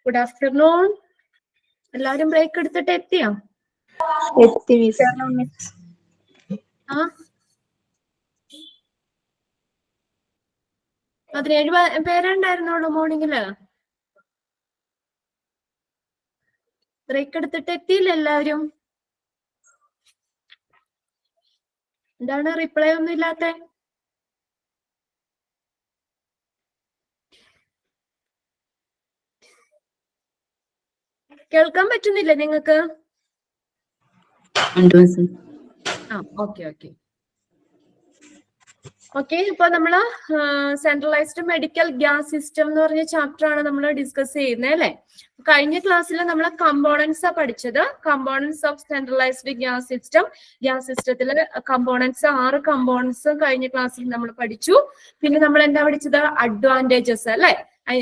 Good afternoon. എല്ലാരും break എടുത്തിട്ട് എത്തിയോ? ആ 17 പേരുണ്ടായിരുന്നുള്ളൂ മോർണിംഗില്. ബ്രേക്ക് എടുത്തിട്ട് എത്തിയില്ല എല്ലാവരും. എന്താണ് റിപ്ലൈ ഒന്നും ഇല്ലാത്ത? കേൾക്കാൻ പറ്റുന്നില്ല നിങ്ങൾക്ക്? ഓക്കെ. ഇപ്പൊ നമ്മള് സെൻട്രലൈസ്ഡ് മെഡിക്കൽ ഗ്യാസ് സിസ്റ്റം എന്ന് പറഞ്ഞ ചാപ്റ്റർ ആണ് നമ്മൾ ഡിസ്കസ് ചെയ്യുന്നത് അല്ലെ. കഴിഞ്ഞ ക്ലാസ്സിൽ നമ്മൾ കമ്പോണൻസ് ആ പഠിച്ചത്. Components of centralised gas system. Gas സിസ്റ്റത്തിലെ കമ്പോണൻസ് 6 കമ്പോണൻസ് കഴിഞ്ഞ ക്ലാസ്സിൽ നമ്മൾ പഠിച്ചു. പിന്നെ നമ്മൾ എന്താ പഠിച്ചത്? അഡ്വാൻറ്റേജസ് അല്ലെ.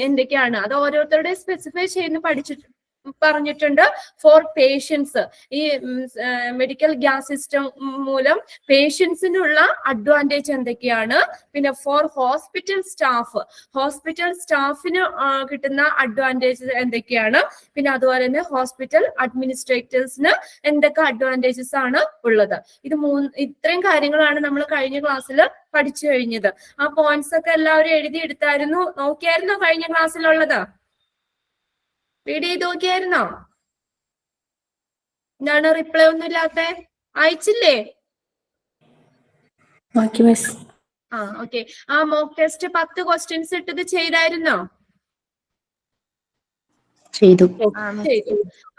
എന്തൊക്കെയാണ് അത് ഓരോരുത്തരുടെ സ്പെസിഫൈ ചെയ്യുന്ന പറഞ്ഞിട്ടുണ്ട്. ഫോർ പേഷ്യൻസ്, ഈ മെഡിക്കൽ ഗ്യാസ് സിസ്റ്റം മൂലം പേഷ്യൻസിനുള്ള അഡ്വാൻറ്റേജ് എന്തൊക്കെയാണ്? പിന്നെ ഫോർ ഹോസ്പിറ്റൽ സ്റ്റാഫിന് കിട്ടുന്ന അഡ്വാൻറ്റേജ് എന്തൊക്കെയാണ്? പിന്നെ അതുപോലെ തന്നെ ഹോസ്പിറ്റൽ അഡ്മിനിസ്ട്രേറ്റേഴ്സിന് എന്തൊക്കെ അഡ്വാൻറ്റേജസ് ആണ് ഉള്ളത്? ഇത്രയും കാര്യങ്ങളാണ് നമ്മൾ കഴിഞ്ഞ ക്ലാസ്സിൽ പഠിച്ചു കഴിഞ്ഞത്. ആ പോയിന്റ്സ് ഒക്കെ എല്ലാവരും എഴുതിയെടുത്തായിരുന്നു. നോക്കിയായിരുന്നോ കഴിഞ്ഞ ക്ലാസ്സിലുള്ളത്? റീഡ് ചെയ്ത് നോക്കിയായിരുന്നോ? എന്താണ് റിപ്ലൈ ഒന്നും ഇല്ലാത്ത? അയച്ചില്ലേ? ഓക്കെ. ആ മോക്ക് ടെസ്റ്റ് 10 ക്വസ്റ്റ്യൻസ് ഇട്ടത് ചെയ്തായിരുന്നോ? ചെയ്തു.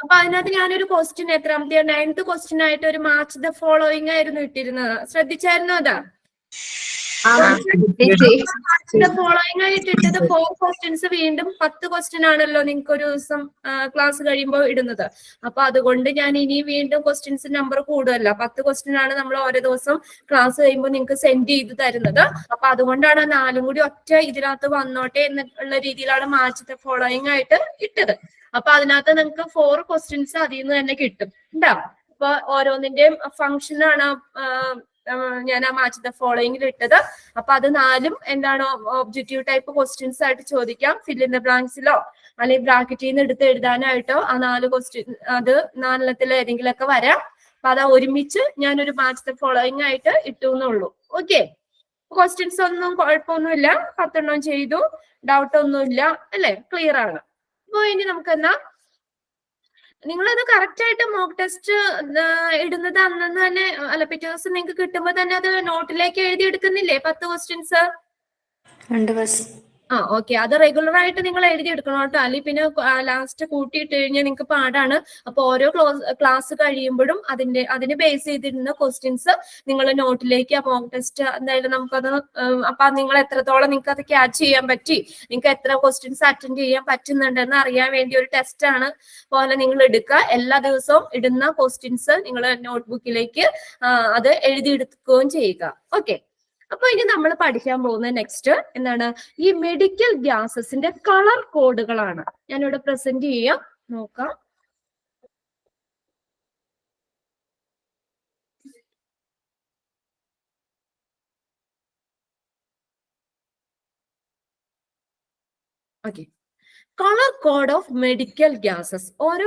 അപ്പൊ അതിനകത്ത് ഞാനൊരു ക്വസ്റ്റ്യൻ, എത്രാമത്തെ 9th ക്വസ്റ്റ്യൻ ആയിട്ട് ഒരു മാച്ച് ദ ഫോളോയിങ് ആയിരുന്നു ഇട്ടിരുന്നത്. ശ്രദ്ധിച്ചായിരുന്നോ? അതാ ഫോളോയിങ് ആയിട്ട് ഇട്ടത് 4 ക്വസ്റ്റ്യൻസ്. വീണ്ടും 10 ക്വസ്റ്റ്യൻ ആണല്ലോ നിങ്ങൾക്ക് ഒരു ദിവസം ക്ലാസ് കഴിയുമ്പോൾ ഇടുന്നത്. അപ്പൊ അതുകൊണ്ട് ഞാൻ ഇനി വീണ്ടും ക്വസ്റ്റ്യൻസ് നമ്പർ കൂടുതലല്ല. 10 ക്വസ്റ്റ്യൻ ആണ് നമ്മൾ ഓരോ ദിവസം ക്ലാസ് കഴിയുമ്പോൾ നിങ്ങൾക്ക് സെൻഡ് ചെയ്ത് തരുന്നത്. അപ്പൊ അതുകൊണ്ടാണ് 4 കൂടി ഒറ്റ ഇതിനകത്ത് വന്നോട്ടെ എന്നുള്ള രീതിയിലാണ് മാച്ച് ദ ഫോളോയിങ് ആയിട്ട് ഇട്ടത്. അപ്പൊ അതിനകത്ത് നിങ്ങൾക്ക് 4 ക്വസ്റ്റ്യൻസ് അതിൽ നിന്ന് തന്നെ കിട്ടും. ഉണ്ടാവും. അപ്പൊ ഓരോന്നിന്റെയും ഫംഗ്ഷൻ ആണ് ഞാൻ ആ മാച്ച് ദ ഫോളോയിങ്ങിൽ ഇട്ടത്. അപ്പൊ അത് 4ഉം എന്താണ് ഒബ്ജക്റ്റീവ് ടൈപ്പ് ക്വസ്റ്റ്യൻസ് ആയിട്ട് ചോദിക്കാം. ഫിൽ ഇൻ ദ ബ്ലാങ്ക്സിലോ അല്ലെങ്കിൽ ബ്രാക്കറ്റിൽ നിന്ന് എടുത്ത് എഴുതാനായിട്ടോ ആ 4 ക്വസ്റ്റ്യൻ, അത് 4 ഏതെങ്കിലും ഒക്കെ വരാം. അപ്പൊ അത് ഒരുമിച്ച് ഞാനൊരു മാച്ച് ദ ഫോളോയിങ് ആയിട്ട് ഇട്ടു എന്നുള്ളൂ. ഓക്കെ. ക്വസ്റ്റ്യൻസ് ഒന്നും കുഴപ്പമൊന്നുമില്ല. 10 ചെയ്തു. ഡൗട്ട് ഒന്നുമില്ല അല്ലെ? ക്ലിയർ ആണ്. അപ്പൊ ഇനി നമുക്ക് എന്നാ നിങ്ങളത് കറക്റ്റ് ആയിട്ട് മോക്ക് ടെസ്റ്റ് ഇടുന്നത് അന്നു തന്നെ, അല്ല പിറ്റേ ദിവസം നിങ്ങൾക്ക് കിട്ടുമ്പോ തന്നെ അത് നോട്ടിലേക്ക് എഴുതി എടുക്കുന്നില്ലേ 10 ക്വസ്റ്റ്യൻസ്? ഓക്കെ. അത് റെഗുലർ ആയിട്ട് നിങ്ങൾ എഴുതി എടുക്കണം കേട്ടോ. അല്ലെങ്കിൽ പിന്നെ ലാസ്റ്റ് കൂട്ടിയിട്ട് കഴിഞ്ഞാൽ നിങ്ങൾക്ക് പാടാണ്. അപ്പൊ ഓരോ ക്ലാസ് കഴിയുമ്പോഴും അതിന് ബേസ് ചെയ്തിരുന്ന ക്വസ്റ്റ്യൻസ് നിങ്ങൾ നോട്ടിലേക്ക് മോക്ക് ടെസ്റ്റ് എന്തായാലും നമുക്കത്, അപ്പൊ നിങ്ങൾ എത്രത്തോളം നിങ്ങൾക്ക് അത് ക്യാച്ച് ചെയ്യാൻ പറ്റി, നിങ്ങൾക്ക് എത്ര ക്വസ്റ്റ്യൻസ് അറ്റൻഡ് ചെയ്യാൻ പറ്റുന്നുണ്ടെന്ന് അറിയാൻ വേണ്ടി ഒരു ടെസ്റ്റ് ആണ് പോലെ നിങ്ങൾ എടുക്കുക. എല്ലാ ദിവസവും ഇടുന്ന ക്വസ്റ്റ്യൻസ് നിങ്ങൾ നോട്ട്ബുക്കിലേക്ക് അത് എഴുതിയെടുക്കുകയും ചെയ്യുക. ഓക്കെ. അപ്പൊ ഇനി നമ്മൾ പഠിക്കാൻ പോകുന്ന നെക്സ്റ്റ് എന്താണ്? ഈ മെഡിക്കൽ ഗ്യാസസിന്റെ കളർ കോഡുകളാണ്. ഞാനിവിടെ പ്രസന്റ് ചെയ്യാം, നോക്കാം. Okay. Colour code of medical gases. ഓരോ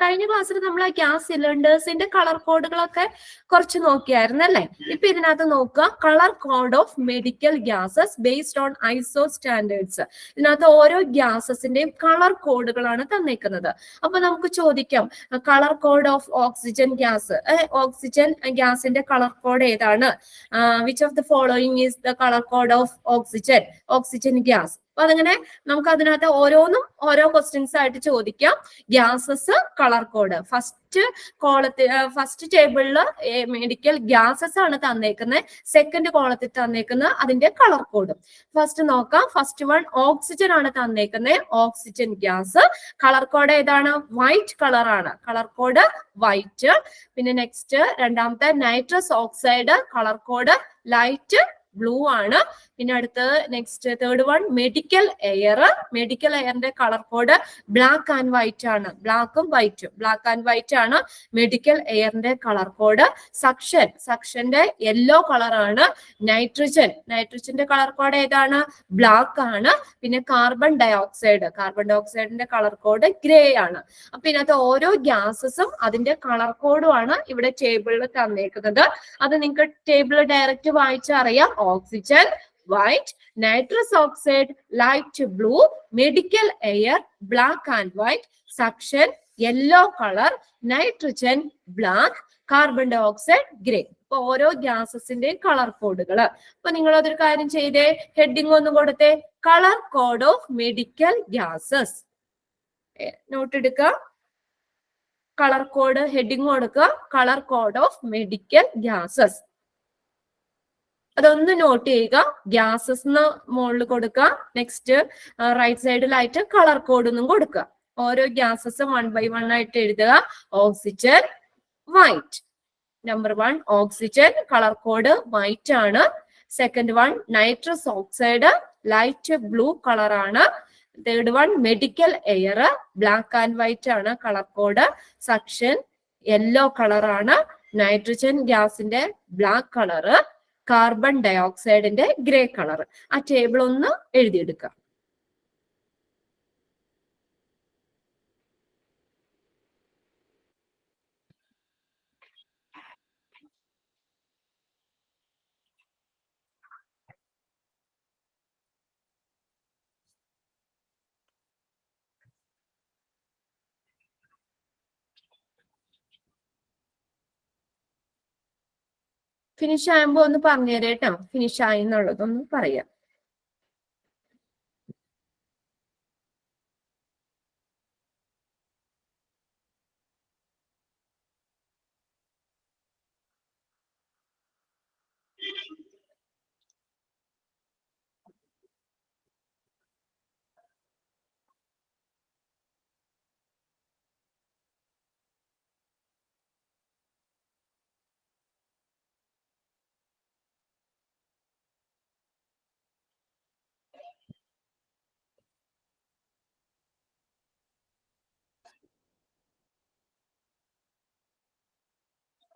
കഴിഞ്ഞ ക്ലാസ്സിൽ നമ്മൾ ആ ഗ്യാസ് സിലിണ്ടേഴ്സിന്റെ കളർ കോഡുകളൊക്കെ കുറച്ച് നോക്കിയായിരുന്നു അല്ലെ? ഇപ്പൊ ഇതിനകത്ത് നോക്കുക. Colour code of medical gases based on ISO standards. ഇതിനകത്ത് ഓരോ ഗ്യാസസിന്റെയും കളർ കോഡുകളാണ് തന്നേക്കുന്നത്. അപ്പൊ നമുക്ക് ചോദിക്കാം, colour code of oxygen gas. Oxygen ഗ്യാസിന്റെ കളർ കോഡ് ഏതാണ്? Which of the following is the colour code of oxygen gas? അപ്പൊ അതങ്ങനെ നമുക്ക് അതിനകത്ത് ഓരോന്നും ഓരോ ക്വസ്റ്റ്യൻസ് ആയിട്ട് ചോദിക്കാം. Gases colour code. ഫസ്റ്റ് ടേബിളില് മെഡിക്കൽ ഗ്യാസസ് ആണ് തന്നേക്കുന്നത്. സെക്കൻഡ് കോളത്തിൽ തന്നേക്കുന്നത് അതിന്റെ കളർ കോഡ്. ഫസ്റ്റ് നോക്കാം. ഫസ്റ്റ് വൺ ഓക്സിജൻ ആണ് തന്നേക്കുന്നത്. ഓക്സിജൻ ഗ്യാസ് കളർ കോഡ് ഏതാണ്? വൈറ്റ് കളർ ആണ്. Colour code white. പിന്നെ നെക്സ്റ്റ് രണ്ടാമത്തെ nitrous oxide colour code light blue ആണ്. പിന്നെ അടുത്തത് next third one medical air. Medical എയറിന്റെ colour code black and white ആണ്. ബ്ലാക്ക് ആൻഡ് വൈറ്റ് ആണ് മെഡിക്കൽ എയറിന്റെ കളർ കോഡ്. സക്ഷന്റെ യെല്ലോ കളർ ആണ്. നൈട്രജന്റെ കളർ കോഡ് ഏതാണ്? ബ്ലാക്ക് ആണ്. പിന്നെ കാർബൺ ഡയോക്സൈഡിന്റെ കളർ കോഡ് ഗ്രേ ആണ്. അപ്പൊ ഇതിനകത്ത് ഓരോ ഗ്യാസസും അതിന്റെ കളർ കോഡും ആണ് ഇവിടെ ടേബിളിൽ തന്നേക്കുന്നത്. അത് നിങ്ങൾക്ക് ടേബിൾ ഡയറക്റ്റ് വായിച്ചറിയാം. Oxygen white, nitrous oxide light blue, medical air black and white, suction yellow color, nitrogen black, carbon dioxide grey. അപ്പൊ ഓരോ ഗ്യാസസിന്റെ കളർ കോഡുകൾ. അപ്പൊ നിങ്ങൾ അതൊരു കാര്യം ചെയ്തേ, ഹെഡിങ് ഒന്ന് കൊടുത്തേ, colour code of medical gases. Note എടുക്കുക, കളർ കോഡ് ഹെഡിങ് കൊടുക്കുക, colour code of medical gases. അതൊന്ന് നോട്ട് ചെയ്യുക. ഗ്യാസസ് മുകളിൽ കൊടുക്കുക. നെക്സ്റ്റ് റൈറ്റ് സൈഡിലായിട്ട് കളർ കോഡ് ഒന്നും കൊടുക്കുക. ഓരോ ഗ്യാസസും 1 by 1 ആയിട്ട് എഴുതുക. Oxygen white. Number 1 oxygen colour code white ആണ്. Second one nitrous oxide light blue colour ആണ്. Third one medical air black and white ആണ് colour code. Suction yellow colour ആണ്. നൈട്രജൻ ഗ്യാസിന്റെ ബ്ലാക്ക് കളറ്. കാർബൺ ഡയോക്സൈഡിന്റെ grey colour. ആ table ഒന്ന് എഴുതിയെടുക്കാം. Finish ആകുമ്പോ ഒന്ന് പറഞ്ഞുതരാം കേട്ടോ. ഫിനിഷ് ആയി എന്നുള്ളതൊന്ന് പറയാം.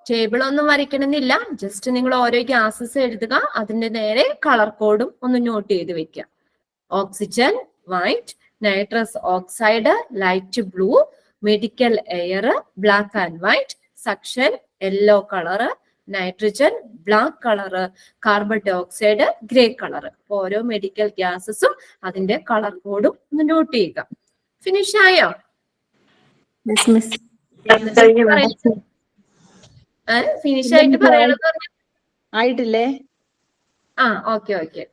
ടേബിൾ ഒന്നും വരയ്ക്കണമെന്നില്ല. ജസ്റ്റ് നിങ്ങൾ ഓരോ ഗ്യാസസ് എഴുതുക. അതിന്റെ നേരെ കളർ കോഡും ഒന്ന് നോട്ട് ചെയ്ത് വെക്കുക. Oxygen white, nitrous oxide light blue, medical air black and white, suction yellow colour, nitrogen black colour, carbon dioxide grey colour. ഓരോ മെഡിക്കൽ ഗ്യാസസും അതിന്റെ കളർ കോഡും ഒന്ന് നോട്ട് ചെയ്യുക. ഫിനിഷ് ആയോ? ഫിനിഷ് ആയിട്ട് പറയണമെന്ന് പറഞ്ഞു. ആയിട്ടില്ലേ? Okay okay.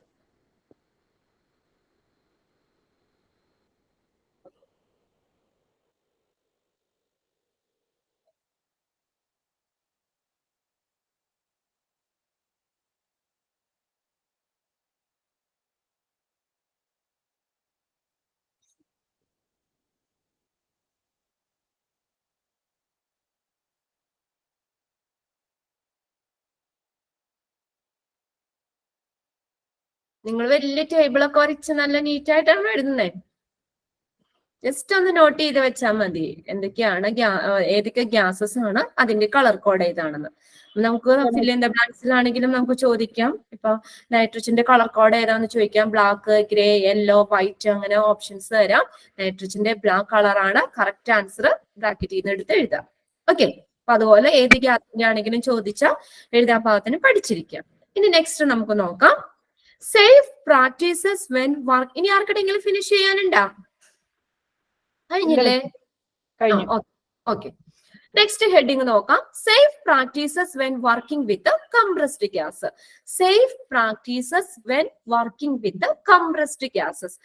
നിങ്ങൾ വലിയ ടേബിളൊക്കെ വരച്ച് നല്ല നീറ്റ് ആയിട്ടാണ് എഴുതുന്നത്. ജസ്റ്റ് ഒന്ന് നോട്ട് ചെയ്ത് വെച്ചാൽ മതി എന്തൊക്കെയാണ് ഏതൊക്കെ ഗ്യാസസ് ആണ്, അതിന്റെ കളർ കോഡ് ഏതാണെന്ന്. നമുക്ക് ഫിൽ ഇൻ ദ ബ്ലാങ്ക്സിലാണെങ്കിലും നമുക്ക് ചോദിക്കാം. ഇപ്പൊ നൈട്രജന്റെ കളർ കോഡ് ഏതാന്ന് ചോദിക്കാം. ബ്ലാക്ക്, ഗ്രേ, യെല്ലോ, വൈറ്റ് അങ്ങനെ ഓപ്ഷൻസ് തരാം. നൈട്രജന്റെ ബ്ലാക്ക് കളറാണ്. കറക്റ്റ് ആൻസർ ബ്രാക്കറ്റിൽ നിന്ന് എടുത്ത് എഴുതാം. ഓക്കെ. അപ്പൊ അതുപോലെ ഏത് ഗ്യാസിന്റെ ആണെങ്കിലും ചോദിച്ചാൽ എഴുതാൻ പാകത്തിന് പഠിച്ചിരിക്കാം. ഇനി നെക്സ്റ്റ് നമുക്ക് നോക്കാം. Safe practices when work. ഇനി ആർക്കെങ്കിലും ഫിനിഷ് ചെയ്യാനുണ്ടോ? കഴിഞ്ഞില്ലേ? ഓക്കെ. നെക്സ്റ്റ് ഹെഡിങ് നോക്കാം. Safe practices when working with compressed gas. Safe practices when working with compressed gases.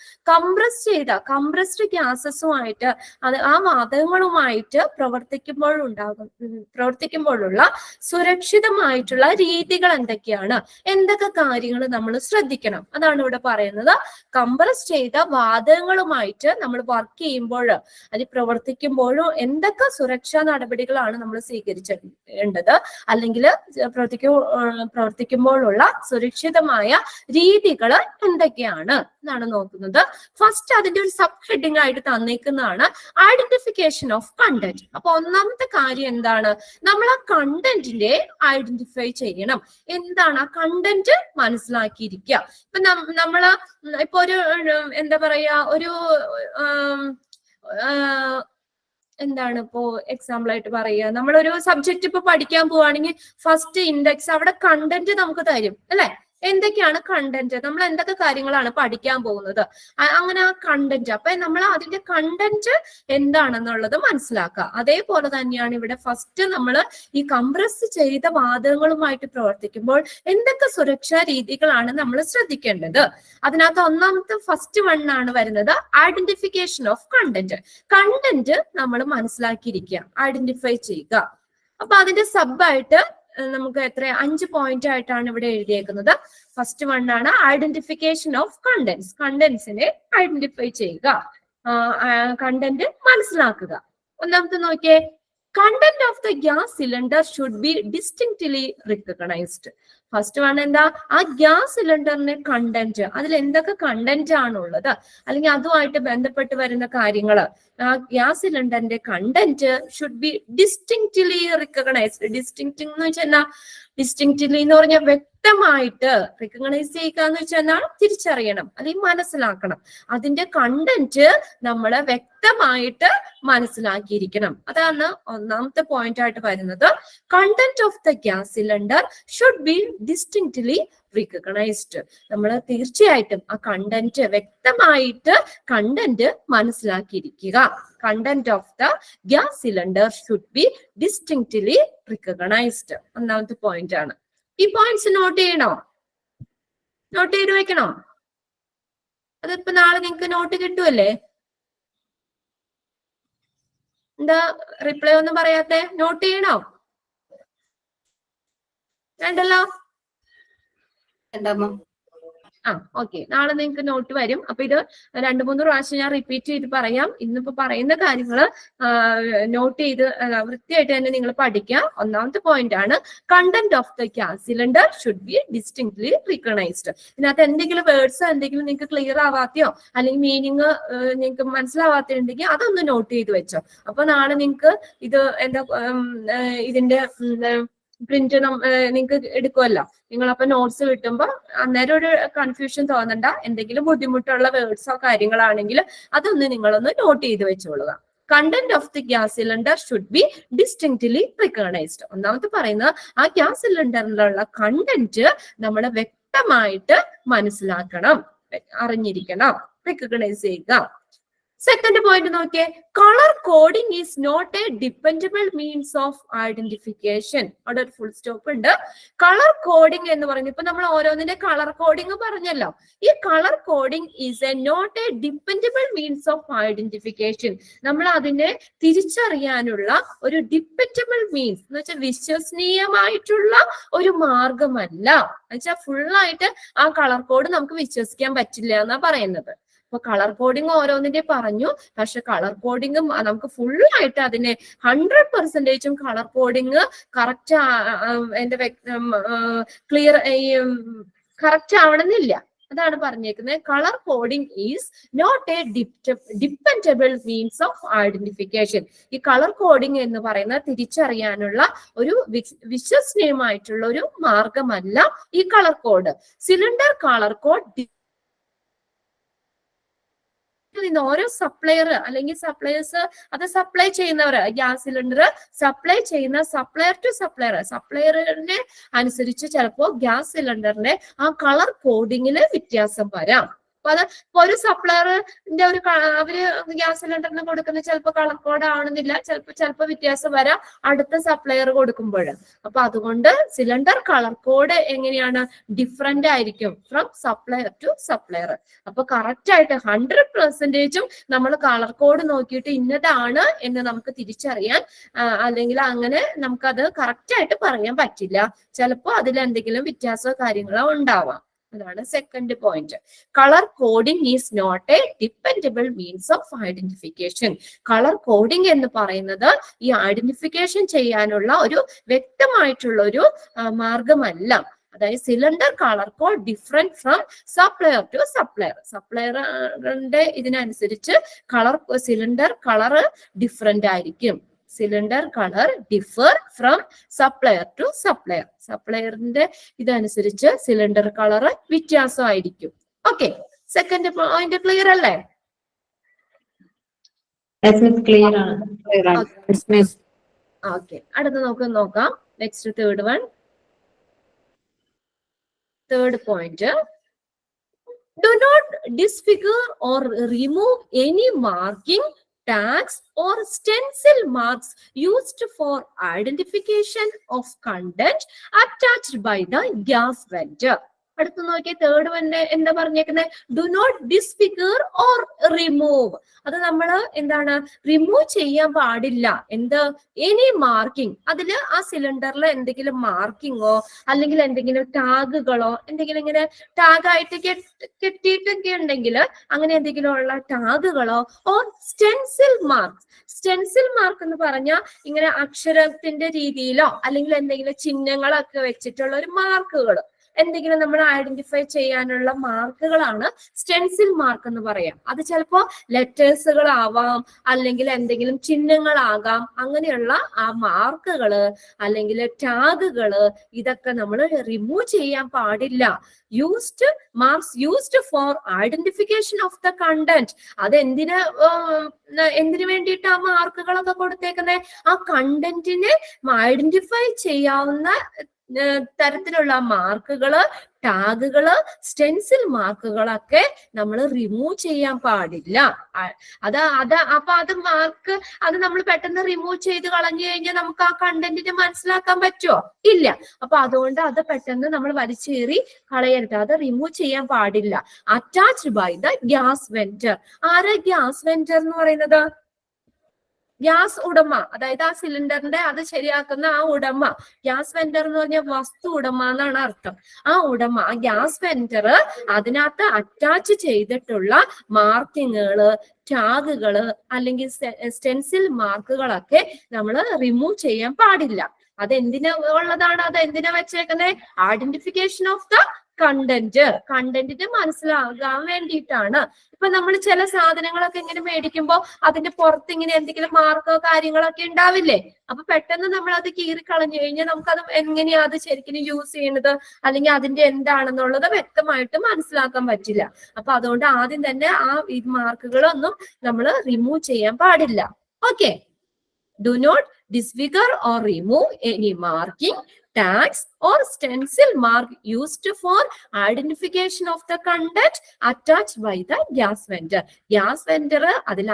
Compressed ഗ്യാസസുമായിട്ട് ആ വാതകങ്ങളുമായിട്ട് പ്രവർത്തിക്കുമ്പോഴുള്ള സുരക്ഷിതമായിട്ടുള്ള രീതികൾ എന്തൊക്കെയാണ്, എന്തൊക്കെ കാര്യങ്ങൾ നമ്മൾ ശ്രദ്ധിക്കണം, അതാണ് ഇവിടെ പറയുന്നത്. കംപ്രസ് ചെയ്ത വാതകങ്ങളുമായിട്ട് നമ്മൾ വർക്ക് ചെയ്യുമ്പോൾ, അത് പ്രവർത്തിക്കുമ്പോഴും എന്തൊക്കെ സുരക്ഷാ നടപടി നടപടികളാണ് നമ്മൾ സ്വീകരിച്ചേണ്ടത്, അല്ലെങ്കിൽ പ്രവർത്തിക്കുമ്പോഴുള്ള സുരക്ഷിതമായ രീതികൾ എന്തൊക്കെയാണ് എന്നാണ് നോക്കുന്നത്. ഫസ്റ്റ് അതിന്റെ ഒരു സബ് ഹെഡിങ് ആയിട്ട് തന്നേക്കുന്നതാണ് ഐഡന്റിഫിക്കേഷൻ ഓഫ് കണ്ടന്റ്. അപ്പൊ ഒന്നാമത്തെ കാര്യം എന്താണ്, നമ്മൾ ആ കണ്ടന്റിനെ ഐഡന്റിഫൈ ചെയ്യണം. എന്താണ് ആ കണ്ടന്റ് മനസ്സിലാക്കിയിരിക്കുക. ഇപ്പൊ നമ്മള് ഇപ്പൊ ഒരു എന്താ പറയാ, ഒരു എന്താണ് ഇപ്പോ എക്സാമ്പിൾ ആയിട്ട് പറയുക, നമ്മളൊരു സബ്ജക്ട് ഇപ്പൊ പഠിക്കാൻ പോവാണെങ്കിൽ ഫസ്റ്റ് ഇൻഡെക്സ് അവിടെ കണ്ടന്റ് നമുക്ക് തരും അല്ലെ. എന്തൊക്കെയാണ് കണ്ടന്റ്, നമ്മൾ എന്തൊക്കെ കാര്യങ്ങളാണ് പഠിക്കാൻ പോകുന്നത്, അങ്ങനെ ആ കണ്ടന്റ്. അപ്പൊ നമ്മൾ അതിന്റെ കണ്ടന്റ് എന്താണെന്നുള്ളത് മനസ്സിലാക്കുക. അതേപോലെ തന്നെയാണ് ഇവിടെ ഫസ്റ്റ് നമ്മൾ ഈ കംപ്രസ് ചെയ്ത വാദങ്ങളുമായിട്ട് പ്രവർത്തിക്കുമ്പോൾ എന്തൊക്കെ സുരക്ഷാ രീതികളാണ് നമ്മൾ ശ്രദ്ധിക്കേണ്ടത്. അതിനകത്ത് ഒന്നാമത്തെ ഫസ്റ്റ് വൺ ആണ് വരുന്നത് ഐഡന്റിഫിക്കേഷൻ ഓഫ് കണ്ടന്റ്. കണ്ടന്റ് നമ്മൾ മനസ്സിലാക്കിയിരിക്കുക, ഐഡന്റിഫൈ ചെയ്യുക. അപ്പൊ അതിന്റെ സബായിട്ട് നമുക്ക് 5 പോയിന്റ് ആയിട്ടാണ് ഇവിടെ എഴുതിയേക്കുന്നത്. ഫസ്റ്റ് വൺ ആണ് ഐഡന്റിഫിക്കേഷൻ ഓഫ് കണ്ടന്റ്സ്. കണ്ടന്റ്സിനെ ഐഡന്റിഫൈ ചെയ്യുക, കണ്ടന്റ് മനസ്സിലാക്കുക. ഒന്നാമത്തെ നോക്കിയേ, content of the gas cylinder should be distinctly recognised. First one എന്താ, ആ ഗ്യാസ് സിലിണ്ടറിന്റെ കണ്ടന്റ്, അതിൽ എന്തൊക്കെ കണ്ടന്റ് ആണുള്ളത്, അല്ലെങ്കിൽ അതുമായിട്ട് ബന്ധപ്പെട്ട് വരുന്ന കാര്യങ്ങൾ, ആ ഗ്യാസ് സിലിണ്ടറിന്റെ content should be distinctly recognised. Distinct എന്ന് വെച്ചാൽ ഡിസ്റ്റിങ്ക്റ്റ്ലി എന്ന് പറഞ്ഞാൽ വ്യക്തമായിട്ട്, റിക്കഗ്നൈസ് ചെയ്യുക എന്ന് വെച്ചാൽ തിരിച്ചറിയണം അല്ലെങ്കിൽ മനസ്സിലാക്കണം. അതിന്റെ കണ്ടന്റ് നമ്മള് വ്യക്തമായിട്ട് മനസ്സിലാക്കിയിരിക്കണം. അതാണ് ഒന്നാമത്തെ പോയിന്റ് ആയിട്ട് വരുന്നത്. Content of the gas cylinder should be distinctly recognised. നമ്മൾ തീർച്ചയായിട്ടും ആ കണ്ടന്റ് വ്യക്തമായിട്ട് കണ്ടന്റ് മനസ്സിലാക്കിയിരിക്കുക. Content of the gas cylinder should be distinctly recognised. ഒന്നാമത്തെ പോയിന്റ് ആണ്. ഈ പോയിന്റ്സ് നോട്ട് ചെയ്യണോ, നോട്ട് ചെയ്ത് വെക്കണോ? അതിപ്പോ നാളെ നിങ്ങൾക്ക് നോട്ട് കിട്ടുമല്ലേ? എന്താ റിപ്ലൈ ഒന്നും പറയാത്തെ? നോട്ട് ചെയ്യണോ? വേണ്ടല്ലോ. ഓക്കെ, നാളെ നിങ്ങൾക്ക് നോട്ട് വരും. അപ്പൊ ഇത് 2-3 പ്രാവശ്യം ഞാൻ റിപ്പീറ്റ് ചെയ്ത് പറയാം. ഇന്നിപ്പോ പറയുന്ന കാര്യങ്ങള് നോട്ട് ചെയ്ത് വൃത്തിയായിട്ട് തന്നെ നിങ്ങൾ പഠിക്കുക. ഒന്നാമത്തെ പോയിന്റ് ആണ് content of the gas cylinder should be distinctly recognised. ഇതിനകത്ത് എന്തെങ്കിലും വേർഡ്സ് എന്തെങ്കിലും നിങ്ങൾക്ക് ക്ലിയർ ആവാത്തയോ അല്ലെങ്കിൽ മീനിങ് നിങ്ങൾക്ക് മനസ്സിലാവാത്തുണ്ടെങ്കിൽ അതൊന്ന് നോട്ട് ചെയ്ത് വെച്ചോ. അപ്പൊ നാളെ നിങ്ങൾക്ക് ഇത് എന്താ ഇതിന്റെ പ്രിന്റ് നിങ്ങൾക്ക് എടുക്കുമല്ലോ. നിങ്ങൾ അപ്പൊ നോട്ട്സ് കിട്ടുമ്പോ അന്നേരം ഒരു കൺഫ്യൂഷൻ തോന്നണ്ട. എന്തെങ്കിലും ബുദ്ധിമുട്ടുള്ള വേർഡ്സോ കാര്യങ്ങളാണെങ്കിൽ അതൊന്ന് നിങ്ങളൊന്ന് നോട്ട് ചെയ്ത് വെച്ചോളുക. Content of the gas cylinder should be distinctly recognised. ഒന്നാമത്തെ പറയുന്നത് ആ ഗ്യാസ് സിലിണ്ടറിലുള്ള കണ്ടന്റ് നമ്മൾ വ്യക്തമായിട്ട് മനസ്സിലാക്കണം, അറിഞ്ഞിരിക്കണം, റിക്കഗ്നൈസ് ചെയ്യുക. സെക്കൻഡ് പോയിന്റ് നോക്കിയേ, colour coding is not a dependable means of identification. അവിടെ ഒരു ഫുൾ സ്റ്റോപ്പ് ഉണ്ട്. കളർ കോഡിംഗ് എന്ന് പറയുന്നത് ഇപ്പൊ നമ്മൾ ഓരോന്നിന്റെ കളർ കോഡിംഗ് പറഞ്ഞല്ലോ. ഈ colour coding is a not a dependable means of identification. നമ്മൾ അതിനെ തിരിച്ചറിയാനുള്ള ഒരു ഡിപ്പെൻഡബിൾ മീൻസ് എന്ന് വെച്ചാൽ വിശ്വസനീയമായിട്ടുള്ള ഒരു മാർഗമല്ല. എന്നുവെച്ചാൽ ഫുള്ളായിട്ട് ആ കളർ കോഡ് നമുക്ക് വിശ്വസിക്കാൻ പറ്റില്ല എന്നാ പറയുന്നത്. അപ്പൊ കളർ കോഡിങ് ഓരോന്നിന്റെ പറഞ്ഞു, പക്ഷെ കളർ കോഡിങ് നമുക്ക് ഫുള്ളായിട്ട് അതിനെ 100% colour coding correct clear correct ആവണമെന്നില്ല. അതാണ് പറഞ്ഞേക്കുന്നത്. Colour coding is not a dependable means of identification. ഈ കളർ കോഡിംഗ് എന്ന് പറയുന്നത് തിരിച്ചറിയാനുള്ള ഒരു വിശ്വസനീയമായിട്ടുള്ള ഒരു മാർഗമല്ല ഈ colour code. Cylinder colour code ഓരോ സപ്ലയർ അല്ലെങ്കിൽ സപ്ലയേഴ്സ്, അത് സപ്ലൈ ചെയ്യുന്നവർ, ഗ്യാസ് സിലിണ്ടർ സപ്ലൈ ചെയ്യുന്ന സപ്ലയർ ടു സപ്ലയർ, സപ്ലയറിനെ അനുസരിച്ച് ചിലപ്പോ ഗ്യാസ് സിലിണ്ടറിന്റെ ആ കളർ കോഡിങ്ങില് വ്യത്യാസം വരാം. അപ്പൊ അത് ഒരു സപ്ലയറിന്റെ ഒരു അവര് ഗ്യാസ് സിലിണ്ടറിന് കൊടുക്കുന്ന ചിലപ്പോൾ കളർ കോഡ് ആവണമെന്നില്ല, ചിലപ്പോ വ്യത്യാസം വരാം അടുത്ത സപ്ലയർ കൊടുക്കുമ്പോൾ. അപ്പൊ അതുകൊണ്ട് സിലിണ്ടർ കളർ കോഡ് എങ്ങനെയാണ് ഡിഫറെന്റ് ആയിരിക്കും ഫ്രം സപ്ലയർ ടു സപ്ലയർ. അപ്പൊ കറക്റ്റ് ആയിട്ട് 100% നമ്മൾ കളർ കോഡ് നോക്കിയിട്ട് ഇന്നതാണ് എന്ന് നമുക്ക് തിരിച്ചറിയാൻ അല്ലെങ്കിൽ അങ്ങനെ നമുക്കത് കറക്റ്റ് ആയിട്ട് പറയാൻ പറ്റില്ല. ചിലപ്പോ അതിൽ എന്തെങ്കിലും വ്യത്യാസമോ കാര്യങ്ങളോ ഉണ്ടാവാം. അതാണ് second point. Colour coding is not a dependable means of identification. Colour coding എന്ന് പറയുന്നത് ഈ ഐഡന്റിഫിക്കേഷൻ ചെയ്യാനുള്ള ഒരു വ്യക്തമായിട്ടുള്ള ഒരു മാർഗമല്ല. അതായത് cylinder colour code different from supplier to supplier. സപ്ലയറിന്റെ ഇതിനനുസരിച്ച് സിലിണ്ടർ കളർ ഡിഫറെന്റ് ആയിരിക്കും. Cylinder colour differ from supplier to supplier. സപ്ലയറിന്റെ ഇതനുസരിച്ച് സിലിണ്ടർ കളർ വ്യത്യാസമായിരിക്കും. ഓക്കെ, സെക്കൻഡ് പോയിന്റ് ക്ലിയർ അല്ലേ? ഓക്കെ, അടുത്ത് നമുക്ക് നോക്കാം. Next third one. Third point, do not disfigure or remove any marking, tags or stencil marks used for identification of content attached by the gas vendor. അടുത്ത് നോക്കിയ third വന്നെ എന്താ പറഞ്ഞേക്കുന്നത്? Do not disfigure or remove. അത് നമ്മൾ എന്താണ് remove ചെയ്യാൻ പാടില്ല. എന്ത്? Any marking. അതില് ആ സിലിണ്ടറിൽ എന്തെങ്കിലും മാർക്കിങ്ങോ അല്ലെങ്കിൽ എന്തെങ്കിലും ടാഗുകളോ എന്തെങ്കിലും ഇങ്ങനെ ടാഗായിട്ട് കെട്ടിയിട്ടൊക്കെ ഉണ്ടെങ്കിൽ അങ്ങനെ എന്തെങ്കിലും ഉള്ള ടാഗുകളോ or stencil mark. Stencil mark എന്ന് പറഞ്ഞാൽ ഇങ്ങനെ അക്ഷരത്തിന്റെ രീതിയിലോ അല്ലെങ്കിൽ എന്തെങ്കിലും ചിഹ്നങ്ങളൊക്കെ വെച്ചിട്ടുള്ള ഒരു മാർക്കുകൾ, എന്തെങ്കിലും നമ്മൾ ഐഡന്റിഫൈ ചെയ്യാനുള്ള മാർക്കുകളാണ് സ്റ്റെൻസിൽ മാർക്ക് എന്ന് പറയാം. അത് ചിലപ്പോ ലെറ്റേഴ്സുകളാവാം അല്ലെങ്കിൽ എന്തെങ്കിലും ചിഹ്നങ്ങളാകാം. അങ്ങനെയുള്ള ആ മാർക്കുകള് അല്ലെങ്കിൽ ടാഗുകള് ഇതൊക്കെ നമ്മൾ റിമൂവ് ചെയ്യാൻ പാടില്ല. Marks used for identification of the content. അത് എന്തിനു വേണ്ടിയിട്ട് ആ മാർക്കുകളൊക്കെ കൊടുത്തേക്കുന്നത്? ആ കണ്ടന്റിനെ ഐഡന്റിഫൈ ചെയ്യാവുന്ന തരത്തിലുള്ള മാർക്കുകള്, ടാഗുകള്, സ്റ്റെൻസിൽ മാർക്കുകളൊക്കെ നമ്മൾ റിമൂവ് ചെയ്യാൻ പാടില്ല. അപ്പൊ അത് നമ്മൾ പെട്ടെന്ന് റിമൂവ് ചെയ്ത് കളഞ്ഞു കഴിഞ്ഞാൽ നമുക്ക് ആ കണ്ടന്റിനെ മനസ്സിലാക്കാൻ പറ്റുമോ? ഇല്ല. അപ്പൊ അതുകൊണ്ട് അത് പെട്ടെന്ന് നമ്മൾ വലിച്ചേറി കളയരുത്. അത് റിമൂവ് ചെയ്യാൻ പാടില്ല. Attached by the gas vendor. ആരാ ഗ്യാസ് വെൻഡർ എന്ന് പറയുന്നത്? ഗ്യാസ് ഉടമ, അതായത് ആ സിലിണ്ടറിന്റെ അത് ശരിയാക്കുന്ന ആ ഉടമ. ഗ്യാസ് വെൻഡർ എന്ന് പറഞ്ഞാൽ വസ്തു ഉടമ എന്നാണ് അർത്ഥം. ആ ഉടമ, ആ ഗ്യാസ് വെൻഡർ അതിനകത്ത് അറ്റാച്ച് ചെയ്തിട്ടുള്ള മാർക്കിങ്ങുകള്, ടാഗുകള് അല്ലെങ്കിൽ സ്റ്റെൻസിൽ മാർക്കുകളൊക്കെ നമ്മൾ റിമൂവ് ചെയ്യാൻ പാടില്ല. അതെന്തിനാ ഉള്ളതാണ്? അത് എന്തിനാ വെച്ചേക്കുന്നത്? ഐഡന്റിഫിക്കേഷൻ ഓഫ് ദ കണ്ടന്റിന് മനസ്സിലാകാൻ വേണ്ടിയിട്ടാണ്. ഇപ്പൊ നമ്മൾ ചില സാധനങ്ങളൊക്കെ ഇങ്ങനെ മേടിക്കുമ്പോൾ അതിന്റെ പുറത്ത് ഇങ്ങനെ എന്തെങ്കിലും മാർക്കോ കാര്യങ്ങളൊക്കെ ഉണ്ടാവില്ലേ? അപ്പൊ പെട്ടെന്ന് നമ്മൾ അത് കീറിക്കളഞ്ഞു കഴിഞ്ഞാൽ നമുക്കത് എങ്ങനെയാ അത് ശരിക്കും യൂസ് ചെയ്യുന്നത് അല്ലെങ്കിൽ അതിന്റെ എന്താണെന്നുള്ളത് വ്യക്തമായിട്ട് മനസ്സിലാക്കാൻ പറ്റില്ല. അപ്പൊ അതുകൊണ്ട് ആദ്യം തന്നെ ആ മാർക്കുകളൊന്നും നമ്മൾ റിമൂവ് ചെയ്യാൻ പാടില്ല. Okay, do not disfigure or remove any marking, tags or stencil mark used for identification of the content attached by the gas vendor. Gas vendor അതിൽ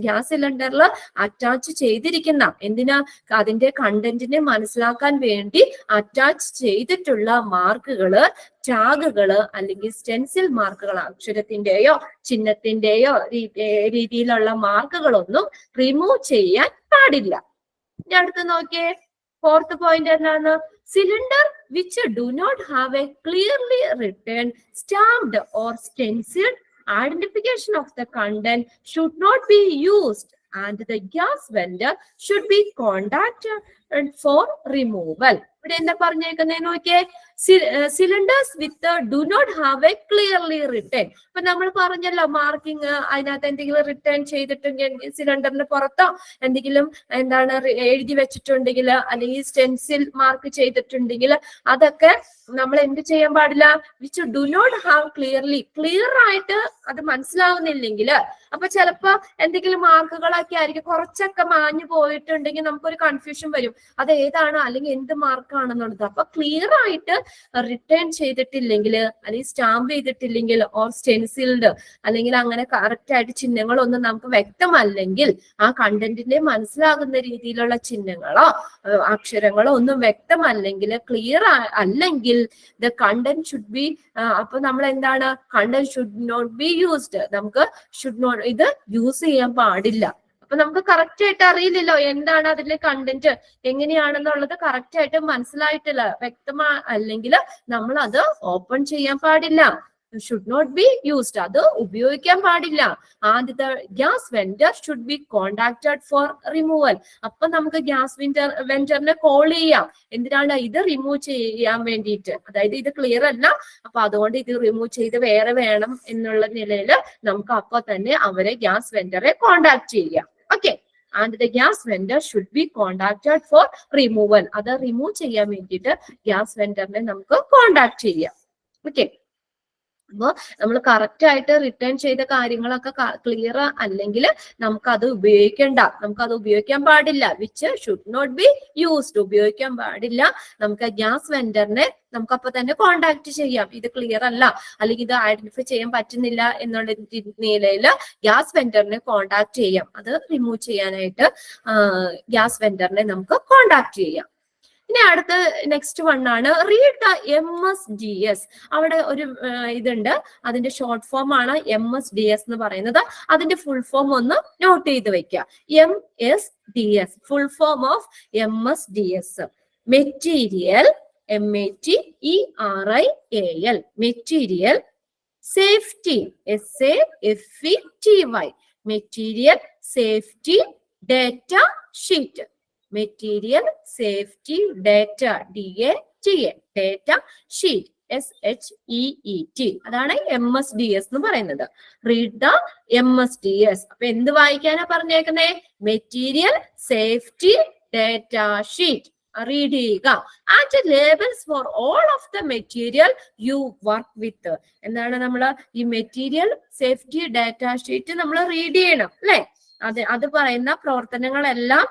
ഗ്യാസ് സിലിണ്ടറിൽ അറ്റാച്ച് ചെയ്തിരിക്കുന്ന എന്തിനാ? അതിന്റെ കണ്ടന്റിനെ മനസ്സിലാക്കാൻ വേണ്ടി അറ്റാച്ച് ചെയ്തിട്ടുള്ള മാർക്കുകള്, ടാഗുകള് അല്ലെങ്കിൽ സ്റ്റെൻസിൽ മാർക്കുകൾ, അക്ഷരത്തിന്റെയോ ചിഹ്നത്തിന്റെയോ രീതിയിലുള്ള മാർക്കുകളൊന്നും റിമൂവ് ചെയ്യാൻ പാടില്ല. ഞാൻ അടുത്ത് നോക്കിയേ, ഫോർത്ത് പോയിന്റ് എന്താണ്? Cylinder which do not have a clearly written stamped or stencilled identification of the content should not be used and the gas vendor should be contacted for removal. ഇവിടെ എന്താ പറഞ്ഞേക്കുന്നത് നോക്കിയേ? Cylinders with do not have a clearly return. ഇപ്പൊ നമ്മൾ പറഞ്ഞല്ലോ marking അതിനകത്ത് എന്തെങ്കിലും return ചെയ്തിട്ടുണ്ടെങ്കിൽ സിലിണ്ടറിന് പുറത്തോ എന്തെങ്കിലും എന്താണ് എഴുതി വെച്ചിട്ടുണ്ടെങ്കിൽ അല്ലെങ്കിൽ സ്റ്റെൻസിൽ മാർക്ക് ചെയ്തിട്ടുണ്ടെങ്കിൽ അതൊക്കെ നമ്മൾ എന്ത് ചെയ്യാൻ പാടില്ല? Which do not have clear ആയിട്ട് അത് മനസ്സിലാവുന്നില്ലെങ്കിൽ അപ്പൊ ചിലപ്പോ എന്തെങ്കിലും മാർക്കുകളൊക്കെ ആയിരിക്കും കുറച്ചൊക്കെ മാഞ്ഞു പോയിട്ടുണ്ടെങ്കിൽ നമുക്കൊരു കൺഫ്യൂഷൻ വരും, അത് ഏതാണ് അല്ലെങ്കിൽ എന്ത് മാർക്കാണെന്നുള്ളത്. അപ്പൊ ക്ലിയർ ആയിട്ട് റിട്ടേൺ ചെയ്തിട്ടില്ലെങ്കിൽ അല്ലെങ്കിൽ സ്റ്റാമ്പ് ചെയ്തിട്ടില്ലെങ്കിൽ ഓർ സ്റ്റെൻസിൽഡ് അല്ലെങ്കിൽ അങ്ങനെ കറക്റ്റ് ആയിട്ട് ചിഹ്നങ്ങളൊന്നും നമുക്ക് വ്യക്തമല്ലെങ്കിൽ, ആ കണ്ടന്റിനെ മനസ്സിലാകുന്ന രീതിയിലുള്ള ചിഹ്നങ്ങളോ അക്ഷരങ്ങളോ ഒന്നും വ്യക്തമല്ലെങ്കിൽ, ക്ലിയർ അല്ലെങ്കിൽ ദ കണ്ടന്റ് ഷുഡ് ബി, അപ്പൊ നമ്മൾ എന്താണ്? Content should not be used. നമുക്ക് ഷുഡ് നോട്ട് ഇത് യൂസ് ചെയ്യാൻ പാടില്ല. അപ്പൊ നമുക്ക് കറക്റ്റ് ആയിട്ട് അറിയില്ലല്ലോ എന്താണ് അതിലെ കണ്ടന്റ് എങ്ങനെയാണെന്നുള്ളത് കറക്റ്റ് ആയിട്ട് മനസ്സിലായിട്ടില്ല, വ്യക്തമാ അല്ലെങ്കിൽ നമ്മൾ അത് ഓപ്പൺ ചെയ്യാൻ പാടില്ല. ഷുഡ് നോട്ട് ബി യൂസ്ഡ്, അത് ഉപയോഗിക്കാൻ പാടില്ല. And the gas vendor should be contacted for removal. അപ്പൊ നമുക്ക് ഗ്യാസ് വെൻഡറിനെ കോൾ ചെയ്യാം. എന്തിനാണ്? ഇത് റിമൂവ് ചെയ്യാൻ വേണ്ടിയിട്ട്. അതായത് ഇത് ക്ലിയർ അല്ല, അപ്പൊ അതുകൊണ്ട് ഇത് റിമൂവ് ചെയ്ത് വേറെ വേണം എന്നുള്ള നിലയിൽ നമുക്ക് അപ്പൊ തന്നെ അവരെ ഗ്യാസ് വെൻഡറെ കോണ്ടാക്ട് ചെയ്യാം. Okay, and the gas vendor should be contacted for removal. അത് റിമൂവ് ചെയ്യാൻ വേണ്ടിയിട്ട് ഗ്യാസ് വെൻഡറിനെ നമുക്ക് കോണ്ടാക്ട് ചെയ്യാം. ഓക്കെ, അപ്പൊ നമ്മൾ കറക്റ്റ് ആയിട്ട് റിട്ടേൺ ചെയ്ത കാര്യങ്ങളൊക്കെ ക്ലിയർ അല്ലെങ്കിൽ നമുക്കത് ഉപയോഗിക്കണ്ട, നമുക്കത് ഉപയോഗിക്കാൻ പാടില്ല. Which should not be used, ഉപയോഗിക്കാൻ പാടില്ല. നമുക്ക് ഗ്യാസ് വെൻഡറിനെ നമുക്ക് അപ്പൊ തന്നെ കോണ്ടാക്ട് ചെയ്യാം. ഇത് ക്ലിയർ അല്ല അല്ലെങ്കിൽ ഇത് ഐഡന്റിഫൈ ചെയ്യാൻ പറ്റുന്നില്ല എന്നുള്ള നിലയിൽ ഗ്യാസ് വെൻഡറിനെ കോണ്ടാക്ട് ചെയ്യാം. അത് റിമൂവ് ചെയ്യാനായിട്ട് ഗ്യാസ് വെൻഡറിനെ നമുക്ക് കോണ്ടാക്ട് ചെയ്യാം. ഇനി അടുത്ത നെക്സ്റ്റ് വൺ ആണ് റീഡ് ദ MSDS. അവിടെ ഒരു ഇതുണ്ട്, അതിന്റെ ഷോർട്ട് ഫോം ആണ് MSDS എന്ന് പറയുന്നത്. അതിന്റെ ഫുൾ ഫോം ഒന്ന് നോട്ട് ചെയ്ത് വെക്കുക. MSDS, full form of MSDS, material, METERIAL, material safety, SAFETY, material safety data sheet, material safety data, DATA, data sheet, SHEET. അതാണ് MSDS എന്ന് പറയുന്നത്. Read the MSDS. അപ്പൊ എന്ത് വായിക്കാനാ പറഞ്ഞേക്കുന്നേ? Material safety data sheet read ചെയ്യുക. And labels for all of the material you work with. എന്താണ് നമ്മൾ ഈ മെറ്റീരിയൽ സേഫ്റ്റി ഡാറ്റ ഷീറ്റ് നമ്മൾ റീഡ് ചെയ്യണം അല്ലെ? അത് പറയുന്ന പ്രവർത്തനങ്ങളെല്ലാം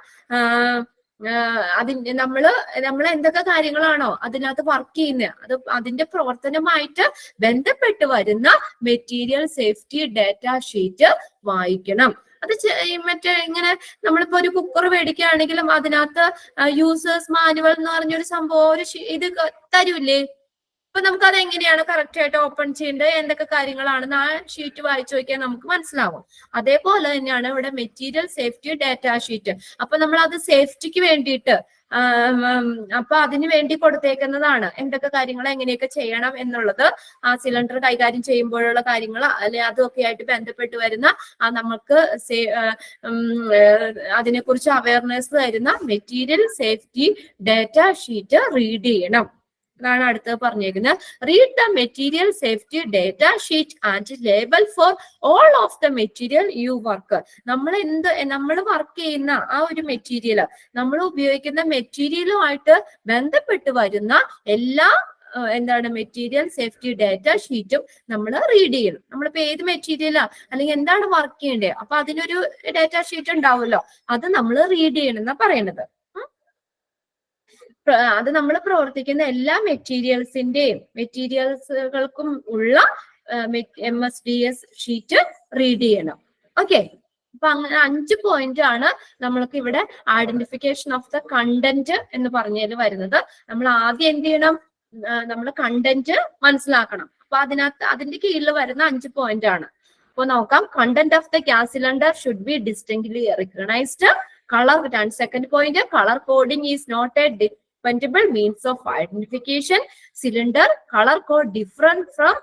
അതിന്റെ നമ്മൾ എന്തൊക്കെ കാര്യങ്ങളാണോ അതിനകത്ത് വർക്ക് ചെയ്യുന്നത്, അത് അതിന്റെ പ്രവർത്തനമായിട്ട് ബന്ധപ്പെട്ട് വരുന്ന മെറ്റീരിയൽ സേഫ്റ്റി ഡാറ്റ ഷീറ്റ് വായിക്കണം. അത് മറ്റേ ഇങ്ങനെ നമ്മളിപ്പോ ഒരു കുക്കർ മേടിക്കുകയാണെങ്കിലും അതിനകത്ത് യൂസേഴ്സ് മാനുവൽ എന്ന് പറഞ്ഞൊരു സംഭവം ഒരു ഇത് തരൂല്ലേ? അപ്പൊ നമുക്ക് അത് എങ്ങനെയാണ് കറക്റ്റ് ആയിട്ട് ഓപ്പൺ ചെയ്യേണ്ടത്, എന്തൊക്കെ കാര്യങ്ങളാണെന്ന് ആ ഷീറ്റ് വായിച്ചു നോക്കിയാൽ നമുക്ക് മനസ്സിലാവും. അതേപോലെ തന്നെയാണ് ഇവിടെ മെറ്റീരിയൽ സേഫ്റ്റി ഡാറ്റ ഷീറ്റ്. അപ്പൊ നമ്മൾ അത് സേഫ്റ്റിക്ക് വേണ്ടിയിട്ട് അപ്പൊ അതിന് വേണ്ടി കൊടുത്തേക്കുന്നതാണ് എന്തൊക്കെ കാര്യങ്ങൾ എങ്ങനെയൊക്കെ ചെയ്യണം എന്നുള്ളത്. ആ സിലിണ്ടർ കൈകാര്യം ചെയ്യുമ്പോഴുള്ള കാര്യങ്ങൾ അല്ലെ അതൊക്കെ ആയിട്ട് ബന്ധപ്പെട്ട് വരുന്ന നമുക്ക് അതിനെക്കുറിച്ച് അവയർനെസ് തരുന്ന material safety data sheet read ചെയ്യണം. അതാണ് അടുത്തത് പറഞ്ഞേക്കുന്നത്. Read the material safety data sheet and label four all of the material you work. നമ്മൾ വർക്ക് ചെയ്യുന്ന ആ ഒരു മെറ്റീരിയൽ, നമ്മൾ ഉപയോഗിക്കുന്ന മെറ്റീരിയലുമായിട്ട് ബന്ധപ്പെട്ട് വരുന്ന എല്ലാ എന്താണ് മെറ്റീരിയൽ സേഫ്റ്റി ഡാറ്റ ഷീറ്റും നമ്മൾ റീഡ് ചെയ്യണം. നമ്മളിപ്പോ ഏത് മെറ്റീരിയലാ അല്ലെങ്കിൽ എന്താണ് വർക്ക് ചെയ്യേണ്ടത്, അപ്പൊ അതിനൊരു ഡാറ്റ ഷീറ്റ് ഉണ്ടാവുമല്ലോ, അത് നമ്മൾ റീഡ് ചെയ്യണം എന്നാ പറയുന്നത്. അത് നമ്മൾ പ്രവർത്തിക്കുന്ന എല്ലാ മെറ്റീരിയൽസുകൾക്കും ഉള്ള MSDS ഷീറ്റ് റീഡ് ചെയ്യണം. ഓക്കെ, അപ്പൊ അങ്ങനെ 5 പോയിന്റ് ആണ് നമ്മൾക്ക് ഇവിടെ ഐഡന്റിഫിക്കേഷൻ ഓഫ് ദ കണ്ടന്റ് എന്ന് പറഞ്ഞതിൽ വരുന്നത്. നമ്മൾ ആദ്യം എന്ത് ചെയ്യണം? നമ്മൾ കണ്ടന്റ് മനസ്സിലാക്കണം. അപ്പൊ അതിന്റെ കീഴിൽ വരുന്ന 5 പോയിന്റ് ആണ്. അപ്പൊ നോക്കാം. Content of the gas cylinder should be distinctly recognised. Colour, second point, colour coding is not a dependable means of identification. Cylinder color code different from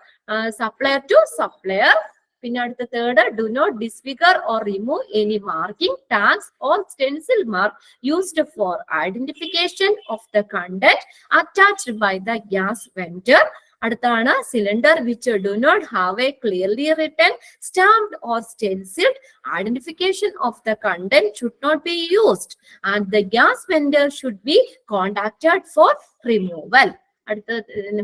supplier to supplier. പിന്നെ അടുത്ത third, do not disfigure or remove any marking, tags or stencil mark used for identification of the content attached by the gas vendor. അടുത്താണ് cylinder which do not have a clearly written, stamped or stenciled identification of the content should not be used, and the gas vendor should be contacted for removal. അടുത്ത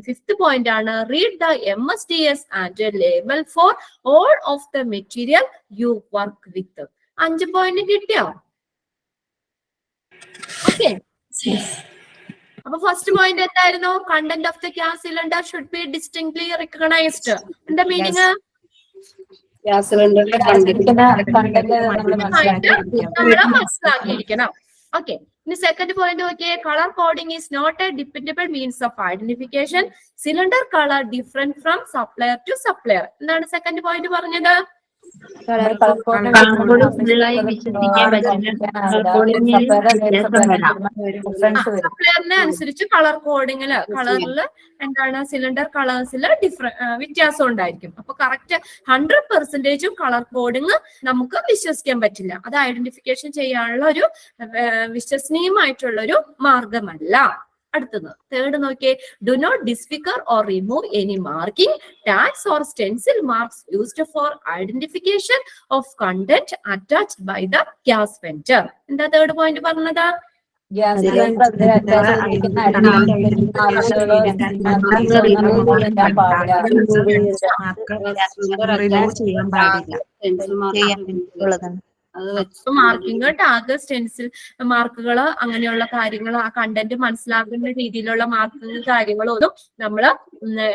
fifth point ആണ് read the MSDS and label for all of the material you work with. 5 point കിട്ടിയോ? Okay, അപ്പൊ first point എന്തായിരുന്നു? Content of the gas cylinder should be distinctly recognised. എന്താ meaning? Gas സിലിണ്ടറിന്റെ നമ്മൾ മനസ്സിലാക്കിയിരിക്കണം. Okay, ഇനി second point നോക്കിയേ. Colour coding is not a dependable means of identification. Cylinder colour different from supplier to supplier. എന്താണ് second point പറഞ്ഞത്? Colour code ഫുള്ളായി വിശ്വസിക്കാൻ പറ്റില്ല. കളർ കോഡിങ്ങിൽ വ്യത്യാസം വരാം. സപ്ലയറിനെ അനുസരിച്ച് കളർ കോഡിങ്ങില് കളറിൽ എന്താണ് സിലിണ്ടർ കളേഴ്സിൽ വ്യത്യാസം ഉണ്ടായിരിക്കും. അപ്പൊ കറക്റ്റ് 100% കളർ കോഡിങ് നമുക്ക് വിശ്വസിക്കാൻ പറ്റില്ല. അത് ഐഡന്റിഫിക്കേഷൻ ചെയ്യാനുള്ള ഒരു വിശ്വസനീയമായിട്ടുള്ള ഒരു മാർഗമല്ല. അടുത്തത് തേർഡ് നോക്കിയേ, do not disfigure or remove any marking, tags or stencil marks used for identification of content attached by the gas vendor. എന്താ തേർഡ് പോയിന്റ് പറഞ്ഞത്? മാർക്കിംഗ്, ടാഗ്, സ്റ്റെൻസിൽ മാർക്കുകൾ, അങ്ങനെയുള്ള കാര്യങ്ങൾ, ആ കണ്ടന്റ് മനസ്സിലാക്കുന്ന രീതിയിലുള്ള മാർക്കിംഗ് കാര്യങ്ങളും ഒന്നും നമ്മള്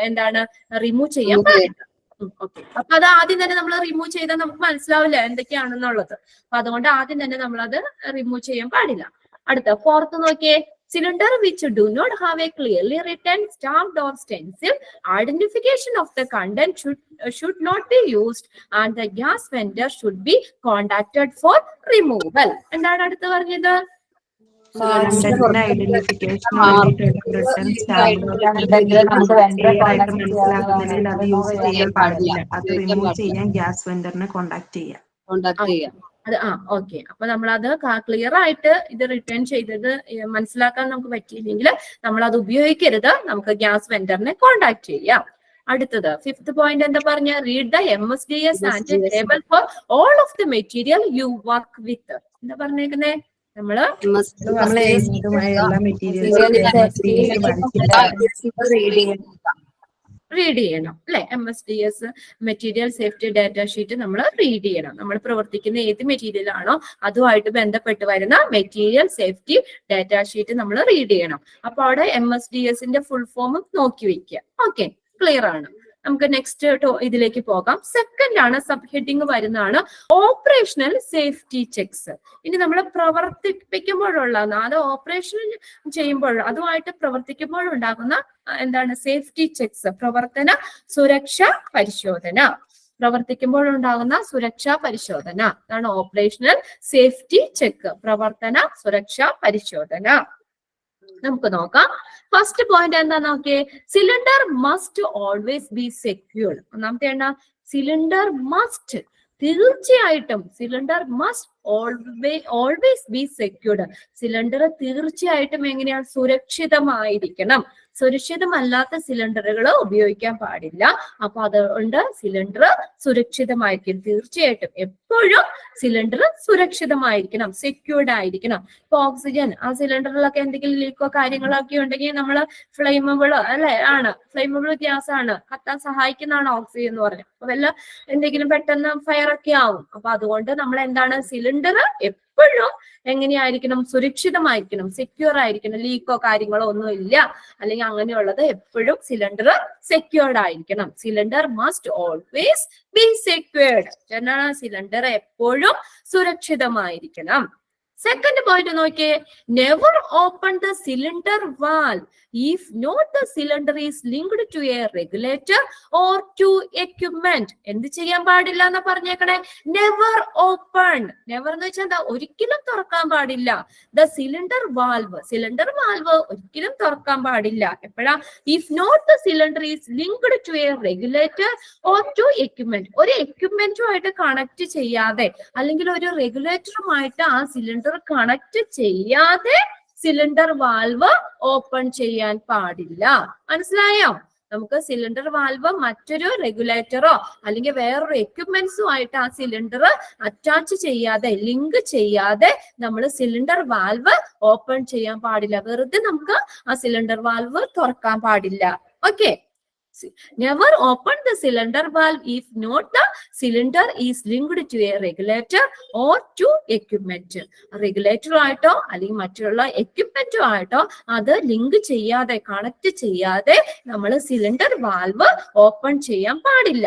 എന്താണ് റിമൂവ് ചെയ്യാൻ പാടില്ല. ഓക്കെ, അപ്പൊ അത് ആദ്യം തന്നെ നമ്മൾ റിമൂവ് ചെയ്താൽ നമുക്ക് മനസ്സിലാവില്ല എന്തൊക്കെയാണെന്നുള്ളത്. അപ്പൊ അതുകൊണ്ട് ആദ്യം തന്നെ നമ്മളത് റിമൂവ് ചെയ്യാൻ പാടില്ല. അടുത്ത ഫോർത്ത് നോക്കിയേ, cylinder which do not have a clearly written, stamped or stencil identification of the content should not be used and the gas vendor should be contacted for removal. എന്താണ് അടുത്ത് പറഞ്ഞത്? ഓക്കെ, അപ്പൊ നമ്മളത് clear ആയിട്ട് ഇത് return ചെയ്തത് മനസ്സിലാക്കാൻ നമുക്ക് പറ്റിയില്ലെങ്കിൽ നമ്മൾ അത് ഉപയോഗിക്കരുത്. നമുക്ക് ഗ്യാസ് വെൻഡറിനെ കോണ്ടാക്ട് ചെയ്യാം. അടുത്തത് ഫിഫ്ത് പോയിന്റ് എന്താ പറഞ്ഞ? Read the MSDS and table four all of the material you work വിത്ത്. എന്താ പറഞ്ഞേക്കുന്നേ? നമ്മള് റീഡ് ചെയ്യണം അല്ലെ? MSDS material safety data sheet നമ്മൾ റീഡ് ചെയ്യണം. നമ്മൾ പ്രവർത്തിക്കുന്ന ഏത് മെറ്റീരിയൽ ആണോ അതുമായിട്ട് ബന്ധപ്പെട്ട് വരുന്ന മെറ്റീരിയൽ സേഫ്റ്റി ഡാറ്റ ഷീറ്റ് നമ്മൾ റീഡ് ചെയ്യണം. അപ്പൊ അവിടെ MSDSന്റെ ഫുൾ ഫോം നോക്കി വെക്കുക. ഓക്കെ, ക്ലിയർ ആണ്. നമുക്ക് നെക്സ്റ്റ് ഇതിലേക്ക് പോകാം. സെക്കൻഡ് ആണ്, സബ് ഹെഡിങ് വരുന്നതാണ് ഓപ്പറേഷണൽ സേഫ്റ്റി ചെക്സ്. ഇനി നമ്മൾ പ്രവർത്തിപ്പിക്കുമ്പോഴുള്ള, അത് ഓപ്പറേഷൻ ചെയ്യുമ്പോൾ അതുമായിട്ട് പ്രവർത്തിക്കുമ്പോഴുണ്ടാകുന്ന എന്താണ് സേഫ്റ്റി ചെക്സ്, പ്രവർത്തന സുരക്ഷാ പരിശോധന. പ്രവർത്തിക്കുമ്പോഴുണ്ടാകുന്ന സുരക്ഷാ പരിശോധന അതാണ് ഓപ്പറേഷണൽ സേഫ്റ്റി ചെക്ക്, പ്രവർത്തന സുരക്ഷാ പരിശോധന. നമുക്ക് നോക്കാം. ഫസ്റ്റ് പോയിന്റ് എന്താ നോക്കിയേ, cylinder must always be secured. ഒന്നാമത്തെ എന്താ? സിലിണ്ടർ മസ്റ്റ്, തീർച്ചയായിട്ടും cylinder must always be secured. Cylinder തീർച്ചയായിട്ടും എങ്ങനെയാണ്? സുരക്ഷിതമായിരിക്കണം. സുരക്ഷിതമല്ലാത്ത സിലിണ്ടറുകൾ ഉപയോഗിക്കാൻ പാടില്ല. അപ്പൊ അതുകൊണ്ട് സിലിണ്ടർ സുരക്ഷിതമായിരിക്കും. തീർച്ചയായിട്ടും എപ്പോഴും സിലിണ്ടർ സുരക്ഷിതമായിരിക്കണം, സെക്യൂർഡ് ആയിരിക്കണം. ഇപ്പൊ ഓക്സിജൻ ആ സിലിണ്ടറിലൊക്കെ എന്തെങ്കിലും ലീക്കോ കാര്യങ്ങളൊക്കെ ഉണ്ടെങ്കിൽ നമ്മൾ ഫ്ലെയിമബിൾ അല്ലെ ആണ്, ഫ്ലെയിമബിൾ ഗ്യാസ് ആണ്, കത്താൻ സഹായിക്കുന്നതാണ് ഓക്സിജൻ എന്ന് പറഞ്ഞത്. അപ്പൊ വല്ല എന്തെങ്കിലും പെട്ടെന്ന് ഫയർ ഒക്കെ ആവും. അപ്പൊ അതുകൊണ്ട് നമ്മൾ എന്താണ്, സിലിണ്ടർ എപ്പോഴും എങ്ങനെയായിരിക്കണം? സുരക്ഷിതമായിരിക്കണം, സെക്യൂർ ആയിരിക്കണം. ലീക്കോ കാര്യങ്ങളോ ഒന്നും ഇല്ല അല്ലെങ്കിൽ അങ്ങനെയുള്ളത് എപ്പോഴും സിലിണ്ടർ സെക്യൂർഡ് ആയിരിക്കണം. Cylinder must always be secured. എന്താണ്? സിലിണ്ടർ എപ്പോഴും സുരക്ഷിതമായിരിക്കണം. സെക്കൻഡ് പോയിന്റ് നോക്കിയേ, never open the cylinder valve if not the cylinder is linked to a regulator or to equipment. എന്ത് ചെയ്യാൻ പാടില്ല എന്നാ പറഞ്ഞേക്കണേ? Never open. നെവർ എന്ന് വെച്ചാൽ എന്താ? ഒരിക്കലും തുറക്കാൻ പാടില്ല. The cylinder valve, cylinder valve ഒരിക്കലും തുറക്കാൻ പാടില്ല. എപ്പോഴാ? If not the cylinder is linked to a regulator or to equipment. ഒരു എക്യുപ്മെന്റുമായിട്ട് കണക്ട് ചെയ്യാതെ അല്ലെങ്കിൽ ഒരു റെഗുലേറ്ററുമായിട്ട് ആ സിലിണ്ടർ കണക്ട് ചെയ്യാതെ സിലിണ്ടർ വാൽവ് ഓപ്പൺ ചെയ്യാൻ പാടില്ല. മനസ്സിലായോ? നമുക്ക് സിലിണ്ടർ വാൽവ് മറ്റൊരു റെഗുലേറ്ററോ അല്ലെങ്കിൽ വേറൊരു എക്യുപ്മെന്റ്സും ആയിട്ട് ആ സിലിണ്ടർ അറ്റാച്ച് ചെയ്യാതെ, ലിങ്ക് ചെയ്യാതെ നമ്മൾ സിലിണ്ടർ വാൽവ് ഓപ്പൺ ചെയ്യാൻ പാടില്ല. വെറുതെ നമുക്ക് ആ സിലിണ്ടർ വാൽവ് തുറക്കാൻ പാടില്ല. Okay, never open the cylinder valve if not the cylinder is linked to a regulator or to equipment. റെഗുലേറ്ററോ ആയിട്ടോ അല്ലെങ്കിൽ മറ്റുള്ള എക്യുപ്മെന്റോ ആയിട്ടോ അത് ലിങ്ക് ചെയ്യാതെ, കണക്ട് ചെയ്യാതെ നമ്മൾ സിലിണ്ടർ വാൽവ് ഓപ്പൺ ചെയ്യാൻ പാടില്ല.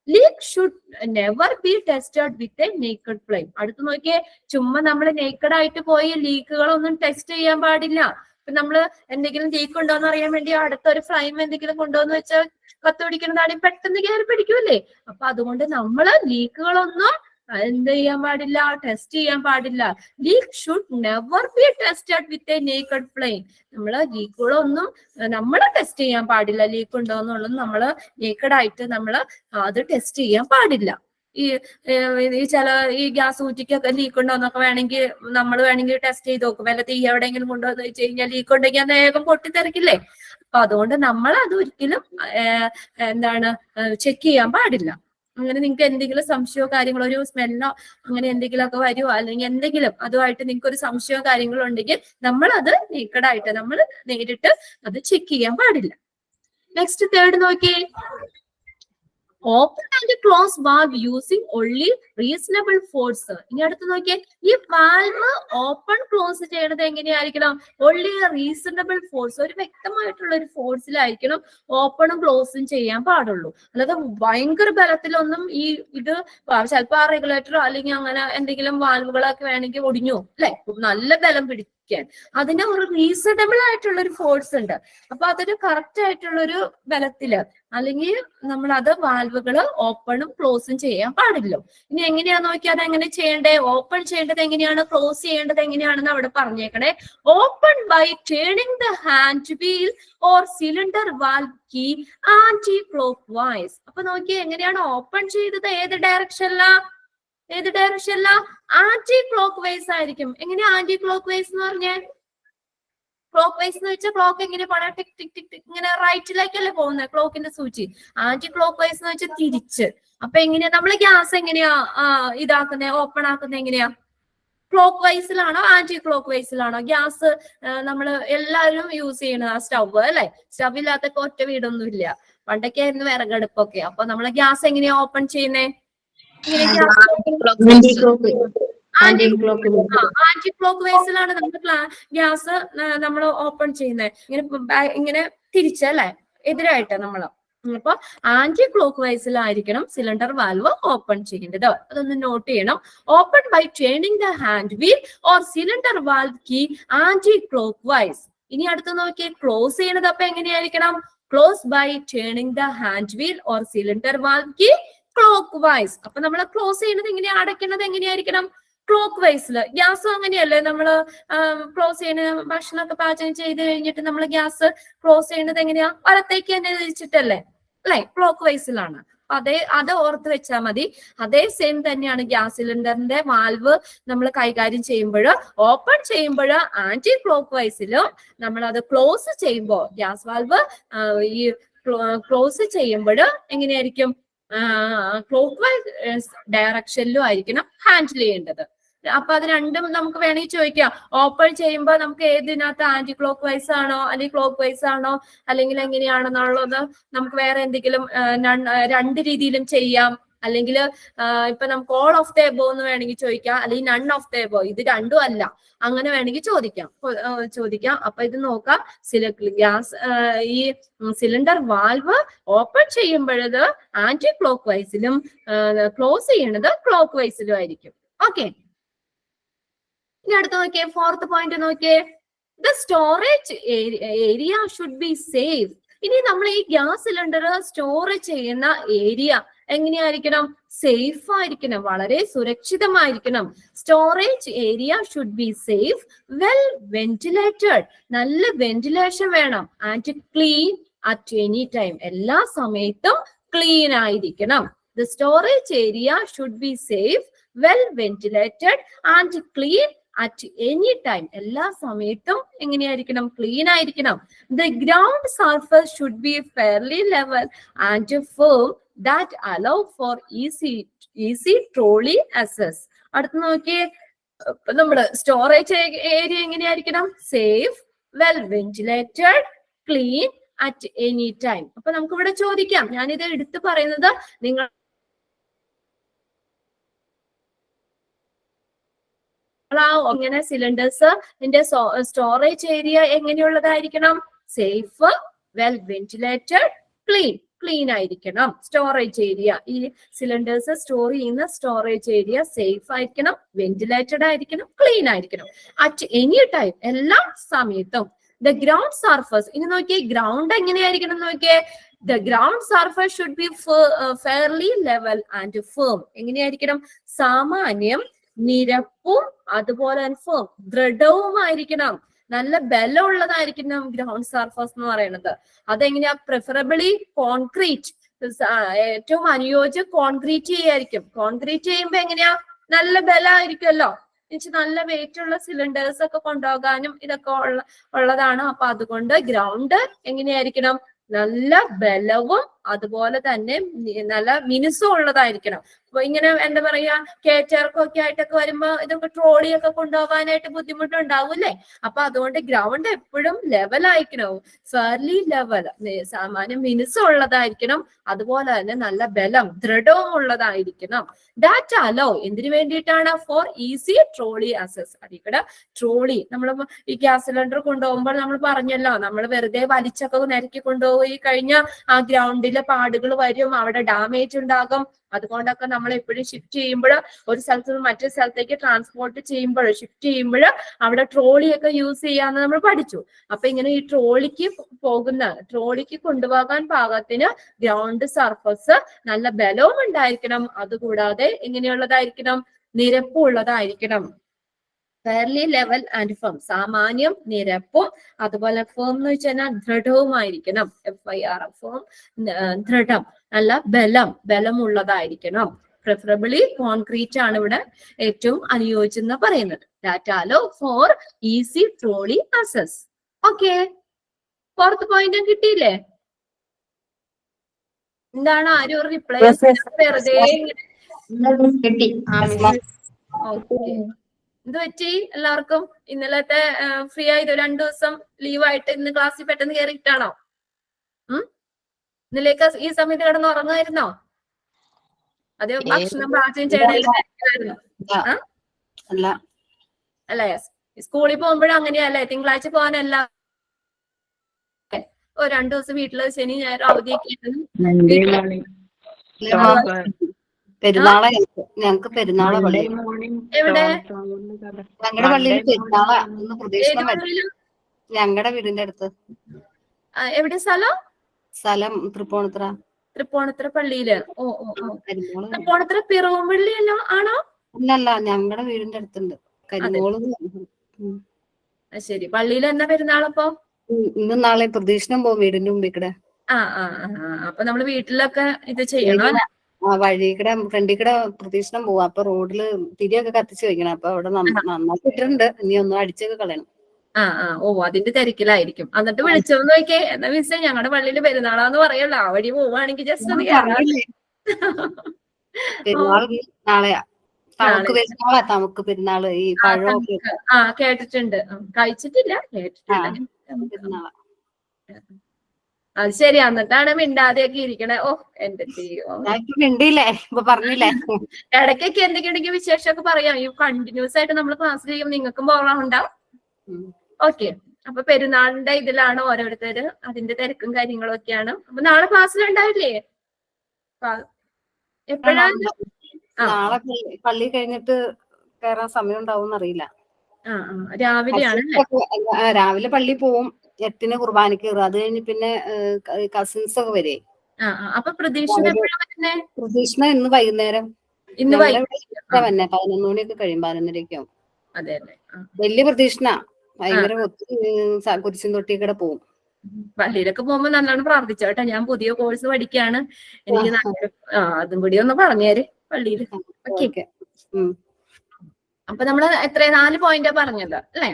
Leak should never be tested with a naked flame. അടുത്ത് നോക്കിയേ, ചുമ്മാ നമ്മൾ നേക്കഡ് ആയിട്ട് പോയി ലീക്കുകളൊന്നും ടെസ്റ്റ് ചെയ്യാൻ പാടില്ല. ഇപ്പൊ നമ്മള് എന്തെങ്കിലും ലീക്ക് ഉണ്ടോന്ന് അറിയാൻ വേണ്ടി അടുത്തൊരു ഫ്ലെയിം എന്തെങ്കിലും കൊണ്ടുവന്ന് വെച്ചാൽ കത്ത് പിടിക്കുന്നതാണെങ്കിൽ പെട്ടെന്ന് കയറി പിടിക്കൂല്ലേ. അപ്പൊ അതുകൊണ്ട് നമ്മള് ലീക്കുകളൊന്നും എന്ത് ചെയ്യാൻ പാടില്ല, ടെസ്റ്റ് ചെയ്യാൻ പാടില്ല. Leak should never be tested with a naked flame. നമ്മള് ലീക്കുകളൊന്നും നമ്മള് ടെസ്റ്റ് ചെയ്യാൻ പാടില്ല. ലീക്ക് ഉണ്ടോ എന്നുള്ളത് നമ്മള് നേക്കഡ് ആയിട്ട് നമ്മള് അത് ടെസ്റ്റ് ചെയ്യാൻ പാടില്ല. ഈ ചില ഈ ഗ്യാസ് കുറ്റിക്കൊക്കെ ലീക്ക് ഉണ്ടോ എന്നൊക്കെ വേണമെങ്കിൽ നമ്മൾ വേണമെങ്കിൽ ടെസ്റ്റ് ചെയ്ത് നോക്കും. വല്ല തീ എവിടെയെങ്കിലും കൊണ്ടുവന്ന് വെച്ച് കഴിഞ്ഞാൽ ലീക്ക് ഉണ്ടെങ്കിൽ അത് വേഗം പൊട്ടിത്തെറിക്കില്ലേ. അപ്പൊ അതുകൊണ്ട് നമ്മൾ അത് ഒരിക്കലും എന്താണ് ചെക്ക് ചെയ്യാൻ പാടില്ല. അങ്ങനെ നിങ്ങൾക്ക് എന്തെങ്കിലും സംശയമോ കാര്യങ്ങളോ, ഒരു സ്മെല്ലോ അങ്ങനെ എന്തെങ്കിലും ഒക്കെ വരുമോ, അല്ലെങ്കിൽ എന്തെങ്കിലും അതുമായിട്ട് നിങ്ങൾക്ക് ഒരു സംശയമോ കാര്യങ്ങളോ ഉണ്ടെങ്കിൽ നമ്മൾ അത് നേക്കഡായിട്ട് നമ്മൾ നേരിട്ട് അത് ചെക്ക് ചെയ്യാൻ പാടില്ല. നെക്സ്റ്റ് തേർഡ് നോക്കിയേ. Open and close valve using only reasonable force. ഇനി അടുത്ത് നോക്കിയേ, ഈ വാൽവ് ഓപ്പൺ ക്ലോസ് ചെയ്യണത് എങ്ങനെയായിരിക്കണം? ഓൺലി റീസണബിൾ ഫോഴ്സ്, ഒരു വ്യക്തമായിട്ടുള്ള ഒരു ഫോഴ്സിലായിരിക്കണം ഓപ്പണും ക്ലോസും ചെയ്യാൻ പാടുള്ളൂ. അല്ലാതെ ഭയങ്കര ബലത്തിലൊന്നും ഇത് ചിലപ്പോൾ ആ റെഗുലേറ്ററോ അല്ലെങ്കിൽ അങ്ങനെ എന്തെങ്കിലും വാൽവുകളൊക്കെ വേണമെങ്കിൽ ഒടിഞ്ഞു അല്ലെ, നല്ല ബലം പിടിക്കാൻ അതിന് ഒരു റീസണബിൾ ആയിട്ടുള്ള ഒരു ഫോഴ്സ് ഉണ്ട്. അപ്പൊ അതൊരു കറക്റ്റ് ആയിട്ടുള്ള ഒരു ബലത്തില് അല്ലെങ്കിൽ നമ്മൾ അത് വാൽവുകൾ ഓപ്പണും ക്ലോസും ചെയ്യാൻ പാടില്ല. ഇനി എങ്ങനെയാ നോക്കിയാൽ എങ്ങനെ ചെയ്യണ്ടേ? ഓപ്പൺ ചെയ്യേണ്ടത് എങ്ങനെയാണ്, ക്ലോസ് ചെയ്യേണ്ടത് എങ്ങനെയാണെന്ന് അവിടെ പറഞ്ഞേക്കണേ. Open by turning the hand wheel or cylinder valve key anti clock vice. അപ്പൊ നോക്കിയേ, എങ്ങനെയാണ് ഓപ്പൺ ചെയ്തത്? ഏത് ഡയറക്ഷനിലാ? ആന്റി ക്ലോക്ക് വൈസ് ആയിരിക്കും. എങ്ങനെയാ ആന്റി ക്ലോക്ക് വൈസ് എന്ന് പറഞ്ഞേ? ക്ലോക്ക് വൈസ് എന്ന് വെച്ചാൽ ക്ലോക്ക് എങ്ങനെ പോണ? ടിക് ടിക് ടിക് ടിക് ഇങ്ങനെ റൈറ്റിലേക്കല്ലേ പോകുന്നത് ക്ലോക്കിന്റെ സൂചി. ആന്റി ക്ലോക്ക് വൈസ് എന്ന് വെച്ചാൽ തിരിച്ച്. അപ്പൊ എങ്ങനെയാ നമ്മള് ഗ്യാസ് എങ്ങനെയാ ഇതാക്കുന്നത്, ഓപ്പൺ ആക്കുന്നത് എങ്ങനെയാ? ക്ലോക്ക് വൈസിലാണോ ആന്റി ക്ലോക്ക് വൈസിലാണോ? ഗ്യാസ് നമ്മൾ എല്ലാവരും യൂസ് ചെയ്യണ ആ സ്റ്റവ് അല്ലെ. സ്റ്റവ് ഇല്ലാത്തൊക്കെ ഒറ്റ വീടൊന്നും ഇല്ല. പണ്ടൊക്കെ ആയിരുന്നു വിറകടുപ്പൊക്കെ. അപ്പൊ നമ്മള് ഗ്യാസ് എങ്ങനെയാ ഓപ്പൺ ചെയ്യുന്നേ? ആന്റി ക്ലോക്ക് വൈസിലാണ് നമ്മൾ ഗ്യാസ് നമ്മൾ ഓപ്പൺ ചെയ്യുന്നത്. ഇങ്ങനെ തിരിച്ചല്ലേ, എതിരായിട്ട് നമ്മള്. അപ്പൊ ആന്റി ക്ലോക്ക് വൈസിലായിരിക്കണം സിലിണ്ടർ വാൽവ് ഓപ്പൺ ചെയ്യേണ്ടത്. അതൊന്ന് നോട്ട് ചെയ്യണം. Open by turning the hand wheel or cylinder valve key anticlockwise. ഇനി അടുത്ത് നോക്കിയേ, ക്ലോസ് ചെയ്യണത് അപ്പൊ എങ്ങനെയായിരിക്കണം? Close by turning the hand wheel or cylinder valve key clock vice. അപ്പൊ നമ്മൾ ക്ലോസ് ചെയ്യുന്നത് എങ്ങനെയാ, അടയ്ക്കുന്നത് എങ്ങനെയായിരിക്കണം? ക്ലോക്ക് വൈസില്. ഗ്യാസും അങ്ങനെയല്ലേ, നമ്മള് ക്ലോസ് ചെയ്യുന്ന ഭക്ഷണമൊക്കെ പാചകം ചെയ്ത് കഴിഞ്ഞിട്ട് നമ്മൾ ഗ്യാസ് ക്ലോസ് ചെയ്യുന്നത് എങ്ങനെയാ? വലത്തേക്ക് തന്നെ തിരിച്ചിട്ടല്ലേ അല്ലെ, ക്ലോക്ക് വൈസിലാണ്. അത് ഓർത്ത് വെച്ചാൽ മതി. അതേ സെയിം തന്നെയാണ് ഗ്യാസ് സിലിണ്ടറിന്റെ വാൽവ് നമ്മൾ കൈകാര്യം ചെയ്യുമ്പോൾ. ഓപ്പൺ ചെയ്യുമ്പോൾ ആന്റി ക്ലോക്ക് വൈസിലും, നമ്മൾ അത് ക്ലോസ് ചെയ്യുമ്പോൾ ഗ്യാസ് വാൽവ് ഈ ക്ലോസ് ചെയ്യുമ്പോൾ എങ്ങനെയായിരിക്കും? ക്ലോക്ക് വൈസ് ഡയറക്ഷനിലും ആയിരിക്കണം ഹാൻഡിൽ ചെയ്യേണ്ടത്. അപ്പൊ അത് രണ്ടും നമുക്ക് വേണമെങ്കിൽ ചോദിക്കാം. ഓപ്പൺ ചെയ്യുമ്പോൾ നമുക്ക് ഏതിനകത്ത് ആന്റി ക്ലോക്ക് വൈസ് ആണോ അല്ലെങ്കിൽ ക്ലോക്ക് വൈസ് ആണോ അല്ലെങ്കിൽ എങ്ങനെയാണെന്നുള്ളത് നമുക്ക് വേറെ എന്തെങ്കിലും രണ്ട് രീതിയിലും ചെയ്യാം. അല്ലെങ്കിൽ ഇപ്പൊ നമുക്ക് ഓൾ ഓഫ് ദ എബോ എന്ന് വേണമെങ്കിൽ ചോദിക്കാം, അല്ലെങ്കിൽ നൺ ഓഫ് ദ എബോ, ഇത് രണ്ടും അല്ല അങ്ങനെ വേണമെങ്കിൽ ചോദിക്കാം. അപ്പൊ ഇത് നോക്കാം. ഗ്യാസ് ഈ സിലിണ്ടർ വാൽവ് ഓപ്പൺ ചെയ്യുമ്പോഴത് ആന്റി ക്ലോക്ക് വൈസിലും ക്ലോസ് ചെയ്യണത് ക്ലോക്ക് വൈസിലും ആയിരിക്കും. ഓക്കെ, ഇനി അടുത്ത് നോക്കിയേ, ഫോർത്ത് പോയിന്റ് നോക്കിയേ. The storage area should be safe. ഇനി നമ്മൾ ഈ ഗ്യാസ് സിലിണ്ടർ സ്റ്റോർ ചെയ്യുന്ന ഏരിയ എങ്ങനെയായിരിക്കണം? സേഫ് ആയിരിക്കണം, വളരെ സുരക്ഷിതമായിരിക്കണം. Storage area should be safe, well ventilated, നല്ല വെന്റിലേഷൻ വേണം. And clean at any time, എല്ലാ സമയത്തും ക്ലീൻ ആയിരിക്കണം. The storage area should be safe, well ventilated and clean at any time, എല്ലാ സമയത്തും എങ്ങനെയായിരിക്കണം? ക്ലീൻ ആയിരിക്കണം. The ground surface should be fairly level and firm that allow for easy trolley access. അടുത്ത് നോക്കിയേ, നമ്മുടെ സ്റ്റോറേജ് ഏരിയ എങ്ങനെയായിരിക്കണം? Safe, well ventilated, clean at any time. അപ്പൊ നമുക്ക് ഇവിടെ ചോദിക്കാം. ഞാനിത് എടുത്തു പറയുന്നത് നിങ്ങൾ ഇങ്ങനെ സിലിണ്ടേഴ്സ് സ്റ്റോറേജ് ഏരിയ എങ്ങനെയുള്ളതായിരിക്കണം? സേഫ്, വെൽ വെന്റിലേറ്റഡ്, ക്ലീൻ ആയിരിക്കണം. സ്റ്റോറേജ് ഏരിയ, ഈ സിലിണ്ടേഴ്സ് സ്റ്റോർ ചെയ്യുന്ന സ്റ്റോറേജ് ഏരിയ സേഫ് ആയിരിക്കണം, വെന്റിലേറ്റഡ് ആയിരിക്കണം, ക്ലീൻ ആയിരിക്കണം. അറ്റ് എനി ടൈം, എല്ലാ സമയത്തും. ദ ഗ്രൗണ്ട് സർഫസ്, ഇനി നോക്കിയേ ഗ്രൗണ്ട് എങ്ങനെയായിരിക്കണം നോക്കിയേ. the ground surface should be fairly level and firm. എങ്ങനെയായിരിക്കണം? സാമാന്യം, നിരപ്പും അതുപോലെ ഫേം, ദൃഢവുമായിരിക്കണം. നല്ല ബലമുള്ളതായിരിക്കണം ഗ്രൗണ്ട് സർഫസ് എന്ന് പറയുന്നത്. അതെങ്ങനെയാ? Preferably concrete. ഏറ്റവും അനുയോജ്യം കോൺക്രീറ്റ് ചെയ്യായിരിക്കും. കോൺക്രീറ്റ് ചെയ്യുമ്പോ എങ്ങനെയാ? നല്ല ബലമായിരിക്കുമല്ലോ. നല്ല വെയിറ്റ് ഉള്ള സിലിണ്ടേഴ്സ് ഒക്കെ കൊണ്ടുപോകാനും ഇതൊക്കെ ഉള്ളതാണ്. അപ്പൊ അതുകൊണ്ട് ഗ്രൗണ്ട് എങ്ങനെയായിരിക്കണം? നല്ല ബലവും അതുപോലെ തന്നെ നല്ല മിനുസും ഉള്ളതായിരിക്കണം. അപ്പൊ ഇങ്ങനെ എന്താ പറയാ, കയറ്റിറക്കൊക്കെ ആയിട്ടൊക്കെ വരുമ്പോ ഇതൊക്കെ ട്രോളിയൊക്കെ കൊണ്ടുപോകാനായിട്ട് ബുദ്ധിമുട്ടുണ്ടാവും അല്ലേ? അപ്പൊ അതുകൊണ്ട് ഗ്രൗണ്ട് എപ്പോഴും ലെവൽ ആയിരിക്കണം, ഫെയർലി ലെവൽ, സാമാന്യം മിനുസും ഉള്ളതായിരിക്കണം. അതുപോലെ തന്നെ നല്ല ബലം, ദൃഢവും ഉള്ളതായിരിക്കണം. ദാറ്റ് അലോ, എന്തിനു വേണ്ടിയിട്ടാണ്? For easy trolley access. അതിവിടെ ട്രോളി, നമ്മൾ ഈ ഗ്യാസ് സിലിണ്ടർ കൊണ്ടുപോകുമ്പോൾ നമ്മൾ പറഞ്ഞല്ലോ, നമ്മൾ വെറുതെ വലിച്ചൊക്കെ നിരക്കി കൊണ്ടുപോയി കഴിഞ്ഞാൽ ആ ഗ്രൗണ്ടിലെ പാടുകൾ വരും, അവിടെ ഡാമേജ് ഉണ്ടാകും. അതുകൊണ്ടൊക്കെ നമ്മൾ എപ്പോഴും ഷിഫ്റ്റ് ചെയ്യുമ്പോൾ, ഒരു സ്ഥലത്ത് നിന്ന് മറ്റൊരു സ്ഥലത്തേക്ക് ട്രാൻസ്പോർട്ട് ചെയ്യുമ്പോൾ, ഷിഫ്റ്റ് ചെയ്യുമ്പോൾ അവിടെ ട്രോളിയൊക്കെ യൂസ് ചെയ്യാന്ന് നമ്മൾ പഠിച്ചു. അപ്പൊ ഇങ്ങനെ ഈ ട്രോളിക്ക് കൊണ്ടുപോകാൻ പാകത്തിന് ഗ്രൗണ്ട് സർഫസ് നല്ല ബലവും ഉണ്ടായിരിക്കണം. അതുകൂടാതെ എങ്ങനെയുള്ളതായിരിക്കണം? നിരപ്പുള്ളതായിരിക്കണം. ഫെയർലി ലെവൽ ആൻഡ് ഫേം, സാമാന്യം, നിരപ്പും അതുപോലെ ഫേം എന്ന് വെച്ചാൽ ദൃഢവുമായിരിക്കണം. FIR, ഫേം, ദൃഢം, നല്ല ബലമുള്ളതായിരിക്കണം. പ്രിഫറബിളി കോൺക്രീറ്റ് ആണ് ഇവിടെ ഏറ്റവും അനുയോജ്യം എന്ന് പറയുന്നത്. That allow for easy trolley access. Okay, 4th point കിട്ടിയില്ലേ? എന്താണ് ആരും റിപ്ലൈ വെറുതെ കിട്ടി. ഓക്കെ, എന്ത് പറ്റി എല്ലാവർക്കും? ഇന്നലത്തെ ഫ്രീ ആയത് 2 ദിവസം ലീവായിട്ട് ഇന്ന് ക്ലാസ്സിൽ പെട്ടെന്ന് കയറിയിട്ടാണോ? ഇന്നലേക്ക് ഈ സമയത്ത് കിടന്ന് ഉറങ്ങുമായിരുന്നോ? അതോ ഭക്ഷണം പാചകം ചെയ്യണമായിരുന്നു? അല്ല, സ്കൂളിൽ പോകുമ്പോഴും അങ്ങനെയല്ലേ? തിങ്കളാഴ്ച പോകാനല്ല, 2 ദിവസം വീട്ടില് ശനി ഞായർ അവധിയൊക്കെ പെരുന്നാളെ, ഞങ്ങക്ക് പെരുന്നാളെ പള്ളി. എവിടെ? ഞങ്ങളുടെ പള്ളിയിൽ പെരുന്നാളാ. ഒന്ന് പ്രതീക്ഷണം വരും. ഞങ്ങളുടെ വീടിന്റെ അടുത്ത്. എവിടെ സ്ഥലം തൃപ്പൂണിത്തുറ പള്ളിയില്. ഓ, തൃപ്പൂണിത്തുറ പിറവമ്പള്ളിയല്ലോ ആണോ? അല്ലല്ല, ഞങ്ങളുടെ വീടിന്റെ അടുത്തുണ്ട് കരിമോള്. ശരി, പള്ളിയിൽ എന്നാ പെരുന്നാളപ്പോ? ഇന്നും നാളെ പ്രതീക്ഷണം പോകും വീടിന്റെ മുമ്പിൽ കൂടെ. അപ്പൊ നമ്മള് വീട്ടിലൊക്കെ ഇത് ചെയ്യണം. വഴിക്കടെ ഫ്രണ്ടിൽ കൂടെ പ്രതീക്ഷണം പോവാ. അപ്പൊ റോഡില് തിരിയൊക്കെ കത്തിച്ച് വെക്കണം. അപ്പൊ അവിടെ നന്നാക്കിട്ടുണ്ട്. ഇനി ഒന്നും അടിച്ചൊക്കെ കളയണം. ഓ, അതിന്റെ തിരക്കിലായിരിക്കും. എന്നിട്ട് വിളിച്ചോന്ന് നോക്കിയേ, എന്നാ മിസ്സേ ഞങ്ങളുടെ പള്ളിയില് പെരുന്നാളാന്ന് പറയല്ലോ, ആ വഴി പോവാണെങ്കിൽ ജസ്റ്റ് ഒന്ന് നാളെയാ തമുക്ക് പെരുന്നാള്. ഈ പഴമൊക്കെ കേട്ടിട്ടുണ്ട്, കഴിച്ചിട്ടില്ല, കേട്ടിട്ടില്ല. അത് ശരി, എന്നിട്ടാണ് മിണ്ടാതെയൊക്കെ ഇരിക്കണേ. ഓ എന്റെ മിണ്ടിയില്ലേ, പറഞ്ഞില്ലേ? ഇടയ്ക്കൊക്കെ എന്തൊക്കെയുണ്ടെങ്കിൽ വിശേഷമൊക്കെ പറയാം. ഈ കണ്ടിന്യൂസ് ആയിട്ട് നമ്മൾ ക്ലാസ് ചെയ്യുമ്പോൾ നിങ്ങൾക്കും പോകാറുണ്ടാവും. ഓക്കെ, അപ്പൊ പെരുന്നാളിന്റെ ഇതിലാണ് ഓരോരുത്തര്, അതിന്റെ തിരക്കും കാര്യങ്ങളും ഒക്കെയാണ്. അപ്പൊ നാളെ ക്ലാസ്സിലുണ്ടാവില്ലേ? എപ്പോഴാണ്? നാളെ പള്ളി കഴിഞ്ഞിട്ട് കയറാൻ സമയം ഉണ്ടാവും അറിയില്ല. രാവിലെയാണ്. രാവിലെ പള്ളി പോവും, 8-ന് കുർബാനക്ക് കയറും. അത് കഴിഞ്ഞ് പിന്നെ കസിൻസ് ഒക്കെ വരെ. അപ്പൊ പ്രതീക്ഷണ ഇന്ന് വൈകുന്നേരം. ഇന്ന് തന്നെ 11 മണിയൊക്കെ കഴിയും, 11:30 ആവും. അതെ, വലിയ പ്രതീക്ഷണ, ഭയങ്കര കുരിശും തൊട്ടിയൊക്കെ പോവും. പള്ളിയിലൊക്കെ പോകുമ്പോ നല്ലോണം പ്രാർത്ഥിച്ചോട്ടെ. ഞാൻ പുതിയ കോഴ്സ് പഠിക്കാണ്, എനിക്ക് അതും കൂടി ഒന്ന് പറഞ്ഞേര് പള്ളിയില്. ഓക്കെ, അപ്പൊ നമ്മള് 4 പോയിന്റാ പറഞ്ഞത് അല്ലേ?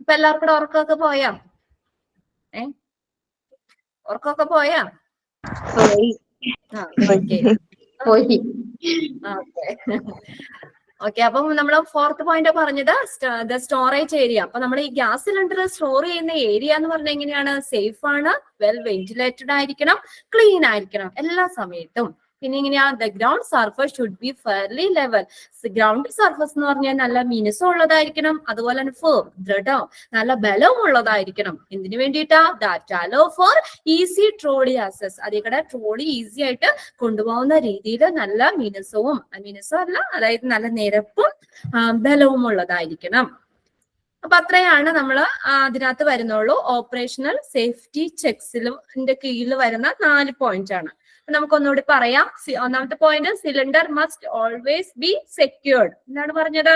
ഇപ്പൊ എല്ലാവർക്കും ഉറക്കമൊക്കെ പോയാ? ഉറക്കമൊക്കെ പോയാ? ഓക്കെ, അപ്പം നമ്മൾ 4th പോയിന്റ് പറഞ്ഞത് ദ സ്റ്റോറേജ് ഏരിയ. അപ്പൊ നമ്മൾ ഈ ഗ്യാസ് സിലിണ്ടർ സ്റ്റോർ ചെയ്യുന്ന ഏരിയ എന്ന് പറഞ്ഞാൽ എങ്ങനെയാണ്? സേഫ് ആണ്, വെൽ വെന്റിലേറ്റഡ് ആയിരിക്കണം, ക്ലീൻ ആയിരിക്കണം എല്ലാ സമയത്തും. പിന്നെ ഇങ്ങനെയാ, the ground surface should be fairly level. Ground surface എന്ന് പറഞ്ഞാൽ നല്ല മിനുസം ഉള്ളതായിരിക്കണം, അതുപോലെ തന്നെ ഫേം, ദൃഢം, നല്ല ബലവും ഉള്ളതായിരിക്കണം. എന്തിനു വേണ്ടിയിട്ടാ? That allow for easy trolley access. അതികൂടെ ട്രോളി ഈസി ആയിട്ട് കൊണ്ടുപോകുന്ന രീതിയിൽ നല്ല മിനുസവും അല്ല, അതായത് നല്ല നിരപ്പും ബലവും ഉള്ളതായിരിക്കണം. അപ്പൊ അത്രയാണ് നമ്മൾ അതിനകത്ത് വരുന്നുള്ളൂ. ഓപ്പറേഷണൽ സേഫ്റ്റി ചെക്സിന്റെ കീഴിൽ വരുന്ന 4 പോയിന്റ് ആണ്. നമുക്കൊന്നുകൂടി പറയാം. ഒന്നാമത്തെ point, cylinder must always be secured. എന്താണ് പറഞ്ഞത്?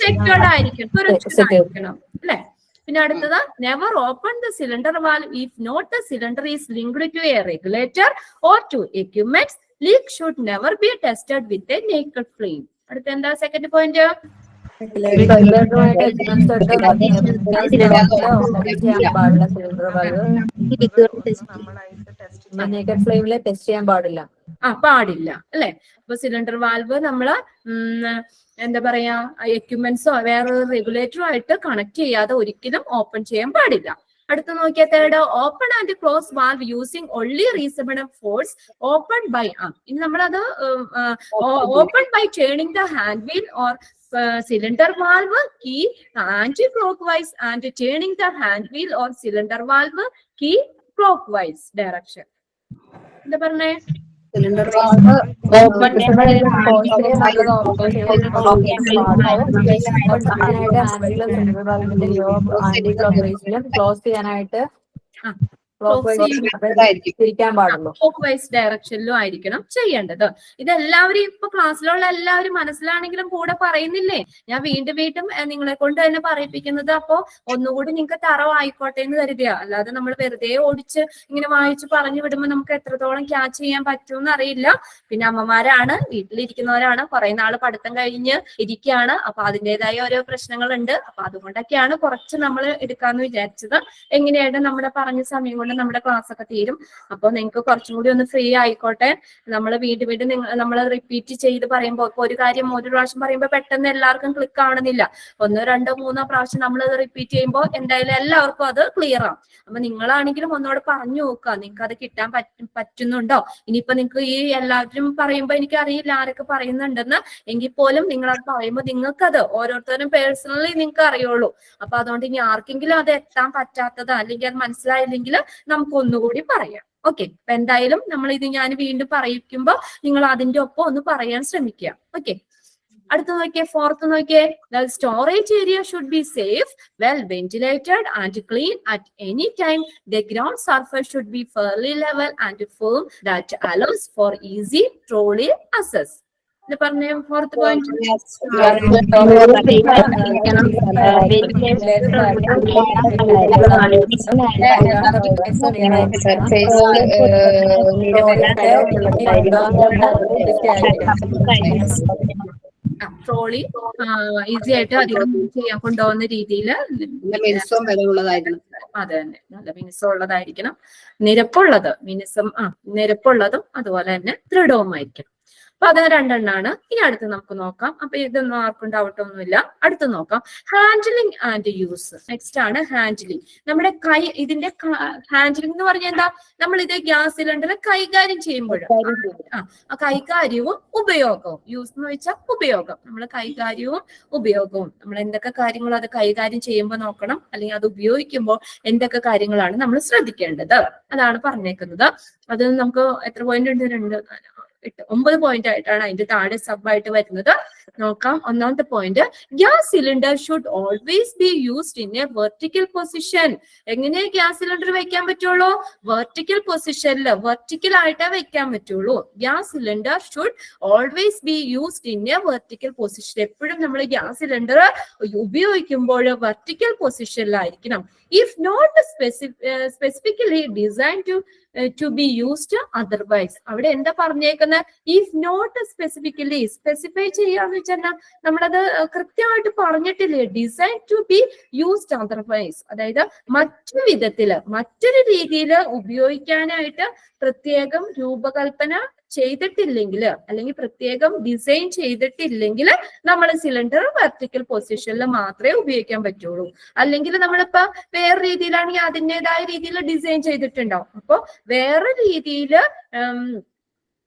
സെക്യൂർഡ് ആയിരിക്കും, സുരക്ഷിതമായിരിക്കണം അല്ലെ? പിന്നെ അടുത്തത്, never open the cylinder valve if not the cylinder is linked to a regulator or to equipments. Leak should never be tested with a naked flame. അടുത്ത എന്താ second point? പാടില്ല അല്ലെ? അപ്പൊ സിലിണ്ടർ വാൽവ് നമ്മള് എന്താ പറയാ, എക്യുപ്മെന്റ്സോ വേറെ റെഗുലേറ്ററോ ആയിട്ട് കണക്ട് ചെയ്യാതെ ഒരിക്കലും ഓപ്പൺ ചെയ്യാൻ പാടില്ല. അടുത്ത നോക്കിയാൽ third, open and close valve using only reasonable force open by, ഇനി നമ്മളത് open by turning the hand wheel or cylinder valve key anti-clockwise and turning the hand wheel or cylinder valve key clockwise direction. എന്താ പറഞ്ഞേ? Cylinder valve close ചെയ്യാനായിട്ട് clockwise ഡയറക്ഷനിലും ആയിരിക്കണം ചെയ്യേണ്ടത്. ഇതെല്ലാവരും ഇപ്പൊ ക്ലാസ്സിലുള്ള എല്ലാവരും മനസ്സിലാണെങ്കിലും കൂടെ പറയുന്നില്ലേ? ഞാൻ വീണ്ടും നിങ്ങളെ കൊണ്ട് തന്നെ പറയിപ്പിക്കുന്നത്. അപ്പൊ ഒന്നുകൂടി നിങ്ങൾക്ക് തറവായിക്കോട്ടെ എന്ന് കരുതിയ, അല്ലാതെ നമ്മൾ വെറുതെ ഓടിച്ച് ഇങ്ങനെ വായിച്ച് പറഞ്ഞു വിടുമ്പോൾ നമുക്ക് എത്രത്തോളം ക്യാച്ച് ചെയ്യാൻ പറ്റുമെന്ന് അറിയില്ല. പിന്നെ അമ്മമാരാണ്, വീട്ടിലിരിക്കുന്നവരാണ്, കുറെ നാള് പഠിത്തം കഴിഞ്ഞ് ഇരിക്കുകയാണ്. അപ്പൊ അതിൻ്റെതായ ഓരോ പ്രശ്നങ്ങളുണ്ട്. അപ്പൊ അതുകൊണ്ടൊക്കെയാണ് കുറച്ച് നമ്മൾ എടുക്കാന്ന് വിചാരിച്ചത്. എങ്ങനെയായിട്ട് നമ്മുടെ പറഞ്ഞ സമയം കൊണ്ട് നമ്മുടെ ക്ലാസ് ഒക്കെ തീരും. അപ്പൊ നിങ്ങൾക്ക് കുറച്ചും കൂടി ഒന്ന് ഫ്രീ ആയിക്കോട്ടെ. നമ്മൾ വീണ്ടും നമ്മൾ റിപ്പീറ്റ് ചെയ്ത് പറയുമ്പോൾ, ഇപ്പൊ ഒരു കാര്യം ഒരു പ്രാവശ്യം പറയുമ്പോൾ പെട്ടെന്ന് എല്ലാവർക്കും ക്ലിക്ക് ആവണമെന്നില്ല. 1, 2, 3 പ്രാവശ്യം നമ്മൾ റിപ്പീറ്റ് ചെയ്യുമ്പോൾ എന്തായാലും എല്ലാവർക്കും അത് ക്ലിയർ ആവും. അപ്പൊ നിങ്ങളാണെങ്കിലും ഒന്നോട് പറഞ്ഞു നോക്കുക, നിങ്ങൾക്ക് അത് കിട്ടാൻ പറ്റുന്നുണ്ടോ? ഇനിയിപ്പോ നിങ്ങൾക്ക് ഈ എല്ലാവരും പറയുമ്പോൾ എനിക്ക് അറിയില്ല ആരൊക്കെ പറയുന്നുണ്ടെന്ന്, എങ്കിൽ പോലും നിങ്ങൾ അത് പറയുമ്പോൾ നിങ്ങൾക്കത് ഓരോരുത്തരും പേഴ്സണലി നിങ്ങൾക്ക് അറിയുള്ളൂ. അപ്പൊ അതുകൊണ്ട് ഇനി ആർക്കെങ്കിലും അത് എത്താൻ പറ്റാത്തത് അല്ലെങ്കിൽ അത് മനസ്സിലായില്ലെങ്കിൽ നമുക്ക് ഒന്നുകൂടി പറയാം. ഓക്കെ, അപ്പൊ എന്തായാലും നമ്മൾ ഇത് ഞാൻ വീണ്ടും പറയിക്കുമ്പോൾ നിങ്ങൾ അതിന്റെ ഒപ്പം ഒന്ന് പറയാൻ ശ്രമിക്കുക. ഓക്കെ, അടുത്ത നോക്കിയേ, ഫോർത്ത് നോക്കിയേ, the storage area should be safe, well ventilated and clean at any time. The ground surface should be fairly level and firm that allows for easy trolley access. ഇത് പറഞ്ഞേ, ഫോർത്ത് പോയിന്റ്. ട്രോളി ഈസി ആയിട്ട് അധികം കൊണ്ടുപോകുന്ന രീതിയിൽ അതെ തന്നെ, നല്ല മിനുസമുള്ളതായിരിക്കണം. നിരപ്പുള്ളതും അതുപോലെ തന്നെ ദൃഢവുമായിരിക്കണം. അപ്പൊ അത് 2 എണ്ണാണ്. ഇനി അടുത്ത് നമുക്ക് നോക്കാം. അപ്പൊ ഇതൊന്നും ആർക്കും ഡൗട്ട് ഒന്നുമില്ല. അടുത്ത് നോക്കാം, ഹാൻഡിലിംഗ് ആൻഡ് യൂസ്. നെക്സ്റ്റ് ആണ് ഹാൻഡിലിംഗ്. നമ്മുടെ ഇതിന്റെ ഹാൻഡിലിംഗ് എന്ന് പറഞ്ഞാൽ എന്താ? നമ്മൾ ഇത് ഗ്യാസ് സിലിണ്ടർ കൈകാര്യം ചെയ്യുമ്പോൾ കൈകാര്യവും ഉപയോഗവും. യൂസ് എന്ന് വെച്ചാൽ ഉപയോഗം. നമ്മൾ കൈകാര്യവും ഉപയോഗവും, നമ്മൾ എന്തൊക്കെ കാര്യങ്ങൾ അത് കൈകാര്യം ചെയ്യുമ്പോൾ നോക്കണം, അല്ലെങ്കിൽ അത് ഉപയോഗിക്കുമ്പോൾ എന്തൊക്കെ കാര്യങ്ങളാണ് നമ്മൾ ശ്രദ്ധിക്കേണ്ടത്, അതാണ് പറഞ്ഞേക്കുന്നത്. അത് നമുക്ക് എത്ര പോയിന്റ് ഉണ്ട്? 9 പോയിന്റ് ആയിട്ടാണ് അതിന്റെ താഴെ സബ് ആയിട്ട് വരുന്നത്. നോക്കാം. ഒന്നാമത്തെ point, gas cylinder should always be used in a vertical position. എങ്ങനെ ഗ്യാസ് സിലിണ്ടർ വെക്കാൻ പറ്റുള്ളൂ? വെർട്ടിക്കൽ പൊസിഷനിൽ, വെർട്ടിക്കൽ ആയിട്ടേ വെക്കാൻ പറ്റുള്ളൂ. Gas cylinder should always be used in a vertical position. എപ്പോഴും നമ്മൾ ഗ്യാസ് സിലിണ്ടർ ഉപയോഗിക്കുമ്പോൾ വെർട്ടിക്കൽ പൊസിഷനിലായിരിക്കണം. If not specifically design to be used otherwise. അവിടെ എന്താ പറഞ്ഞേക്കുന്നത്? ഇഫ് നോട്ട് സ്പെസിഫിക്കലി, സ്പെസിഫൈ ചെയ്യാന്ന് വെച്ചാൽ നമ്മളത് കൃത്യമായിട്ട് പറഞ്ഞിട്ടില്ലേ. Design to be used otherwise, അതായത് മറ്റൊരു രീതിയിൽ ഉപയോഗിക്കാനായിട്ട് പ്രത്യേകം രൂപകൽപ്പന ചെയ്തിട്ടില്ലെങ്കിൽ, അല്ലെങ്കിൽ പ്രത്യേകം ഡിസൈൻ ചെയ്തിട്ടില്ലെങ്കിൽ നമ്മൾ സിലിണ്ടർ വെർട്ടിക്കൽ പൊസിഷനിൽ മാത്രമേ ഉപയോഗിക്കാൻ പറ്റുള്ളൂ. അല്ലെങ്കിൽ നമ്മളിപ്പോ വേറെ രീതിയിലാണെങ്കിൽ അതിൻ്റെതായ രീതിയിൽ ഡിസൈൻ ചെയ്തിട്ടുണ്ടാവും. അപ്പൊ വേറെ രീതിയിൽ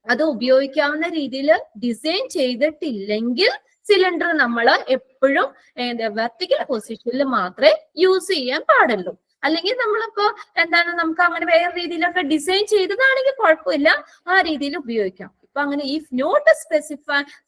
അത് ഉപയോഗിക്കാവുന്ന രീതിയിൽ ഡിസൈൻ ചെയ്തിട്ടില്ലെങ്കിൽ സിലിണ്ടർ നമ്മൾ എപ്പോഴും വെർട്ടിക്കൽ പൊസിഷനിൽ മാത്രമേ യൂസ് ചെയ്യാൻ പാടുള്ളൂ. അല്ലെങ്കിൽ നമ്മളിപ്പോ നമുക്ക് അങ്ങനെ വേറെ രീതിയിലൊക്കെ ഡിസൈൻ ചെയ്തതാണെങ്കിൽ കുഴപ്പമില്ല, ആ രീതിയിൽ ഉപയോഗിക്കാം. ഇപ്പൊ അങ്ങനെ if not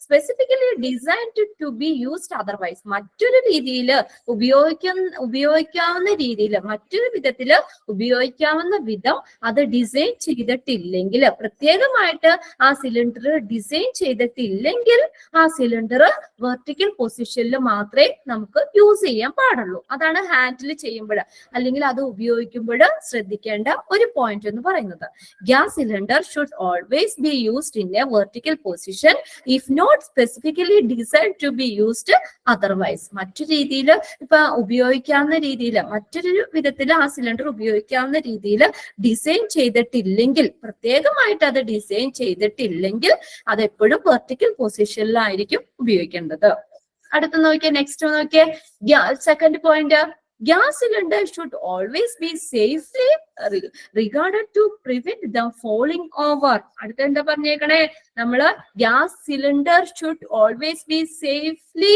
specifically designed to be used otherwise, മറ്റൊരു രീതിയിൽ ഉപയോഗിക്കാവുന്ന രീതിയിൽ, മറ്റൊരു വിധത്തില് ഉപയോഗിക്കാവുന്ന വിധം അത് ഡിസൈൻ ചെയ്തിട്ടില്ലെങ്കിൽ, പ്രത്യേകമായിട്ട് ആ സിലിണ്ടർ ഡിസൈൻ ചെയ്തിട്ടില്ലെങ്കിൽ ആ സിലിണ്ടർ വെർട്ടിക്കൽ പൊസിഷനിൽ മാത്രമേ നമുക്ക് യൂസ് ചെയ്യാൻ പാടുള്ളൂ. അതാണ് ഹാൻഡിൽ ചെയ്യുമ്പോൾ അല്ലെങ്കിൽ അത് ഉപയോഗിക്കുമ്പോൾ ശ്രദ്ധിക്കേണ്ട ഒരു പോയിന്റ് എന്ന് പറയുന്നത്. Gas cylinder should always be used in a vertical position if not specifically designed to be used otherwise. മറ്റു രീതിയിൽ ഇപ്പൊ ഉപയോഗിക്കാവുന്ന രീതിയിൽ, മറ്റൊരു വിധത്തിൽ ആ സിലിണ്ടർ ഉപയോഗിക്കാവുന്ന രീതിയിൽ ഡിസൈൻ ചെയ്തിട്ടില്ലെങ്കിൽ, പ്രത്യേകമായിട്ട് അത് ഡിസൈൻ ചെയ്തിട്ടില്ലെങ്കിൽ അത് എപ്പോഴും വെർട്ടിക്കൽ പൊസിഷനിലായിരിക്കും ഉപയോഗിക്കേണ്ടത്. അടുത്ത നോക്കിയേ, നെക്സ്റ്റ് നോക്കിയേ, second point, gas cylinder should always be safely regarded to prevent them falling over. അടുത്ത എന്താ പറഞ്ഞേക്കണേ, നമ്മള് gas cylinder should always be safely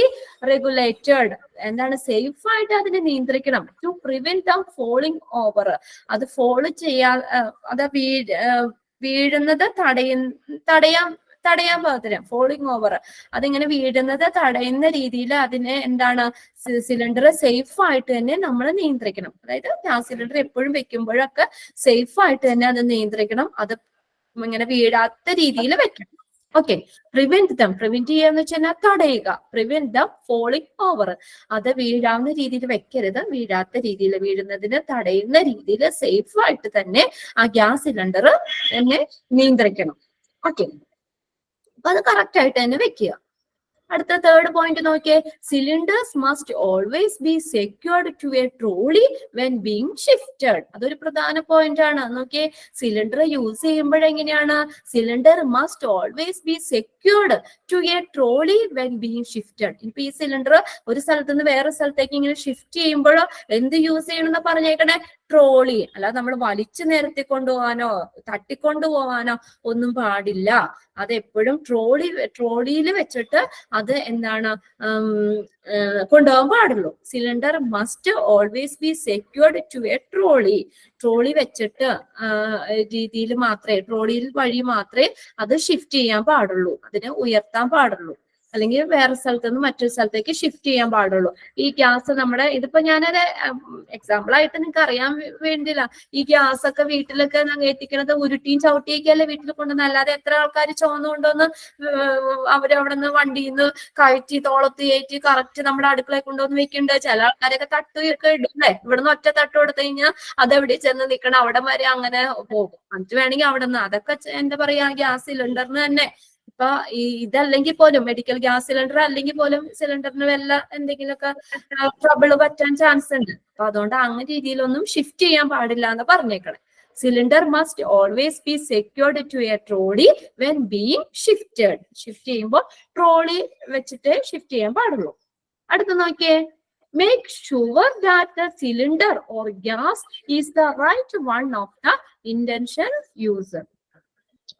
regulated. എന്താണ്, സേഫ് ആയിട്ട് അതിനെ നിയന്ത്രിക്കണം. To prevent them falling over, അത് ഫോള് അത് വീഴുന്നത് തടയാൻ പാകത്തിന്, ഫോളിങ് ഓവർ, അതിങ്ങനെ വീഴുന്നത് തടയുന്ന രീതിയിൽ അതിനെ എന്താണ്, സിലിണ്ടർ സേഫ് ആയിട്ട് തന്നെ നമ്മൾ നിയന്ത്രിക്കണം. അതായത് ഗ്യാസ് സിലിണ്ടർ എപ്പോഴും വെക്കുമ്പോഴൊക്കെ സേഫ് ആയിട്ട് തന്നെ അത് നിയന്ത്രിക്കണം, അത് ഇങ്ങനെ വീഴാത്ത രീതിയിൽ വെക്കണം. ഓക്കെ, പ്രിവെന്റ് ചെയ്യാന്ന് വെച്ചാൽ തടയുക, പ്രിവെന്റ് ദം ഫോളിങ് ഓവർ, അത് വീഴാവുന്ന രീതിയിൽ വെക്കരുത്, വീഴാത്ത രീതിയിൽ, വീഴുന്നതിന് തടയുന്ന രീതിയിൽ സേഫ് ആയിട്ട് തന്നെ ആ ഗ്യാസ് സിലിണ്ടർ തന്നെ നിയന്ത്രിക്കണം. ഓക്കെ, അപ്പൊ അത് കറക്റ്റ് ആയിട്ട് തന്നെ വെക്കുക. അടുത്ത തേർഡ് പോയിന്റ് നോക്കിയേ, cylinders must always be secured to a trolley when being shifted. അതൊരു പ്രധാന പോയിന്റ് ആണ്. നോക്കിയേ, സിലിണ്ടർ യൂസ് ചെയ്യുമ്പോഴെങ്ങനെയാണ്, cylinder must always be secured to a trolley when being shifted. ഇപ്പൊ ഈ സിലിണ്ടർ ഒരു സ്ഥലത്ത് നിന്ന് വേറെ സ്ഥലത്തേക്ക് ഇങ്ങനെ ഷിഫ്റ്റ് ചെയ്യുമ്പോഴോ എന്ത് യൂസ് ചെയ്യണമെന്ന് പറഞ്ഞേക്കണേ, ട്രോളി. അല്ലാതെ നമ്മൾ വലിച്ചു നിരത്തി കൊണ്ടുപോകാനോ തട്ടിക്കൊണ്ടുപോകാനോ ഒന്നും പാടില്ല. അതെപ്പോഴും ട്രോളിയിൽ വെച്ചിട്ട് അത് എന്താണ് കൊണ്ടുപോകാൻ പാടുള്ളൂ. Cylinder must always be secured to a trolley വെച്ചിട്ട് രീതിയിൽ മാത്രമേ, ട്രോളിയിൽ വഴി മാത്രമേ അത് ഷിഫ്റ്റ് ചെയ്യാൻ പാടുള്ളൂ, അതിനെ ഉയർത്താൻ പാടുള്ളൂ, അല്ലെങ്കിൽ വേറെ സ്ഥലത്ത് നിന്ന് മറ്റൊരു സ്ഥലത്തേക്ക് ഷിഫ്റ്റ് ചെയ്യാൻ പാടുള്ളൂ. ഈ ഗ്യാസ് നമ്മുടെ ഇതിപ്പോ ഞാനത് എക്സാമ്പിൾ ആയിട്ട് നിങ്ങൾക്ക് അറിയാൻ വേണ്ടിയില്ല. ഈ ഗ്യാസ് ഒക്കെ വീട്ടിലൊക്കെ എത്തിക്കണത് ഉരുട്ടിയും ചവിട്ടിയൊക്കെയല്ലേ വീട്ടിൽ കൊണ്ടുവന്ന്, അല്ലാതെ എത്ര ആൾക്കാർ ചുവന്ന് കൊണ്ടുവന്ന് അവരവിടെ നിന്ന് വണ്ടിയിൽ നിന്ന് കയറ്റി തോളത്ത് കയറ്റി കറക്റ്റ് നമ്മുടെ അടുക്കളയിൽ കൊണ്ടുവന്ന് വെക്കുന്നുണ്ട്. ചില ആൾക്കാരൊക്കെ തട്ടൊക്കെ ഇടുന്നേ, ഇവിടുന്ന് ഒറ്റ തട്ട് കൊടുത്തു കഴിഞ്ഞാൽ അതെവിടെ ചെന്ന് നിൽക്കണം, അവിടെ വരെ അങ്ങനെ പോകും. എന്നിട്ട് വേണമെങ്കിൽ അവിടെ നിന്ന്, അതൊക്കെ എന്താ പറയാ, ഗ്യാസ് സിലിണ്ടറിന് തന്നെ ഇപ്പൊ ഇതല്ലെങ്കിൽ പോലും, മെഡിക്കൽ ഗ്യാസ് സിലിണ്ടർ അല്ലെങ്കിൽ പോലും സിലിണ്ടറിന് വല്ല എന്തെങ്കിലുമൊക്കെ ട്രബിള് പറ്റാൻ ചാൻസ് ഉണ്ട്. അപ്പൊ അതുകൊണ്ട് അങ്ങനെ രീതിയിലൊന്നും ഷിഫ്റ്റ് ചെയ്യാൻ പാടില്ല എന്ന് പറഞ്ഞേക്കണം. Cylinder must always be secured to a trolley when being shifted. Shift ചെയ്യുമ്പോൾ ട്രോളി വെച്ചിട്ട് ഷിഫ്റ്റ് ചെയ്യാൻ പാടുള്ളൂ. അടുത്ത് നോക്കിയേ, make sure that the cylinder or gas is the right one of the intention user.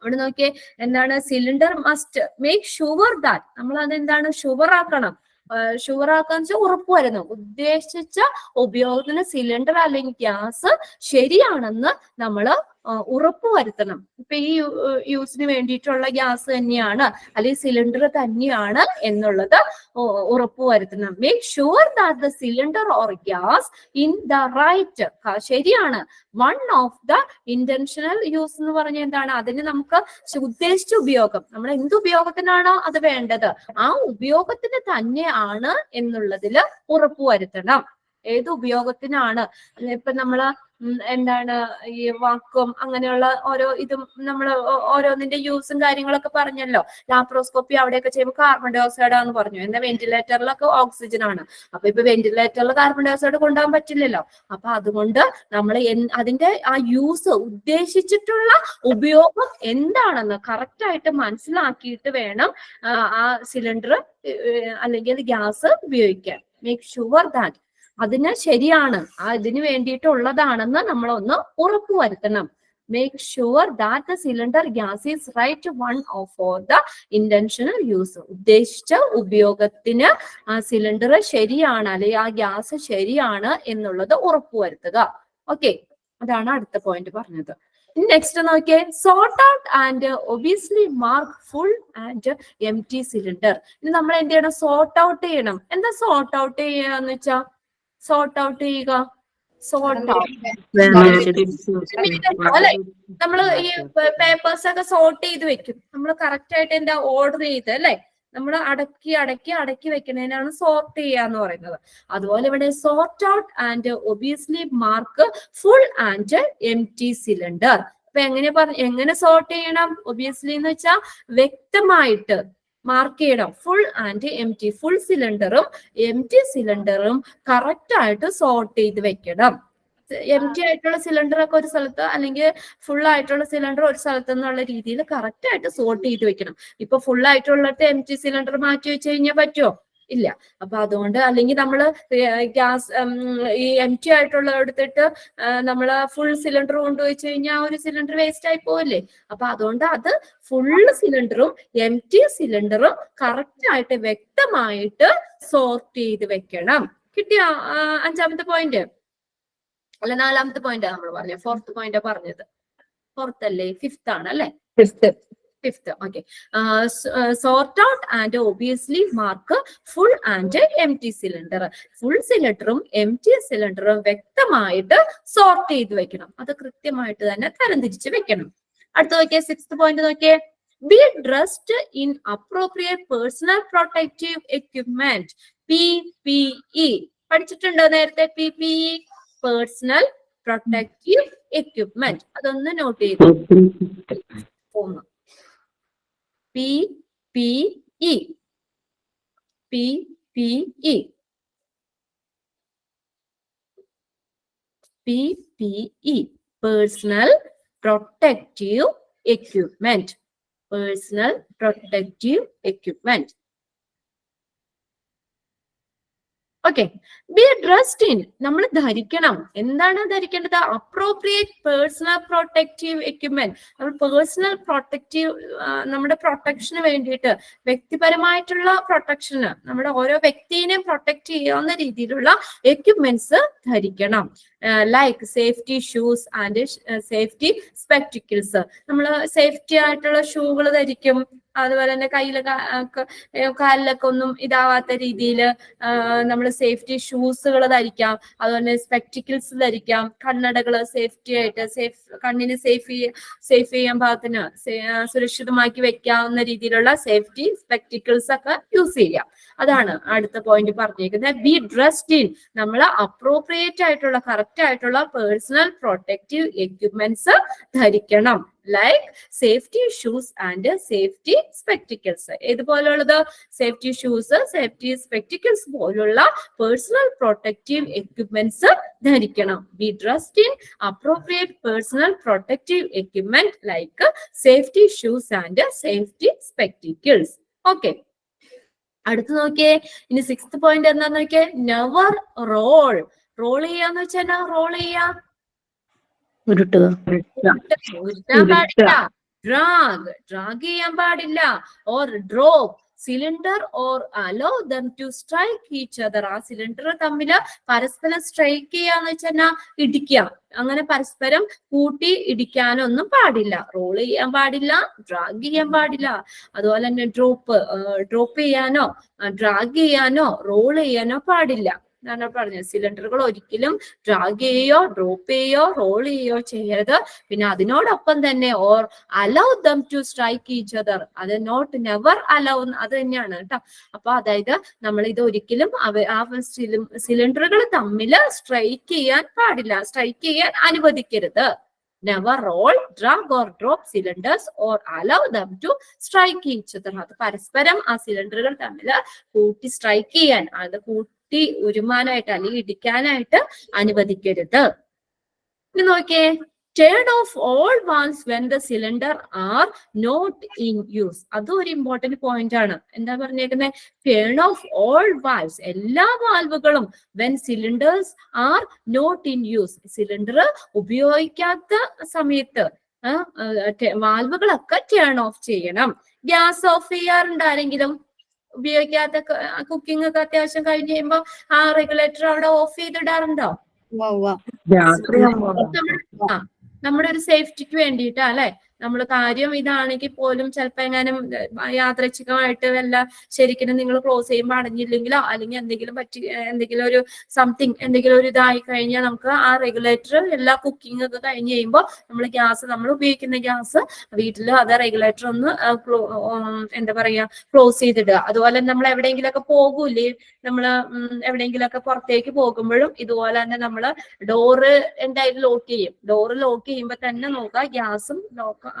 അവിടെ നോക്കിയേ, എന്താണ്, cylinder must make sure that, നമ്മൾ അതെന്താണ് ഷുവർ ആക്കണം. ഷുവർ ആക്കാന്ന് വെച്ചാൽ ഉറപ്പുവരുന്നു, ഉദ്ദേശിച്ച ഉപയോഗത്തിന് സിലിണ്ടർ അല്ലെങ്കിൽ ഗ്യാസ് ശരിയാണെന്ന് നമ്മൾ ഉറപ്പുവരുത്തണം. ഇപ്പൊ ഈ യൂസിന് വേണ്ടിയിട്ടുള്ള ഗ്യാസ് തന്നെയാണ് അല്ലെങ്കിൽ സിലിണ്ടർ തന്നെയാണ് എന്നുള്ളത് ഉറപ്പുവരുത്തണം. Make sure that the cylinder or gas in the right, ശരിയാണ്. One of the intentional use എന്ന് പറഞ്ഞാൽ എന്താണ്, അതിന് നമുക്ക് ഉദ്ദേശിച്ച ഉപയോഗം, നമ്മൾ എന്ത് ഉപയോഗത്തിനാണോ അത് വേണ്ടത് ആ ഉപയോഗത്തിന് തന്നെയാണ് എന്നുള്ളതിൽ ഉറപ്പുവരുത്തണം. ഏത് ഉപയോഗത്തിനാണ്, ഇപ്പൊ നമ്മള് എന്താണ് ഈ വാക്വം അങ്ങനെയുള്ള ഓരോ ഇതും നമ്മൾ ഓരോന്നിന്റെ യൂസും കാര്യങ്ങളൊക്കെ പറഞ്ഞല്ലോ. ലാപ്രോസ്കോപ്പി അവിടെയൊക്കെ ചെയ്യുമ്പോൾ കാർബൺ ഡൈ ഓക്സൈഡ് ആണെന്ന് പറഞ്ഞു, എന്നാൽ വെന്റിലേറ്ററിലൊക്കെ ഓക്സിജൻ ആണ്. അപ്പൊ ഇപ്പൊ വെന്റിലേറ്ററിൽ കാർബൺ ഡൈ ഓക്സൈഡ് കൊണ്ടുപോകാൻ പറ്റില്ലല്ലോ. അപ്പൊ അതുകൊണ്ട് നമ്മൾ അതിന്റെ ആ യൂസ്, ഉദ്ദേശിച്ചിട്ടുള്ള ഉപയോഗം എന്താണെന്ന് കറക്റ്റ് ആയിട്ട് മനസ്സിലാക്കിയിട്ട് വേണം ആ സിലിണ്ടർ അല്ലെങ്കിൽ ഗ്യാസ് ഉപയോഗിക്കാൻ. മേക്ക് ഷുവർ ദാറ്റ് അതിന് ശരിയാണ്, അതിന് വേണ്ടിയിട്ടുള്ളതാണെന്ന് നമ്മളൊന്ന് ഉറപ്പുവരുത്തണം. Make sure that the cylinder gas is right one for the intentional use. ഉദ്ദേശിച്ച ഉപയോഗത്തിന് ആ സിലിണ്ടർ ശരിയാണ് അല്ലെങ്കിൽ ആ ഗ്യാസ് ശരിയാണ് എന്നുള്ളത് ഉറപ്പുവരുത്തുക. ഓക്കെ, അതാണ് അടുത്ത പോയിന്റ് പറഞ്ഞത്. നെക്സ്റ്റ് നോക്കിയേ, sort out and obviously mark full and empty cylinder. ഇനി നമ്മൾ എന്ത് ചെയ്യണം? സോർട്ട് ഔട്ട് ചെയ്യണം. എന്താ സോർട്ട് ഔട്ട് ചെയ്യാന്ന് വെച്ചാ? സോർട്ട് ഔട്ട് ചെയ്യുക, സോർട്ട് ഔട്ട് അല്ലെ, നമ്മൾ ഈ പേപ്പേഴ്സ് ഒക്കെ സോർട്ട് ചെയ്ത് വെക്കും. നമ്മൾ കറക്റ്റ് ആയിട്ട് എന്താ ഓർഡർ ചെയ്ത് അല്ലെ, നമ്മൾ അടക്കി അടക്കി അടക്കി വെക്കുന്നതിനാണ് സോർട്ട് ചെയ്യാന്ന് പറയുന്നത്. അതുപോലെ ഇവിടെ sort out and obviously mark full and empty cylinder. അപ്പൊ എങ്ങനെ സോർട്ട് ചെയ്യണം? ഒബിയസ്ലി എന്ന് വെച്ചാൽ വ്യക്തമായിട്ട് മാർക്ക് ചെയ്യണം. Full and empty, full സിലിണ്ടറും എം ടി സിലിണ്ടറും കറക്റ്റ് ആയിട്ട് സോർട്ട് ചെയ്ത് വെക്കണം. എം ടി ആയിട്ടുള്ള സിലിണ്ടർ ഒക്കെ ഒരു സ്ഥലത്ത്, അല്ലെങ്കിൽ ഫുൾ ആയിട്ടുള്ള സിലിണ്ടർ ഒരു സ്ഥലത്ത് എന്നുള്ള രീതിയിൽ കറക്റ്റ് ആയിട്ട് സോർട്ട് ചെയ്ത് വെക്കണം. ഇപ്പൊ ഫുൾ ആയിട്ടുള്ളത് എം ടി സിലിണ്ടർ മാറ്റി വെച്ച് കഴിഞ്ഞാൽ പറ്റുമോ? ഇല്ല. അപ്പൊ അതുകൊണ്ട്, അല്ലെങ്കിൽ നമ്മള് ഗ്യാസ് ഈ എം ടി ആയിട്ടുള്ള എടുത്തിട്ട് നമ്മള് ഫുൾ സിലിണ്ടർ കൊണ്ടുവച്ച് കഴിഞ്ഞാൽ ഒരു സിലിണ്ടർ വേസ്റ്റ് ആയി പോവില്ലേ? അപ്പൊ അതുകൊണ്ട് അത് ഫുൾ സിലിണ്ടറും എം ടി സിലിണ്ടറും കറക്റ്റ് ആയിട്ട് വ്യക്തമായിട്ട് സോർട്ട് ചെയ്ത് വെക്കണം. കിട്ടിയോ അഞ്ചാമത്തെ പോയിന്റ്? അല്ല, നാലാമത്തെ പോയിന്റ് നമ്മൾ പറഞ്ഞത്. ഫോർത്ത് പോയിന്റ് പറഞ്ഞത്. ഫോർത്ത് അല്ലേ? ഫിഫ്ത്ത് ആണ് അല്ലെ? Fifth. Okay. Sort out and obviously mark full and empty cylinder. Full സിലിണ്ടറും എം ടി സിലിണ്ടറും വ്യക്തമായിട്ട് സോർട്ട് ചെയ്ത് വെക്കണം. അത് കൃത്യമായിട്ട് തന്നെ തരംതിരിച്ച് വെക്കണം. അടുത്ത നോക്കിയേ, സിക്സ്ത് പോയിന്റ് നോക്കിയേ, be dressed in appropriate personal protective equipment, PPE. പഠിച്ചിട്ടുണ്ടോ നേരത്തെ? PPE, personal protective equipment. അതൊന്ന് നോട്ട് ചെയ്തു. PPE, PPE, PPE, personal protective equipment, personal protective equipment. Okay. Be dressed in, നമ്മൾ ധരിക്കണം. എന്താണ് ധരിക്കേണ്ടത്? Appropriate personal protective equipment. നമ്മൾ പേഴ്സണൽ പ്രൊട്ടക്റ്റീവ്, നമ്മുടെ പ്രൊട്ടക്ഷന് വേണ്ടിയിട്ട്, വ്യക്തിപരമായിട്ടുള്ള പ്രൊട്ടക്ഷന്, നമ്മുടെ ഓരോ വ്യക്തിയെയും പ്രൊട്ടക്ട് ചെയ്യാവുന്ന രീതിയിലുള്ള എക്യുപ്മെന്റ്സ് ധരിക്കണം. Like safety shoes and safety spectacles. നമ്മൾ സേഫ്റ്റി ആയിട്ടുള്ള ഷൂകൾ ധരിക്കും. അതുപോലെ തന്നെ കാലിലൊക്കെ ഒന്നും ഇതാവാത്ത രീതിയിൽ നമ്മൾ സേഫ്റ്റി ഷൂസുകൾ ധരിക്കാം. അതുപോലെ സ്പെക്ടിക്കിൾസ് ധരിക്കാം. കണ്ണടകൾ സേഫ്റ്റി ആയിട്ട്, കണ്ണിന് സേഫ് ചെയ്യാൻ പാകത്തിന് സുരക്ഷിതമാക്കി വെക്കാവുന്ന രീതിയിലുള്ള സേഫ്റ്റി സ്പെക്ടിക്കിൾസ് ഒക്കെ യൂസ് ചെയ്യാം. അതാണ് അടുത്ത പോയിന്റ് പറഞ്ഞേക്കുന്നത്. ബി ഡ്രസ്ഡ് ഇൻ, നമ്മൾ അപ്രോപ്രിയേറ്റ് ആയിട്ടുള്ള, കറക്റ്റ് ആയിട്ടുള്ള പേഴ്സണൽ പ്രൊട്ടക്റ്റീവ് എക്യുപ്മെന്റ്സ് ധരിക്കണം. Like safety shoes and safety spectacles. ഏതുപോലുള്ളത്? സേഫ്റ്റി ഷൂസ്, സേഫ്റ്റി സ്പെക്ടിക്കിൾസ് പോലുള്ള പേഴ്സണൽ പ്രൊട്ടക്റ്റീവ് എക്യുപ്മെന്റ്സ് ധരിക്കണം. Be dressed in appropriate personal protective equipment like safety shoes and safety spectacles. Okay. അടുത്ത് നോക്കിയേ, ഇനി sixth point എന്താന്ന് നോക്കിയേ, never role. Role ചെയ്യാന്ന് വെച്ചാൽ റോൾ ചെയ്യാ, ഉരുട്ടാൻ പാടില്ല. ഡ്രാഗ് ചെയ്യാൻ പാടില്ല. Or drop cylinder or allow them to strike each other. ആ സിലിണ്ടർ തമ്മിൽ പരസ്പരം സ്ട്രൈക്ക് ചെയ്യാന്ന് വെച്ചാൽ ഇടിക്കുക. അങ്ങനെ പരസ്പരം കൂട്ടി ഇടിക്കാനൊന്നും പാടില്ല. റോൾ ചെയ്യാൻ പാടില്ല, ഡ്രാഗ് ചെയ്യാൻ പാടില്ല. അതുപോലെ തന്നെ ഡ്രോപ്പ് ചെയ്യാനോ ഡ്രാഗ് ചെയ്യാനോ റോൾ ചെയ്യാനോ പാടില്ല. ഞാൻ പറഞ്ഞത് സിലിണ്ടറുകൾ ഒരിക്കലും ഡ്രാഗ് ചെയ്യോ ഡ്രോപ്പ് ചെയ്യോ റോൾ ചെയ്യോ ചെയ്യരുത്. പിന്നെ അതിനോടൊപ്പം തന്നെ or allow them to strike each other, അത് നോട്ട് നെവർ അലൗ, അത് തന്നെയാണ് കേട്ടോ. അപ്പൊ അതായത് നമ്മൾ ഇത് ഒരിക്കലും ആ സിലിണ്ടറുകൾ തമ്മിൽ സ്ട്രൈക്ക് ചെയ്യാൻ പാടില്ല, സ്ട്രൈക്ക് ചെയ്യാൻ അനുവദിക്കരുത്. Never roll, drag or drop cylinders or allow them to strike each other. അത് പരസ്പരം ആ സിലിണ്ടറുകൾ തമ്മിൽ കൂട്ടി സ്ട്രൈക്ക് ചെയ്യാൻ, അത് ഉരുമാനായിട്ട് അല്ലെങ്കിൽ ഇടിക്കാനായിട്ട് അനുവദിക്കരുത്. ഇനി നോക്കിയേ, turn off all valves when the cylinder are not in use. അതും ഒരു ഇമ്പോർട്ടന്റ് പോയിന്റ് ആണ്. എന്താ പറഞ്ഞേക്കുന്നത്? ടേൺ ഓഫ് ഓൾ വാൾവ്സ്, എല്ലാ വാൽവുകളും when cylinders are not in use, cylinder ഉപയോഗിക്കാത്ത സമയത്ത് വാൽവുകളൊക്കെ ടേൺ ഓഫ് ചെയ്യണം. ഗ്യാസ് ഓഫ് ചെയ്യാറുണ്ട് ആരെങ്കിലും? ഉപയോഗിക്കാത്ത കുക്കിംഗ് ഒക്കെ അത്യാവശ്യം കഴിഞ്ഞ് കഴിയുമ്പോ ആ റെഗുലേറ്റർ അവിടെ ഓഫ് ചെയ്തിടാറുണ്ടോ? നമ്മുടെ ഒരു സേഫ്റ്റിക്ക് വേണ്ടിയിട്ടാ അല്ലെ. നമ്മൾ കാര്യം ഇതാണെങ്കിൽ പോലും ചിലപ്പോ എങ്ങാനും യാദൃച്ഛികമായിട്ട് വല്ല ശരിക്കും നിങ്ങൾ ക്ലോസ് ചെയ്യുമ്പോൾ അടഞ്ഞില്ലെങ്കിലോ അല്ലെങ്കിൽ എന്തെങ്കിലും ഒരു സംതിങ് എന്തെങ്കിലും ഒരു ഇതായി കഴിഞ്ഞാൽ നമുക്ക് ആ റെഗുലേറ്റർ എല്ലാ കുക്കിംഗ് ഒക്കെ കഴിഞ്ഞ് കഴിയുമ്പോൾ നമ്മൾ ഉപയോഗിക്കുന്ന ഗ്യാസ് വീട്ടിൽ അത് റെഗുലേറ്റർ ഒന്ന് എന്താ പറയാ ക്ലോസ് ചെയ്തിടുക. അതുപോലെ നമ്മൾ എവിടെയെങ്കിലുമൊക്കെ പോകൂലേ, നമ്മള് എവിടെയെങ്കിലുമൊക്കെ പുറത്തേക്ക് പോകുമ്പോഴും ഇതുപോലെ തന്നെ നമ്മള് ഡോറ് എന്തായാലും ലോക്ക് ചെയ്യും. ഡോറ് ലോക്ക് ചെയ്യുമ്പോൾ തന്നെ നോക്കുക ഗ്യാസും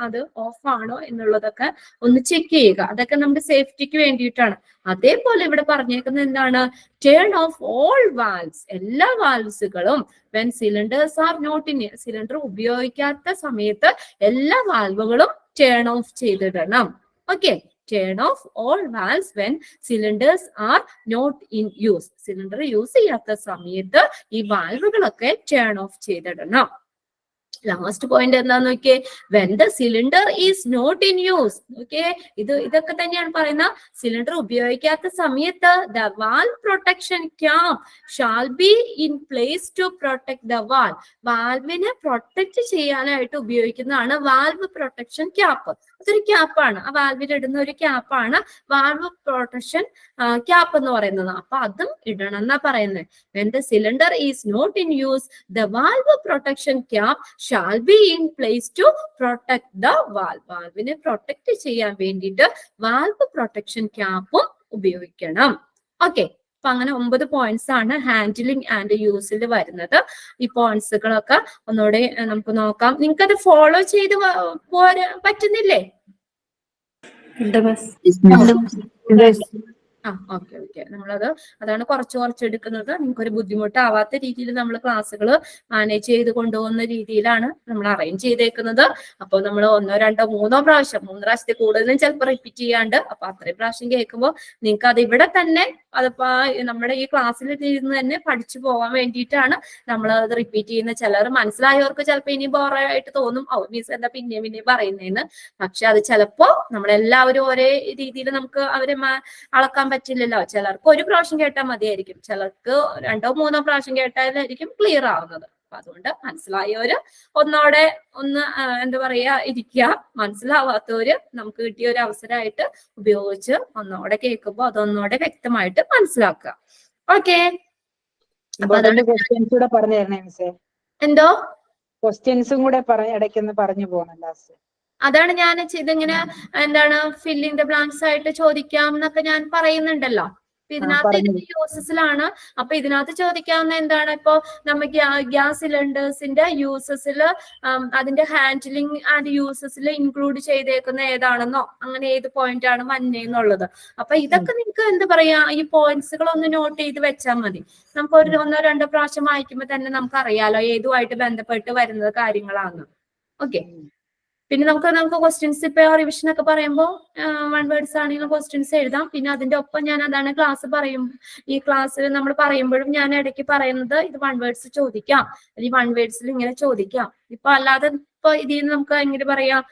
അത് ഓഫ് ആണോ എന്നുള്ളതൊക്കെ ഒന്ന് ചെക്ക് ചെയ്യുക. അതൊക്കെ നമ്മുടെ സേഫ്റ്റിക്ക് വേണ്ടിയിട്ടാണ്. അതേപോലെ ഇവിടെ പറഞ്ഞേക്കുന്നത് എന്താണ്, ടേൺ ഓഫ് ഓൾ വാൽവ്സ്, എല്ലാ വാൽവ്സുകളും when cylinders are not in, cylinder ഉപയോഗിക്കാത്ത സമയത്ത് എല്ലാ വാൽവുകളും ടേൺ ഓഫ് ചെയ്തിടണം. Okay, turn off all valves when cylinders are not in use, cylinder use ചെയ്യാത്ത സമയത്ത് ഈ വാൽവുകളൊക്കെ ടേൺ ഓഫ് ചെയ്തിടണം. ലാസ്റ്റ് പോയിന്റ് എന്താന്ന് നോക്കിയേ, when the cylinder is not in use. Okay, ഇതൊക്കെ തന്നെയാണ് പറയുന്ന, സിലിണ്ടർ ഉപയോഗിക്കാത്ത സമയത്ത് the valve protection cap shall be in place to protect the valve, വാൽവിനെ പ്രൊട്ടക്ട് ചെയ്യാനായിട്ട് ഉപയോഗിക്കുന്നതാണ് വാൽവ് പ്രൊട്ടക്ഷൻ ക്യാപ്പ്. അതൊരു ക്യാപ്പാണ്, ആ വാൽവിൽ ഇടുന്ന ഒരു ക്യാപ്പാണ് വാൽവ് പ്രൊട്ടക്ഷൻ ക്യാപ്പ് എന്ന് പറയുന്നത്. അപ്പൊ അതും ഇടണം എന്നാ പറയുന്നത്. When the cylinder is not in use the valve protection cap shall be in place to protect the valve, വാൽവിനെ പ്രൊട്ടക്ട് ചെയ്യാൻ വേണ്ടിയിട്ട് വാൽവ് പ്രൊട്ടക്ഷൻ ക്യാപ്പും ഉപയോഗിക്കണം. ഓക്കെ, അപ്പൊ അങ്ങനെ 9 പോയിന്റ്സ് ആണ് ഹാൻഡിലിംഗ് ആൻഡ് യൂസിൽ വരുന്നത്. ഈ പോയിന്റ്സുകളൊക്കെ ഒന്നുകൂടെ നമുക്ക് നോക്കാം. നിങ്ങൾക്ക് അത് ഫോളോ ചെയ്ത് പോരാൻ പറ്റുന്നില്ലേ? ഓക്കെ, അതാണ് കുറച്ച് എടുക്കുന്നത്. നിങ്ങൾക്കൊരു ബുദ്ധിമുട്ടാവാത്ത രീതിയിൽ നമ്മൾ ക്ലാസ്സുകൾ മാനേജ് ചെയ്ത് കൊണ്ടുപോകുന്ന രീതിയിലാണ് നമ്മൾ അറേഞ്ച് ചെയ്തേക്കുന്നത്. അപ്പോൾ നമ്മൾ 1, 2, 3 പ്രാവശ്യം, 3 പ്രാവശ്യത്തിൽ കൂടുതലും ചിലപ്പോൾ റിപ്പീറ്റ് ചെയ്യാണ്ട്, അപ്പൊ അത്രയും പ്രാവശ്യം കേൾക്കുമ്പോൾ നിങ്ങൾക്ക് അത് ഇവിടെ തന്നെ അതിപ്പോ നമ്മുടെ ഈ ക്ലാസ്സിൽ ഇരുന്ന് തന്നെ പഠിച്ചു പോകാൻ വേണ്ടിയിട്ടാണ് നമ്മൾ അത് റിപ്പീറ്റ് ചെയ്യുന്നത്. ചിലർ മനസ്സിലായവർക്ക് ചിലപ്പോൾ ഇനി ബോറായിട്ട് തോന്നും, മീൻസ് എന്താ പിന്നെ പറയുന്നതെന്ന്. പക്ഷെ അത് ചിലപ്പോ നമ്മളെല്ലാവരും ഒരേ രീതിയിൽ നമുക്ക് അവരെ അളക്കാൻ പറ്റില്ലല്ലോ. ചിലർക്ക് 1 പ്രാവശ്യം കേട്ടാൽ മതിയായിരിക്കും, ചിലർക്ക് 2, 3 പ്രാവശ്യം കേട്ടാലായിരിക്കും ക്ലിയർ ആവുന്നത്. അപ്പൊ അതുകൊണ്ട് മനസ്സിലായവര് ഒന്നോടെ എന്താ പറയാ ഇരിക്കുക, മനസ്സിലാവാത്തവര് നമുക്ക് കിട്ടിയ ഒരു അവസരമായിട്ട് ഉപയോഗിച്ച് ഒന്നോടെ കേൾക്കുമ്പോൾ അതൊന്നോടെ വ്യക്തമായിട്ട് മനസ്സിലാക്കുക. ഓക്കെ, എന്തോ ക്വസ്റ്റ്യൻസും കൂടെ ഇടയ്ക്കൊന്ന് പറഞ്ഞു പോകണം ലാസ്റ്റ്. അതാണ് ഞാൻ ഇതിങ്ങനെ എന്താണ് ഫില്ലിംഗ് ദ ബ്ലാങ്ക്സ് ആയിട്ട് ചോദിക്കാം എന്നൊക്കെ ഞാൻ പറയുന്നുണ്ടല്ലോ. ഇതിനകത്ത് യൂസസിലാണ്. അപ്പൊ ഇതിനകത്ത് ചോദിക്കാവുന്ന എന്താണ്, ഇപ്പൊ നമുക്ക് ഗ്യാസ് സിലിണ്ടേഴ്സിന്റെ യൂസസിൽ അതിന്റെ ഹാൻഡിലിംഗ് ആൻഡ് യൂസസിൽ ഇൻക്ലൂഡ് ചെയ്തേക്കുന്ന ഏതാണെന്നോ അങ്ങനെ ഏത് പോയിന്റ് ആണ് വന്നേന്നുള്ളത്. അപ്പൊ ഇതൊക്കെ നിങ്ങൾക്ക് എന്താ പറയാ, ഈ പോയിന്റ്സുകൾ ഒന്ന് നോട്ട് ചെയ്ത് വെച്ചാൽ മതി. നമുക്ക് 1, 2 പ്രാവശ്യം വായിക്കുമ്പോൾ തന്നെ നമുക്ക് അറിയാലോ ഏതുമായിട്ട് ബന്ധപ്പെട്ട് വരുന്നത് കാര്യങ്ങളാണ്. ഓക്കെ, പിന്നെ നമുക്ക് ക്വസ്റ്റ്യൻസ് ഇപ്പൊ റിവിഷൻ ഒക്കെ പറയുമ്പോൾ 1 വേർഡ്സ് ആണെങ്കിലും ക്വസ്റ്റ്യൻസ് എഴുതാം. പിന്നെ അതിന്റെ ഒപ്പം ഞാൻ അതാണ് ഈ ക്ലാസ്സിൽ നമ്മൾ പറയുമ്പോഴും ഞാൻ ഇടയ്ക്ക് പറയുന്നത് ഇത് 1 വേർഡ്സ് ചോദിക്കാം, അല്ലെങ്കിൽ 1 വേർഡ്സിൽ ഇങ്ങനെ ചോദിക്കാം. ഇപ്പൊ അല്ലാതെ ഇപ്പൊ ഇതിൽ നമുക്ക് എങ്ങനെ പറയാം,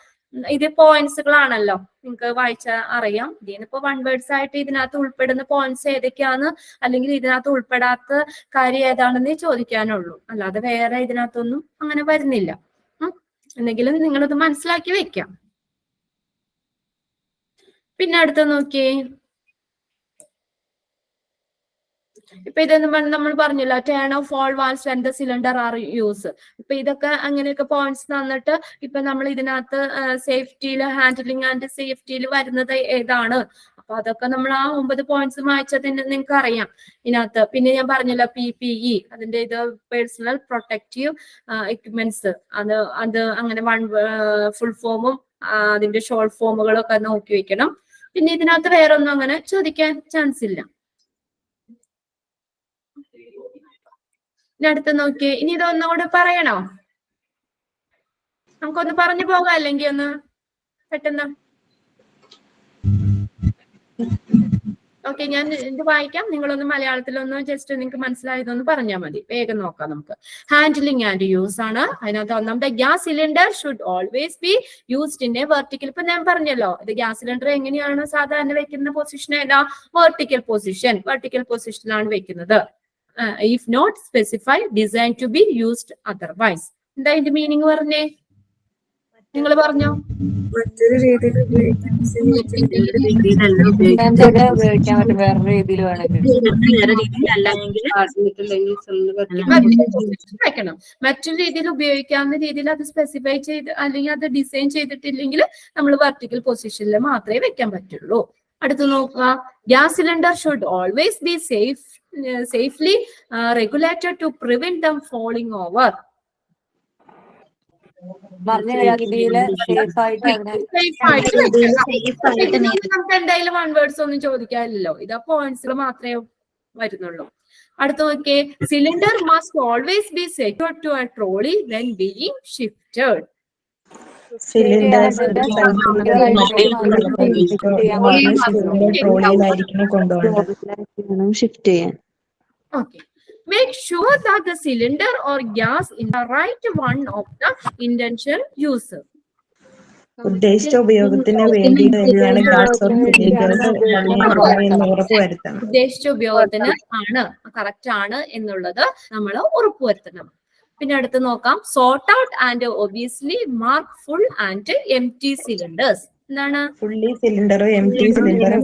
ഇത് പോയിന്റ്സുകളാണല്ലോ, നിങ്ങൾക്ക് വായിച്ചാൽ അറിയാം. ഇതിനിപ്പോ 1 വേർഡ്സ് ആയിട്ട് ഇതിനകത്ത് ഉൾപ്പെടുന്ന പോയിന്റ്സ് ഏതൊക്കെയാണ്, അല്ലെങ്കിൽ ഇതിനകത്ത് ഉൾപ്പെടാത്ത കാര്യം ഏതാണെന്ന് ചോദിക്കാനുള്ളൂ. അല്ലാതെ വേറെ ഇതിനകത്തൊന്നും അങ്ങനെ വരുന്നില്ല. എന്തെങ്കിലും നിങ്ങളത് മനസ്സിലാക്കി വെക്കാം. പിന്നെ അടുത്ത നോക്കിയേ, ഇപ്പൊ ഇതൊന്നും നമ്മൾ പറഞ്ഞല്ലോ, turn off all valves when the cylinder are use. ഇപ്പൊ ഇതൊക്കെ അങ്ങനെയൊക്കെ പോയിന്റ്സ് തന്നിട്ട് ഇപ്പൊ നമ്മൾ ഇതിനകത്ത് സേഫ്റ്റിയിൽ, ഹാൻഡിലിംഗ് ആൻഡ് സേഫ്റ്റിയിൽ വരുന്നത് ഏതാണ്, അപ്പൊ അതൊക്കെ നമ്മൾ ആ 9 പോയിന്റ്സ് വായിച്ചതിന് നിങ്ങൾക്ക് അറിയാം ഇതിനകത്ത്. പിന്നെ ഞാൻ പറഞ്ഞല്ലോ PPE, അതിന്റെ ഇത് പേഴ്സണൽ പ്രൊട്ടക്റ്റീവ് എക്യുപ്മെന്റ്സ്, അത് അങ്ങനെ ഫുൾ ഫോമും അതിന്റെ ഷോർട്ട് ഫോമുകളും ഒക്കെ നോക്കി വെക്കണം. പിന്നെ ഇതിനകത്ത് വേറെ ഒന്നും അങ്ങനെ ചോദിക്കാൻ ചാൻസ് ഇല്ല. ഇനി അടുത്ത് നോക്കിയേ, ഇനി ഇതൊന്നുകൂടെ പറയണോ? നമുക്കൊന്ന് പറഞ്ഞു പോകാം, അല്ലെങ്കിൽ ഒന്ന് പെട്ടെന്ന്. ഓക്കെ, ഞാൻ ഇത് വായിക്കാം, നിങ്ങളൊന്ന് മലയാളത്തിലൊന്ന് ജസ്റ്റ് നിങ്ങൾക്ക് മനസ്സിലായതൊന്ന് പറഞ്ഞാൽ മതി. വേഗം നോക്കാം നമുക്ക്. ഹാൻഡിലിംഗ് ആൻഡ് യൂസ് ആണ്. അതിനകത്ത് ഒന്നാമത്തെ, gas cylinder should always be used in a vertical. ഇപ്പൊ ഞാൻ പറഞ്ഞല്ലോ, ഇത് ഗ്യാസ് സിലിണ്ടർ എങ്ങനെയാണ് സാധാരണ വെക്കുന്ന പൊസിഷൻ ഏതാ, വെർട്ടിക്കൽ പൊസിഷനിലാണ് വെക്കുന്നത്. If not specified, designed to be used otherwise. എന്താ ഇതിന്റെ മീനിങ് പറഞ്ഞേ? നിങ്ങൾ പറഞ്ഞോ. മറ്റൊരു രീതിയിൽ ഉപയോഗിക്കാൻ രീതിയിലല്ല ഉപയോഗിക്കാൻ പറ്റും, വേറെ രീതിയിൽ വേണമെങ്കിൽ വേറെ രീതിയിലല്ല എങ്കിൽ വെക്കണം. മറ്റൊരു രീതിയിൽ ഉപയോഗിക്കാവുന്ന രീതിയിൽ അത് സ്പെസിഫൈ ചെയ്ത് അല്ലെങ്കിൽ അത് ഡിസൈൻ ചെയ്തിട്ടില്ലെങ്കിൽ നമ്മൾ വെർട്ടിക്കൽ പൊസിഷനിൽ മാത്രമേ വെക്കാൻ പറ്റുള്ളൂ. അടുത്ത് നോക്കുക, gas cylinder should always be safely regulated to prevent them falling over. പറഞ്ഞ രീതിയിൽ സേഫ് ആയിട്ട് അതിനെ നമുക്ക് എന്തായാലും 1 വേർഡ്സ് ഒന്നും ചോദിക്കാനില്ലല്ലോ, ഇതാ പോയിന്റ്സ് മാത്രമേ വരുന്നുള്ളൂ. അടുത്ത നോക്കിയേ, cylinder must always be secured to a trolley when being shifted. ട്രോളിയിലായിരിക്കണം കൊണ്ടുപോകേണ്ടത്. ഷിഫ്റ്റ് ചെയ്യാൻ. Okay. Make sure that the cylinder or gas in the right one of the intention user. ഉദ്ദേശിച്ച ഉപയോഗത്തിന് വേണ്ടി തന്നെയാണ് ഗ്യാസ് സിലിണ്ടേഴ്സ് എന്ന് ഉറപ്പുവരുത്തണം. ഉദ്ദേശിച്ച ഉപയോഗത്തിന് ആണ്, കറക്റ്റ് ആണ് എന്നുള്ളത് നമ്മൾ ഉറപ്പുവരുത്തണം. പിന്നെ അടുത്ത് നോക്കാം, sort out and obviously mark full and empty cylinders. എന്താണ്? ഫുള്ളി സിലിണ്ടറും എംപ്റ്റി സിലിണ്ടറും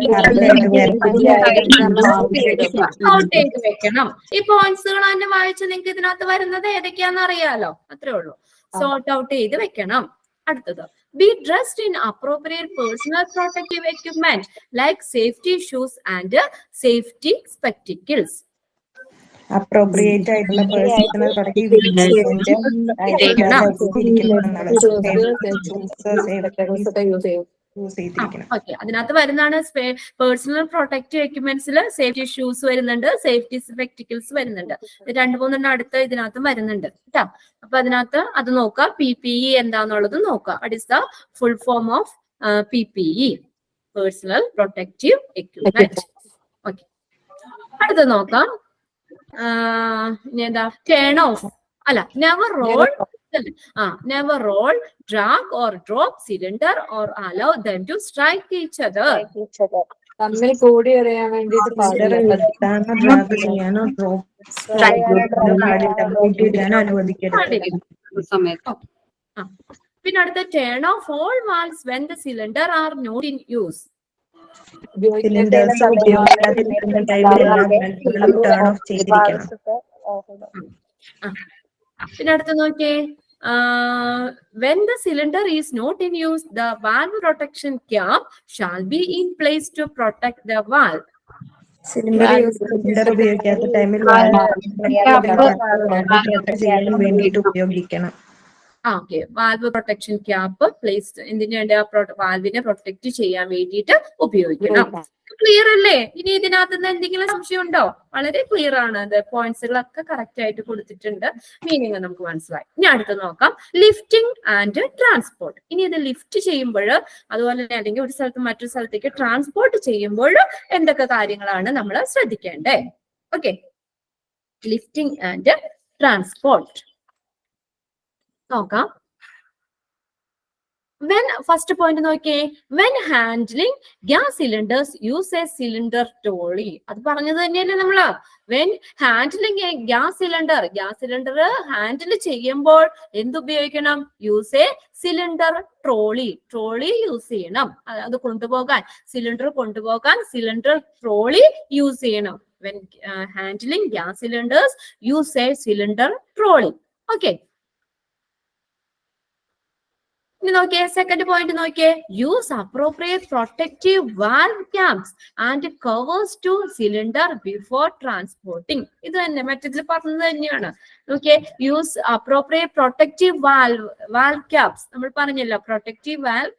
ഔട്ട് ചെയ്ത് വെക്കണം. ഈ പോയിന്റ്സുകൾ തന്നെ വായിച്ച് നിങ്ങൾക്ക് ഇതിനകത്ത് വരുന്നത് ഏതൊക്കെയാണെന്ന് അറിയാലോ, അത്രേ ഉള്ളൂ. സോർട്ട് ഔട്ട് ചെയ്ത് വെക്കണം. അടുത്തത്, be dressed in appropriate personal protective equipment like safety shoes and safety spectacles. Appropriate ആയിട്ടുള്ള പേഴ്സണൽ പ്രൊട്ടക്റ്റീവ് യൂസ് ചെയ്തിരിക്കണം. ഓക്കെ, അതിനകത്ത് വരുന്നതാണ് പേഴ്സണൽ പ്രൊട്ടക്റ്റീവ് എക്യുപ്മെന്റ്സിൽ സേഫ്റ്റി ഷൂസ് വരുന്നുണ്ട്, സേഫ്റ്റി സ്പെക്ടിക്കിൾസ് വരുന്നുണ്ട്. 2-3 അടുത്ത് ഇതിനകത്ത് വരുന്നുണ്ട് കേട്ടോ. അപ്പൊ അതിനകത്ത് അത് നോക്കുക, PPE എന്താന്നുള്ളത് നോക്കുക. What is the full form of PPE? Personal protective equipment. Okay, അടുത്ത് നോക്കാം. ഇനി എന്താ? ടേൺ ഓഫ് അല്ല, never roll. Never roll, drag or drop cylinder or allow them to strike each other. തമ്മിൽ കൂടി അറിയാൻ വേണ്ടിയിട്ട് പിന്നെ അടുത്ത, turn off all valves when the cylinder are not in use. Cylinders ഉപയോഗിക്കാതിരിക്കുന്ന ടൈമിൽ എല്ലാ വാൽവുകളും ടേൺ ഓഫ് ചെയ്തിരിക്കണം. പിന്നെ അടുത്ത് നോക്കിയേ, when the cylinder is not in use, the valve protection cap shall be in place to protect the valve. Cylinder ഉപയോഗിക്കാത്ത ടൈമിൽ ചെയ്യാൻ വേണ്ടിയിട്ട് ഉപയോഗിക്കണം. Okay, valve protection cap place എന്തിനു വേണ്ടി? വാൽവിനെ പ്രൊട്ടക്ട് ചെയ്യാൻ വേണ്ടിയിട്ട് ഉപയോഗിക്കണം. ക്ലിയർ അല്ലേ? ഇനി ഇതിനകത്ത് നിന്ന് എന്തെങ്കിലും സംശയം ഉണ്ടോ? വളരെ ക്ലിയർ ആണ്. പോയിന്റ്സുകളൊക്കെ കറക്റ്റ് ആയിട്ട് കൊടുത്തിട്ടുണ്ട്, മീനിങ് നമുക്ക് മനസ്സിലായി. ഇനി അടുത്ത് നോക്കാം, ലിഫ്റ്റിംഗ് ആൻഡ് ട്രാൻസ്പോർട്ട്. ഇനി ഇത് ലിഫ്റ്റ് ചെയ്യുമ്പോൾ, അതുപോലെ അല്ലെങ്കിൽ ഒരു സ്ഥലത്ത് മറ്റൊരു സ്ഥലത്തേക്ക് ട്രാൻസ്പോർട്ട് ചെയ്യുമ്പോൾ എന്തൊക്കെ കാര്യങ്ങളാണ് നമ്മൾ ശ്രദ്ധിക്കേണ്ടത്? ഓക്കെ, ലിഫ്റ്റിംഗ് ആൻഡ് ട്രാൻസ്പോർട്ട് നോക്കാം. ഫസ്റ്റ് പോയിന്റ് നോക്കിയേ, when handling gas cylinders use a cylinder trolley. അത് പറഞ്ഞത് തന്നെയല്ലേ നമ്മള്? When handling a gas cylinder handle ചെയ്യുമ്പോൾ എന്തുപയോഗിക്കണം? Use a cylinder trolley. Trolley use ചെയ്യണം. അത് കൊണ്ടുപോകാൻ, സിലിണ്ടർ കൊണ്ടുപോകാൻ സിലിണ്ടർ ട്രോളി യൂസ് ചെയ്യണം. When handling gas cylinders use a cylinder trolley. Okay, ഇനി നോക്കിയേ, സെക്കൻഡ് പോയിന്റ് നോക്കിയേ, use appropriate protective valve caps and covers to cylinder before transporting. ഇത് തന്നെ മറ്റേതിൽ പറഞ്ഞത് തന്നെയാണ്. നോക്കിയേ, use appropriate protective valve caps. നമ്മൾ പറഞ്ഞല്ലോ, പ്രൊട്ടക്റ്റീവ് വാൽവ്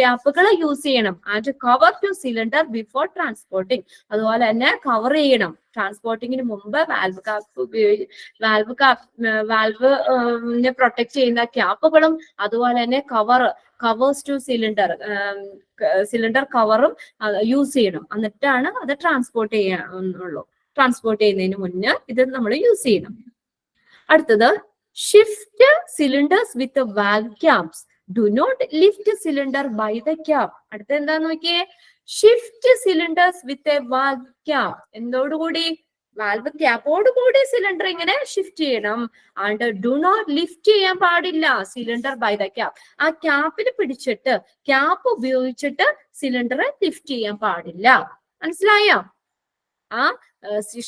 ക്യാപ്പുകൾ യൂസ് ചെയ്യണം. And cover to cylinder before transporting. അതുപോലെ തന്നെ കവർ ചെയ്യണം. ട്രാൻസ്പോർട്ടിങ്ങിന് മുമ്പ് വാൽവിനെ പ്രൊട്ടക്ട് ചെയ്യുന്ന ക്യാപ്പുകളും അതുപോലെ തന്നെ കവേഴ്സ് ടു സിലിണ്ടർ കവറും യൂസ് ചെയ്യണം. എന്നിട്ടാണ് അത് ട്രാൻസ്പോർട്ട് ചെയ്യാനുള്ളൂ. ട്രാൻസ്പോർട്ട് ചെയ്യുന്നതിന് മുന്നേ ഇത് നമ്മൾ യൂസ് ചെയ്യണം. അടുത്തത്, shift cylinders with valve caps. Do not lift cylinder by the cap. അടുത്ത എന്താന്ന് നോക്കിയേ, shift cylinders with a valve cap. എന്തോടുകൂടി? വാൽവ് ക്യാപ്പോട് കൂടി സിലിണ്ടർ ഇങ്ങനെ ഷിഫ്റ്റ് ചെയ്യണം. ആൻഡ് ഡു നോട്ട് ലിഫ്റ്റ് ചെയ്യാൻ പാടില്ല സിലിണ്ടർ ബൈ ദ ക്യാപ്പ്. ആ ക്യാപ്പിൽ പിടിച്ചിട്ട് ക്യാപ്പ് ഉപയോഗിച്ചിട്ട് സിലിണ്ടർ ലിഫ്റ്റ് ചെയ്യാൻ പാടില്ല. മനസ്സിലായോ? ആ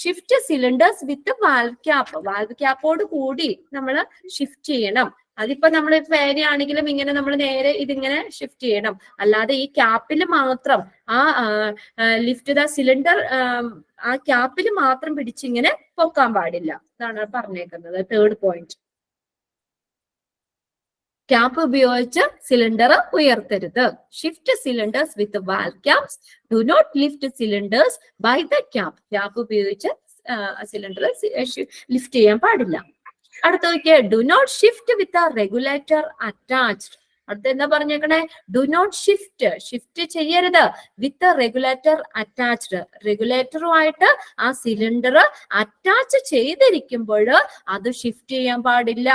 shift cylinders with valve cap. Valve ക്യാപ്പോട് കൂടി നമ്മൾ ഷിഫ്റ്റ് ചെയ്യണം. അതിപ്പോ നമ്മൾ ഫാനാണെങ്കിലും ഇങ്ങനെ നമ്മൾ നേരെ ഇതിങ്ങനെ ഷിഫ്റ്റ് ചെയ്യണം. അല്ലാതെ ഈ ക്യാപ്പിൽ മാത്രം ആ ലിഫ്റ്റ് ദ സിലിണ്ടർ ആ ക്യാപ്പിൽ മാത്രം പിടിച്ചിങ്ങനെ പൊക്കാൻ പാടില്ല. ഇതാണ് പറഞ്ഞേക്കുന്നത്. Third point. ക്യാപ്പ് ഉപയോഗിച്ച് സിലിണ്ടർ ഉയർത്തരുത്. Shift cylinders with valve caps. Do not lift cylinders by the cap. Cap ഉപയോഗിച്ച് സിലിണ്ടർ ലിഫ്റ്റ് ചെയ്യാൻ പാടില്ല. അടുത്ത നോക്കിയേ, do not shift with a regulator attached. അടുത്ത എന്താ പറഞ്ഞേക്കണേ? ഡു നോട്ട് ഷിഫ്റ്റ് ചെയ്യരുത് വിത്ത് റെഗുലേറ്റർ അറ്റാച്ച്ഡ്. റെഗുലേറ്ററുമായിട്ട് ആ സിലിണ്ടർ അറ്റാച്ച് ചെയ്തിരിക്കുമ്പോൾ അത് ഷിഫ്റ്റ് ചെയ്യാൻ പാടില്ല.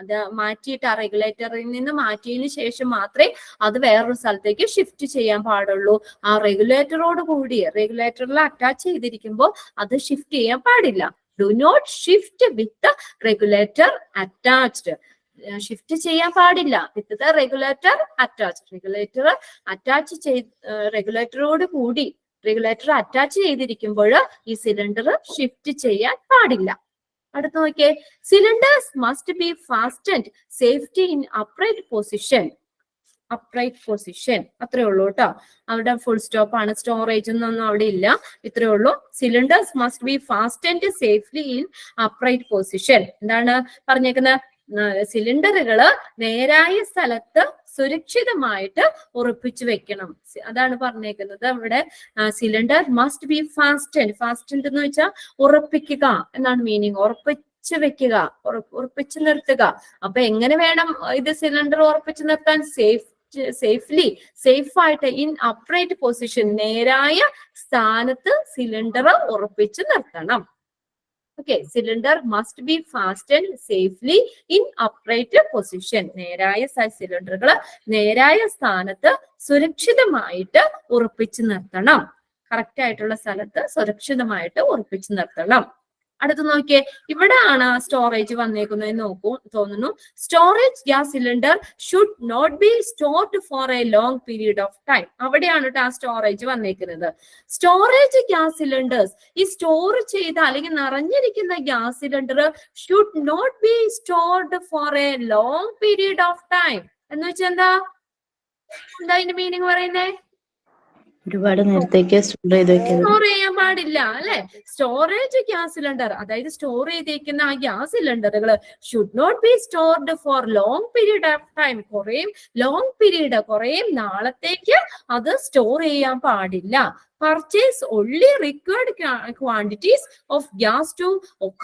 അത് മാറ്റിയിട്ട് ആ റെഗുലേറ്ററിൽ നിന്ന് മാറ്റിയതിന് ശേഷം മാത്രമേ അത് വേറൊരു സ്ഥലത്തേക്ക് ഷിഫ്റ്റ് ചെയ്യാൻ പാടുള്ളൂ. ആ റെഗുലേറ്ററോട് കൂടി റെഗുലേറ്ററിൽ അറ്റാച്ച് ചെയ്തിരിക്കുമ്പോൾ അത് ഷിഫ്റ്റ് ചെയ്യാൻ പാടില്ല. Do not shift with regulator attached. Shift ചെയ്യാൻ പാടില്ല വിത്ത് ദ റെഗുലേറ്റർ അറ്റാച്ച്. റെഗുലേറ്ററോട് കൂടി റെഗുലേറ്റർ അറ്റാച്ച് ചെയ്തിരിക്കുമ്പോൾ ഈ സിലിണ്ടർ ഷിഫ്റ്റ് ചെയ്യാൻ പാടില്ല. അടുത്ത് നോക്കിയേ, cylinders must be fastened safety in upright position. അത്രേ ഉള്ളൂ കേട്ടോ. അവിടെ ഫുൾ സ്റ്റോപ്പ് ആണ്. സ്റ്റോറേജ് ഒന്നും അവിടെ ഇല്ല. ഇത്രേ ഉള്ളൂ. Cylinders must be fastened safely in upright position. എന്താണ് പറഞ്ഞേക്കുന്നത്? സിലിണ്ടറുകള് നേരായ സ്ഥലത്ത് സുരക്ഷിതമായിട്ട് ഉറപ്പിച്ചു വെക്കണം. അതാണ് പറഞ്ഞേക്കുന്നത് അവിടെ. സിലിണ്ടർ മസ്റ്റ് ബി ഫാസ്റ്റൻഡ് എന്ന് വെച്ചാൽ ഉറപ്പിക്കുക എന്നാണ് മീനിങ്. ഉറപ്പിച്ചു വെക്കുക, ഉറപ്പിച്ചു നിർത്തുക. അപ്പൊ എങ്ങനെ വേണം ഇത് സിലിണ്ടർ ഉറപ്പിച്ചു നിർത്താൻ? സേഫായിട്ട് ഇൻ അപ്രൈറ്റ് പൊസിഷൻ. നേരായ സ്ഥാനത്ത് സിലിണ്ടർ ഉറപ്പിച്ചു നിർത്തണം. Okay, cylinder must be fastened safely in upright position. നേരായ സിലിണ്ടറുകൾ നേരായ സ്ഥാനത്ത് സുരക്ഷിതമായിട്ട് ഉറപ്പിച്ചു നിർത്തണം. കറക്റ്റ് ആയിട്ടുള്ള സ്ഥലത്ത് സുരക്ഷിതമായിട്ട് ഉറപ്പിച്ചു നിർത്തണം. അടുത്ത് നോക്കിയേ, ഇവിടെയാണ് സ്റ്റോറേജ് വന്നേക്കുന്നതെന്ന് തോന്നുന്നു. Storage gas cylinder should not be stored for a long period of time. അവിടെയാണ് ആ സ്റ്റോറേജ് വന്നേക്കുന്നത്. സ്റ്റോറേജ് ഗ്യാസ് സിലിണ്ടേഴ്സ്, ഈ സ്റ്റോർ ചെയ്ത അല്ലെങ്കിൽ നിറഞ്ഞിരിക്കുന്ന gas cylinder should not be stored for a long period of time എന്ന് വെച്ചാൽ എന്താ അതിന്റെ മീനിങ് പറയുന്നേ? ഒരുപാട് നേരത്തേക്ക് സ്റ്റോർ ചെയ്യാൻ പാടില്ല അല്ലെ. സ്റ്റോറേജ് ഗ്യാസ് സിലിണ്ടർ, അതായത് സ്റ്റോർ ചെയ്തിരിക്കുന്ന ആ ഗ്യാസ് സിലിണ്ടറുകൾ should not be stored for long period of time. കുറെ നാളത്തേക്ക് അത് സ്റ്റോർ ചെയ്യാൻ പാടില്ല. Purchase only required quantities of gas to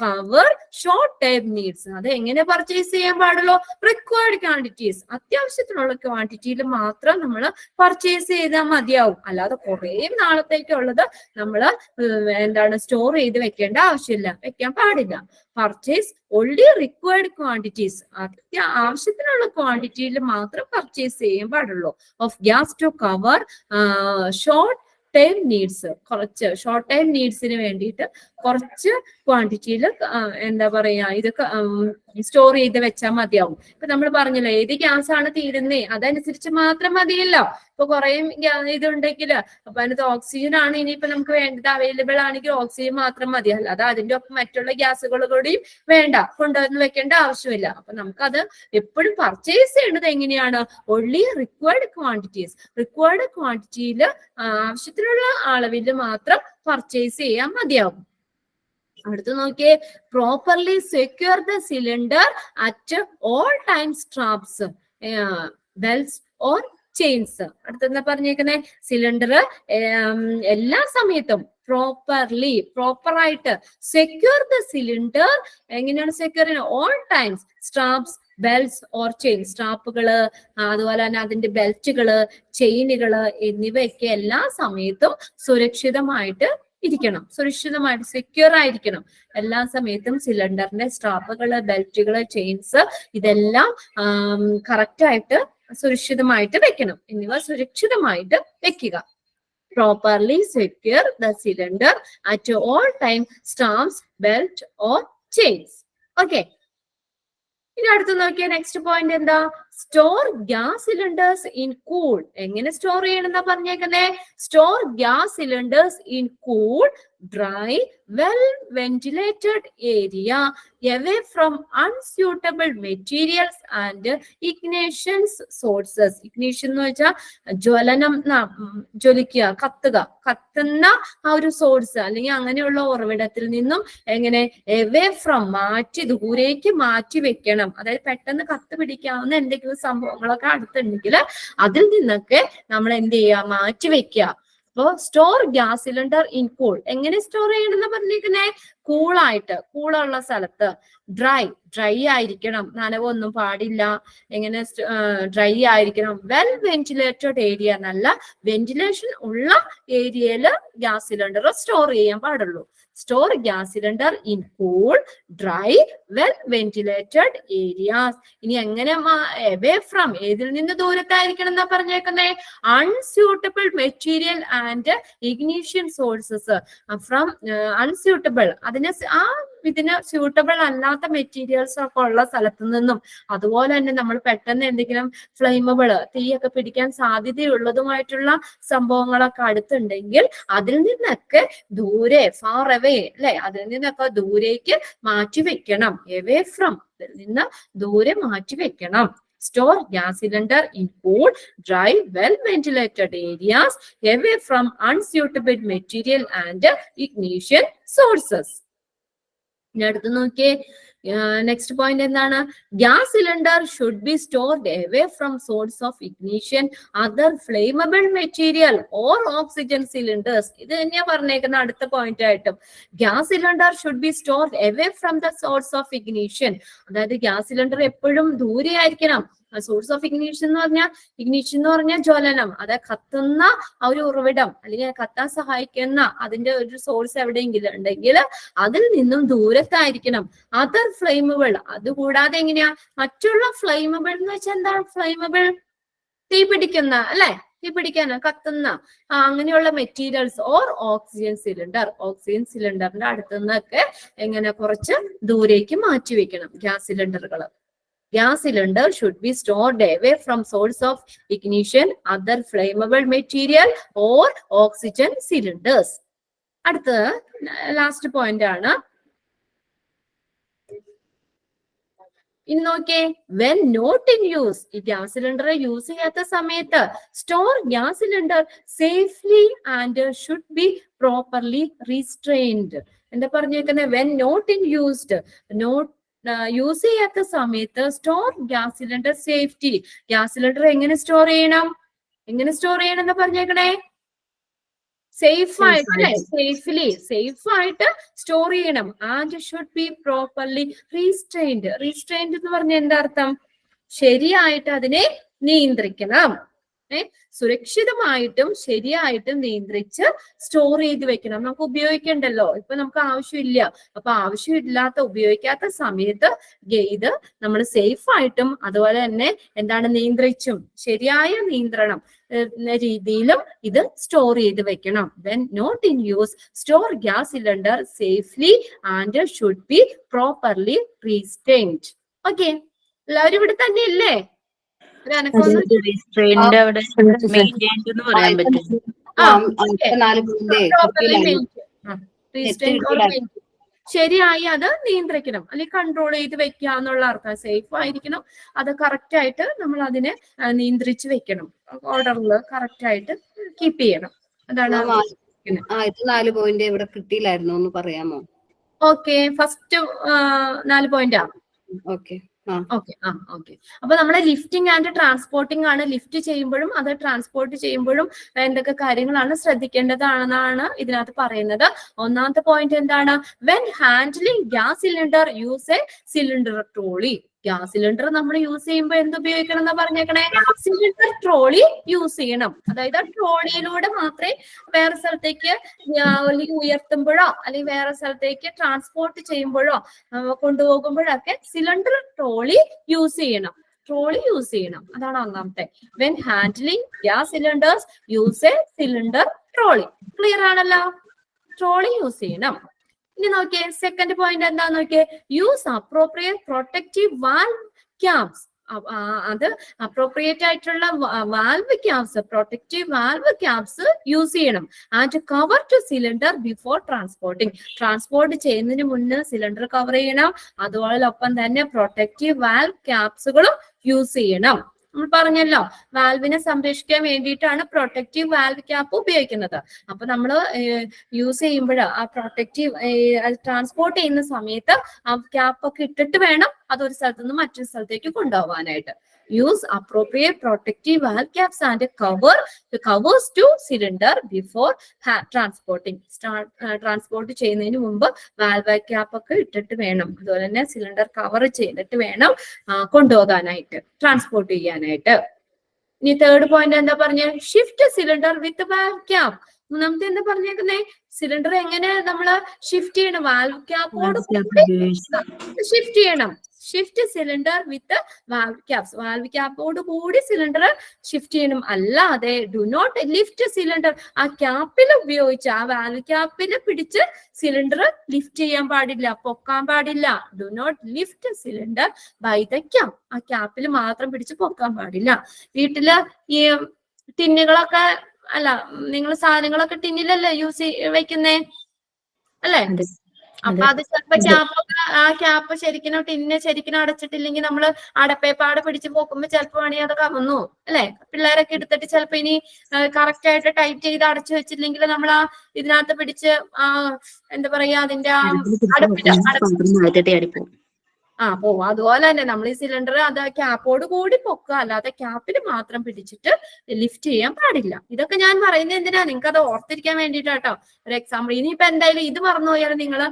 cover short-term needs. അത് എങ്ങനെ പർച്ചേസ് ചെയ്യാൻ പാടുള്ളൂ? റിക്വയർഡ് ക്വാണ്ടിറ്റീസ്, അത്യാവശ്യത്തിനുള്ള ക്വാണ്ടിറ്റിയിൽ മാത്രം നമ്മൾ പർച്ചേസ് ചെയ്താൽ മതിയാവും. അല്ലാതെ കുറെ നാളത്തേക്കുള്ളത് നമ്മൾ സ്റ്റോർ ചെയ്ത് വെക്കേണ്ട ആവശ്യമില്ല, വെക്കാൻ പാടില്ല. പർച്ചേസ് only required quantities, ആവശ്യത്തിനുള്ള ക്വാണ്ടിറ്റിയിൽ മാത്രം പർച്ചേസ് ചെയ്യാൻ പാടുള്ളൂ. Of gas to cover short time needs. കുറച്ച് ഷോർട്ട് ടൈം നീഡ്സിന് വേണ്ടിയിട്ട് കുറച്ച് ക്വാണ്ടിറ്റിയിൽ എന്താ പറയാ ഇതൊക്കെ സ്റ്റോർ ചെയ്ത് വെച്ചാൽ മതിയാവും. ഇപ്പൊ നമ്മൾ പറഞ്ഞല്ലോ ഏത് ഗ്യാസ് ആണ് തീരുന്നേ അതനുസരിച്ച് മാത്രം മതിയല്ലോ. ഇപ്പൊ കുറെ ഇതുണ്ടെങ്കിൽ അപ്പൊ അതിനകത്ത് ഓക്സിജൻ ആണ് ഇനിയിപ്പോ നമുക്ക് വേണ്ടത് അവൈലബിൾ ആണെങ്കിൽ ഓക്സിജൻ മാത്രം മതി. അല്ലാതെ അതിന്റെ ഒപ്പം മറ്റുള്ള ഗ്യാസുകൾ കൂടിയും വേണ്ട, കൊണ്ടുവന്ന് വെക്കേണ്ട ആവശ്യമില്ല. അപ്പൊ നമുക്കത് എപ്പോഴും പർച്ചേസ് ചെയ്യേണ്ടത് എങ്ങനെയാണ്? Only required quantities. റിക്വയർഡ് ക്വാണ്ടിറ്റിയിൽ ആവശ്യത്തിനുള്ള അളവിൽ മാത്രം പർച്ചേസ് ചെയ്യാൻ മതിയാവും. അടുത്ത് നോക്കിയേ, properly secure the cylinder at all time straps, belts or chains. അടുത്തെന്താ പറഞ്ഞേക്കുന്നേ? സിലിണ്ടർ എല്ലാ സമയത്തും പ്രോപ്പറായിട്ട് സെക്യൂർ ദ സിലിണ്ടർ. എങ്ങനെയാണ് സെക്യൂർ ചെയ്യുന്നത്? All times straps, belts or chain. സ്ട്രാപ്പുകള്, അതുപോലെ തന്നെ അതിന്റെ ബെൽറ്റുകള്, ചെയിനുകള് എന്നിവയൊക്കെ എല്ലാ സമയത്തും സുരക്ഷിതമായിട്ട് ഇരിക്കണം. സുരക്ഷിതമായിട്ട് സെക്യൂർ ആയിരിക്കണം. എല്ലാ സമയത്തും സിലിണ്ടറിന്റെ സ്ട്രാപ്പുകള്, ബെൽറ്റുകള്, ചെയിൻസ് ഇതെല്ലാം കറക്റ്റ് ആയിട്ട് സുരക്ഷിതമായിട്ട് വെക്കണം. എന്നിവ സുരക്ഷിതമായിട്ട് വെക്കുക. properly secure the cylinder at all time, stamps, belt or chains. Okay. ഇനി അടുത്ത് നോക്കിയ നെക്സ്റ്റ് പോയിന്റ് എന്താ? Store gas cylinders in cool. എങ്ങനെ സ്റ്റോർ ചെയ്യണമെന്നാ പറഞ്ഞേക്കുന്നേ? Store gas cylinders in cool, dry, well ventilated area away from unsuitable materials and ignition sources. Ignition എന്ന് വെച്ചാൽ ജ്വലനം, ജ്വലിക്കുക, കത്തുക, കത്തുന്ന ആ ഒരു സോഴ്സ് അല്ലെങ്കിൽ അങ്ങനെയുള്ള ഉറവിടത്തിൽ നിന്നും എങ്ങനെ away from, മാറ്റി, ദൂരേക്ക് മാറ്റി വെക്കണം. അതായത് പെട്ടെന്ന് കത്ത് പിടിക്കാവുന്ന എന്തെങ്കിലും സംഭവങ്ങളൊക്കെ അടുത്തുണ്ടെങ്കിൽ അതിൽ നിന്നൊക്കെ നമ്മൾ എന്ത് ചെയ്യുക? മാറ്റി വെക്കുക. അപ്പോ store gas cylinder in cool. എങ്ങനെ സ്റ്റോർ ചെയ്യണമെന്ന് പറഞ്ഞിരിക്കുന്നേ? കൂളായിട്ട്, കൂളുള്ള സ്ഥലത്ത്. ഡ്രൈ ആയിരിക്കണം, നനവൊന്നും പാടില്ല. എങ്ങനെ? ഡ്രൈ ആയിരിക്കണം. വെൽ വെന്റിലേറ്റഡ് ഏരിയ, നല്ല വെന്റിലേഷൻ ഉള്ള ഏരിയയിൽ ഗ്യാസ് സിലിണ്ടർ സ്റ്റോർ ചെയ്യാൻ പാടുള്ളൂ. Store gas cylinder in cool, dry, well ventilated areas. ഇനി എങ്ങനെ? അവേ ഫ്രം, ഏതിൽ നിന്ന് ദൂരത്തായിരിക്കണം എന്നാ പറഞ്ഞേക്കുന്നേ? Unsuitable material and ignition sources. From unsuitable, ഇതിന് സ്യൂട്ടബിൾ അല്ലാത്ത മെറ്റീരിയൽസ് ഒക്കെ ഉള്ള സ്ഥലത്തു നിന്നും, അതുപോലെ തന്നെ നമ്മൾ പെട്ടെന്ന് എന്തെങ്കിലും ഫ്ലെയിമബിള്, തീയൊക്കെ പിടിക്കാൻ സാധ്യതയുള്ളതുമായിട്ടുള്ള സംഭവങ്ങളൊക്കെ അടുത്തുണ്ടെങ്കിൽ അതിൽ നിന്നൊക്കെ ദൂരെ, ഫാർ അവേ അല്ലെ, അതിൽ നിന്നൊക്കെ ദൂരേക്ക് മാറ്റി വെക്കണം. എവേ ഫ്രം, അതിൽ നിന്ന് ദൂരെ മാറ്റി വെക്കണം. Store gas cylinder in cool, dry, well ventilated areas away from unsuitable material and ignition sources. ഇനി അടുത്ത് നോക്കിയേ, നെക്സ്റ്റ് പോയിന്റ് എന്താണ്? Gas cylinder should be stored away from source of ignition, other flammable material or oxygen cylinders. ഇത് തന്നെയാ പറഞ്ഞേക്കുന്ന അടുത്ത point ആയിട്ടും. Gas cylinder should be stored away from the source of ignition. അതായത് ഗ്യാസ് സിലിണ്ടർ എപ്പോഴും ദൂരെ ആയിരിക്കണം. സോഴ്സ് ഓഫ് ഇഗ്നിഷൻ എന്ന് പറഞ്ഞാൽ ജ്വലനം, അതായത് കത്തുന്ന ആ ഒരു ഉറവിടം അല്ലെങ്കിൽ കത്താൻ സഹായിക്കുന്ന അതിന്റെ ഒരു സോഴ്സ് എവിടെയെങ്കിലും ഉണ്ടെങ്കിൽ അതിൽ നിന്നും ദൂരത്തായിരിക്കണം. അതർ ഫ്ലെയിമബിൾ, അതുകൂടാതെ എങ്ങനെയാ? മറ്റുള്ള ഫ്ലെയിമബിൾ എന്ന് വെച്ചാൽ എന്താണ്? ഫ്ലെയിമബിൾ, തീ പിടിക്കുന്ന, അല്ലെ, തീ പിടിക്കാൻ കത്തുന്ന അങ്ങനെയുള്ള materials or oxygen cylinder. Oxygen സിലിണ്ടറിന്റെ അടുത്തുനിന്നൊക്കെ എങ്ങനെ കുറച്ച് ദൂരേക്ക് മാറ്റി വെക്കണം ഗ്യാസ് സിലിണ്ടറുകൾ. Gas cylinder should be stored away from source of ignition, other flammable material or oxygen cylinders. അടുത്ത ലാസ്റ്റ് പോയിന്റ് ആണ്. ഇനി നോക്കിയേ, വെൻ നോട്ട് ഇൻ യൂസ്, ഈ ഗ്യാസ് സിലിണ്ടർ യൂസ് ചെയ്യാത്ത സമയത്ത് store gas cylinder safely and should be properly restrained. എന്താ പറഞ്ഞേക്കുന്നത്? When not in used, use ചെയ്യാത്ത സമയത്ത് store gas cylinder safety. Gas cylinder എങ്ങനെ സ്റ്റോർ ചെയ്യണം? എന്ന് പറഞ്ഞേക്കണേ? സേഫ് ആയിട്ട്, അല്ലെ, സേഫ് ആയിട്ട് സ്റ്റോർ ചെയ്യണം. And should be properly restrained. Restrained എന്ന് പറഞ്ഞ എന്താ അർത്ഥം? ശരിയായിട്ട് അതിനെ നിയന്ത്രിക്കണം. സുരക്ഷിതമായിട്ടും ശരിയായിട്ടും നിയന്ത്രിച്ച് സ്റ്റോർ ചെയ്ത് വെക്കണം. നമുക്ക് ഉപയോഗിക്കണ്ടല്ലോ, ഇപ്പൊ നമുക്ക് ആവശ്യമില്ല. അപ്പൊ ആവശ്യമില്ലാത്ത, ഉപയോഗിക്കാത്ത സമയത്ത് ഇത് നമ്മൾ സേഫ് ആയിട്ടും അതുപോലെ തന്നെ എന്താണ്, നിയന്ത്രിച്ചും, ശരിയായ നിയന്ത്രണം രീതിയിലും ഇത് സ്റ്റോർ ചെയ്ത് വെക്കണം. When not in use, store gas cylinder safely and should be properly restrained. Okay, എല്ലാവരും ഇവിടെ തന്നെ ഇല്ലേ? ശരിയായി അത് നിയന്ത്രിക്കണം, അല്ലെങ്കിൽ കൺട്രോൾ ചെയ്ത് വെക്കുക എന്നുള്ള അർത്ഥം. സേഫ് ആയിരിക്കണം, അത് കറക്റ്റ് ആയിട്ട് നമ്മൾ അതിനെ നിയന്ത്രിച്ച് വെക്കണം. ഓർഡറിൽ കറക്റ്റ് ആയിട്ട് കീപ്പ് ചെയ്യണം. അതാണ് 4 പോയിന്റ് ഇവിടെ കിട്ടിയില്ലായിരുന്നു, ഒന്ന് പറയാമോ? Okay, first 4 പോയിന്റാ. ഓക്കെ. അപ്പൊ നമ്മളെ ലിഫ്റ്റിംഗ് ആൻഡ് ട്രാൻസ്പോർട്ടിംഗ് ആണ്. ലിഫ്റ്റ് ചെയ്യുമ്പോഴും അത് ട്രാൻസ്പോർട്ട് ചെയ്യുമ്പോഴും എന്തൊക്കെ കാര്യങ്ങളാണ് ശ്രദ്ധിക്കേണ്ടതാണെന്നാണ് ഇതിനകത്ത് പറയുന്നത്. ഒന്നാമത്തെ പോയിന്റ് എന്താണ്? When handling gas cylinder use a cylinder trolley. Gas cylinder നമ്മൾ യൂസ് ചെയ്യുമ്പോൾ എന്തുപയോഗിക്കണം എന്ന് പറഞ്ഞേക്കണേ? സിലിണ്ടർ ട്രോളി യൂസ് ചെയ്യണം. അതായത് ട്രോളിയിലൂടെ മാത്രമേ വേറെ സ്ഥലത്തേക്ക് അല്ലെങ്കിൽ ഉയർത്തുമ്പോഴോ അല്ലെങ്കിൽ വേറെ സ്ഥലത്തേക്ക് ട്രാൻസ്പോർട്ട് ചെയ്യുമ്പോഴോ കൊണ്ടുപോകുമ്പോഴൊക്കെ സിലിണ്ടർ ട്രോളി യൂസ് ചെയ്യണം. അതാണ് ഒന്നാമത്തെ. When handling gas cylinders use a cylinder trolley. Clear ആണല്ലോ? ട്രോളി യൂസ് ചെയ്യണം. ഇനി നോക്കിയേ, സെക്കൻഡ് പോയിന്റ് എന്താന്ന് നോക്കിയേ, use appropriate protective valve caps. അത് അപ്രോപ്രിയേറ്റ് ആയിട്ടുള്ള valve caps, protective valve caps use ചെയ്യണം. And cover to cylinder before transporting. Transport ചെയ്യുന്നതിന് മുന്നേ സിലിണ്ടർ കവർ ചെയ്യണം. അതോടൊപ്പം തന്നെ പ്രൊട്ടക്റ്റീവ് വാൽവ് ക്യാപ്സുകളും യൂസ് ചെയ്യണം. നമ്മൾ പറഞ്ഞല്ലോ, വാൽവിനെ സംരക്ഷിക്കാൻ വേണ്ടിയിട്ടാണ് പ്രൊട്ടക്റ്റീവ് വാൽവ് ക്യാപ്പ് ഉപയോഗിക്കുന്നത്. അപ്പൊ നമ്മൾ യൂസ് ചെയ്യുമ്പോൾ ആ പ്രൊട്ടക്റ്റീവ് ട്രാൻസ്പോർട്ട് ചെയ്യുന്ന സമയത്ത് ആ ക്യാപ്പ് ഒക്കെ ഇട്ടിട്ട് വേണം അതൊരു സ്ഥലത്ത് നിന്ന് മറ്റൊരു സ്ഥലത്തേക്ക് കൊണ്ടുപോകാനായിട്ട്. Use appropriate protective valve caps and covers to cylinder before transporting. Transport ചെയ്യുന്നതിന് മുമ്പ് വാൽവ് ക്യാപ്പ് ഒക്കെ ഇട്ടിട്ട് വേണം, അതുപോലെ തന്നെ സിലിണ്ടർ കവർ ചെയ്തിട്ട് വേണം കൊണ്ടുപോകാനായിട്ട്, ട്രാൻസ്പോർട്ട് ചെയ്യാനായിട്ട്. ഇനി തേർഡ് പോയിന്റ് എന്താ പറഞ്ഞ, ഷിഫ്റ്റ് സിലിണ്ടർ വിത്ത് വാൽവ് ക്യാപ്പ്. മൂന്നാമത്തെ എന്താ പറഞ്ഞേക്കുന്നേ, സിലിണ്ടർ എങ്ങനെ നമ്മള് ഷിഫ്റ്റ് ചെയ്യണം, വാൽവ് ക്യാപ്പോട് ഷിഫ്റ്റ് ചെയ്യണം. ഷിഫ്റ്റ് സിലിണ്ടർ വിത്ത് വാൽവ് ക്യാപ്സ്. വാൽവ് ക്യാപ്പോട് കൂടി സിലിണ്ടർ ഷിഫ്റ്റ് ചെയ്യണം. അല്ലാതെ ഡു നോട്ട് ലിഫ്റ്റ് സിലിണ്ടർ. ആ ക്യാപ്പിൽ ഉപയോഗിച്ച്, ആ വാൽവ് ക്യാപ്പിൽ പിടിച്ച് സിലിണ്ടർ ലിഫ്റ്റ് ചെയ്യാൻ പാടില്ല, പൊക്കാൻ പാടില്ല. Do not lift cylinder by the cap. ആ ക്യാപ്പിൽ മാത്രം പിടിച്ച് പൊക്കാൻ പാടില്ല. വീട്ടില് ഈ ടിന്നുകളൊക്കെ അല്ല, നിങ്ങൾ സാധനങ്ങളൊക്കെ ടിന്നിലല്ലേ വെക്കുന്നേ അല്ലേ? അപ്പൊ അത് ചിലപ്പോ ക്യാപ്പൊക്കെ, ആ ക്യാപ്പ് ശരിക്കും ടിന്ന് ശരിക്കും അടച്ചിട്ടില്ലെങ്കിൽ നമ്മള് അടപ്പേപ്പാടെ പിടിച്ച് പോക്കുമ്പോ ചിലപ്പോ വേണമെങ്കിൽ അത് കവന്നു അല്ലെ? പിള്ളേരൊക്കെ എടുത്തിട്ട് ചിലപ്പോ ഇനി കറക്റ്റ് ആയിട്ട് ടൈറ്റ് ചെയ്ത് അടച്ചു വെച്ചില്ലെങ്കിൽ നമ്മൾ ആ ഇതിനകത്ത് പിടിച്ച് എന്താ പറയാ, അതിന്റെ പോവും. അതുപോലെ തന്നെ നമ്മൾ ഈ സിലിണ്ടർ അത് ക്യാപ്പോട് കൂടി പൊക്കുക, അല്ലാതെ ക്യാപ്പിൽ മാത്രം പിടിച്ചിട്ട് ലിഫ്റ്റ് ചെയ്യാൻ പാടില്ല. ഇതൊക്കെ ഞാൻ പറയുന്നത് എന്തിനാ, നിങ്ങൾക്ക് അത് ഓർത്തിരിക്കാൻ വേണ്ടിയിട്ടാട്ടോ. ഒരു എക്സാമ്പിൾ. ഇനിയിപ്പോ എന്തായാലും ഇത് മറന്നു പോയാൽ നിങ്ങൾ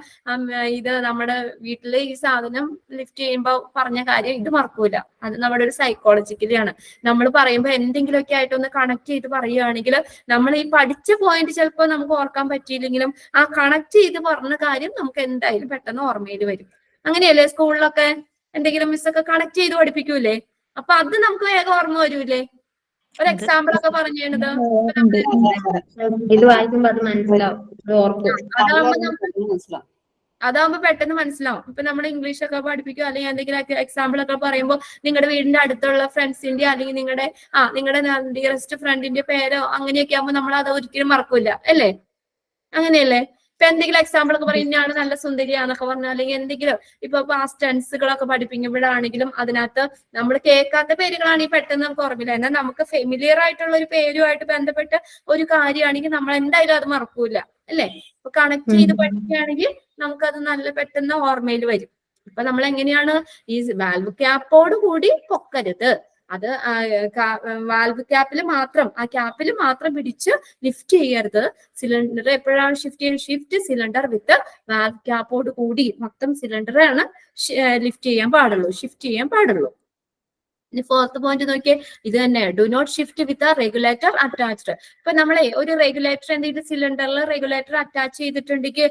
ഇത് നമ്മുടെ വീട്ടിൽ ഈ സാധനം ലിഫ്റ്റ് ചെയ്യുമ്പോൾ പറഞ്ഞ കാര്യം ഇത് മറക്കൂല. അത് നമ്മുടെ ഒരു സൈക്കോളജിക്കലിയാണ്. നമ്മൾ പറയുമ്പോൾ എന്തെങ്കിലുമൊക്കെ ആയിട്ടൊന്ന് കണക്ട് ചെയ്ത് പറയുകയാണെങ്കിൽ നമ്മൾ ഈ പഠിച്ച പോയിന്റ് ചിലപ്പോൾ നമുക്ക് ഓർക്കാൻ പറ്റിയില്ലെങ്കിലും ആ കണക്ട് ചെയ്ത് പറഞ്ഞ കാര്യം നമുക്ക് എന്തായാലും പെട്ടെന്ന് ഓർമ്മയിൽ വരും. അങ്ങനെയല്ലേ സ്കൂളിലൊക്കെ എന്തെങ്കിലും മിസ്സൊക്കെ കണക്ട് ചെയ്ത് പഠിപ്പിക്കൂലേ? അപ്പൊ അത് നമുക്ക് വേഗം ഓർമ്മ വരൂലേ? ഒരു എക്സാമ്പിൾ ഒക്കെ പറഞ്ഞു തരുന്നത് ഇത് വായിക്കുമ്പോ അത് മനസ്സിലാവും, അതാവുമ്പോ പെട്ടെന്ന് മനസ്സിലാവും. ഇപ്പൊ നമ്മൾ ഇംഗ്ലീഷ് ഒക്കെ പഠിപ്പിക്കുക അല്ലെങ്കിൽ എന്തെങ്കിലും എക്സാമ്പിൾ ഒക്കെ പറയുമ്പോൾ നിങ്ങളുടെ വീടിന്റെ അടുത്തുള്ള ഫ്രണ്ട്സിന്റെ അല്ലെങ്കിൽ നിങ്ങളുടെ ഡിയറസ്റ്റ് ഫ്രണ്ടിന്റെ പേരോ അങ്ങനെയൊക്കെ ആകുമ്പോൾ നമ്മൾ അത് ഒരിക്കലും മറക്കൂല അല്ലേ? അങ്ങനെയല്ലേ? ഇപ്പൊ എന്തെങ്കിലും എക്സാമ്പിൾ ഒക്കെ പറയും, ഇന്നാണ് നല്ല സുന്ദരിയാന്നൊക്കെ പറഞ്ഞാൽ, അല്ലെങ്കിൽ എന്തെങ്കിലും ഇപ്പൊ പാസ്റ്റ് ടെൻസുകളൊക്കെ പഠിപ്പിക്കുമ്പോഴാണെങ്കിലും അതിനകത്ത് നമ്മൾ കേൾക്കാത്ത പേരുകളാണെങ്കിൽ പെട്ടെന്ന് നമുക്ക് ഓർമ്മില്ല. എന്നാൽ നമുക്ക് ഫെമിലിയർ ആയിട്ടുള്ള ഒരു പേരുമായിട്ട് ബന്ധപ്പെട്ട ഒരു കാര്യമാണെങ്കിൽ നമ്മൾ എന്തായാലും അത് മറക്കൂല അല്ലേ? ഇപ്പൊ കണക്ട് ചെയ്ത് പഠിക്കുകയാണെങ്കിൽ നമുക്കത് നല്ല പെട്ടെന്ന് ഓർമ്മയിൽ വരും. അപ്പൊ നമ്മൾ എങ്ങനെയാണ് ഈ വാൽവ് ക്യാപ്പോട് കൂടി പൊക്കരുത്, അത് വാൽവ് ക്യാപ്പിൽ മാത്രം, ആ ക്യാപ്പിൽ മാത്രം പിടിച്ച് ലിഫ്റ്റ് ചെയ്യരുത്. സിലിണ്ടർ എപ്പോഴാണ് ഷിഫ്റ്റ് സിലിണ്ടർ വിത്ത് വാൽവ് ക്യാപ്പോട് കൂടി മൊത്തം സിലിണ്ടറാണ് ലിഫ്റ്റ് ചെയ്യാൻ പാടുള്ളൂ, ഷിഫ്റ്റ് ചെയ്യാൻ പാടുള്ളൂ. ഇനി ഫോർത്ത് പോയിന്റ് നോക്കിയേ, ഇത് തന്നെ, do not shift with regulator attached. ഇപ്പൊ നമ്മളെ ഒരു റെഗുലേറ്റർ എന്തെങ്കിലും സിലിണ്ടറിൽ റെഗുലേറ്റർ അറ്റാച്ച് ചെയ്തിട്ടുണ്ടെങ്കിൽ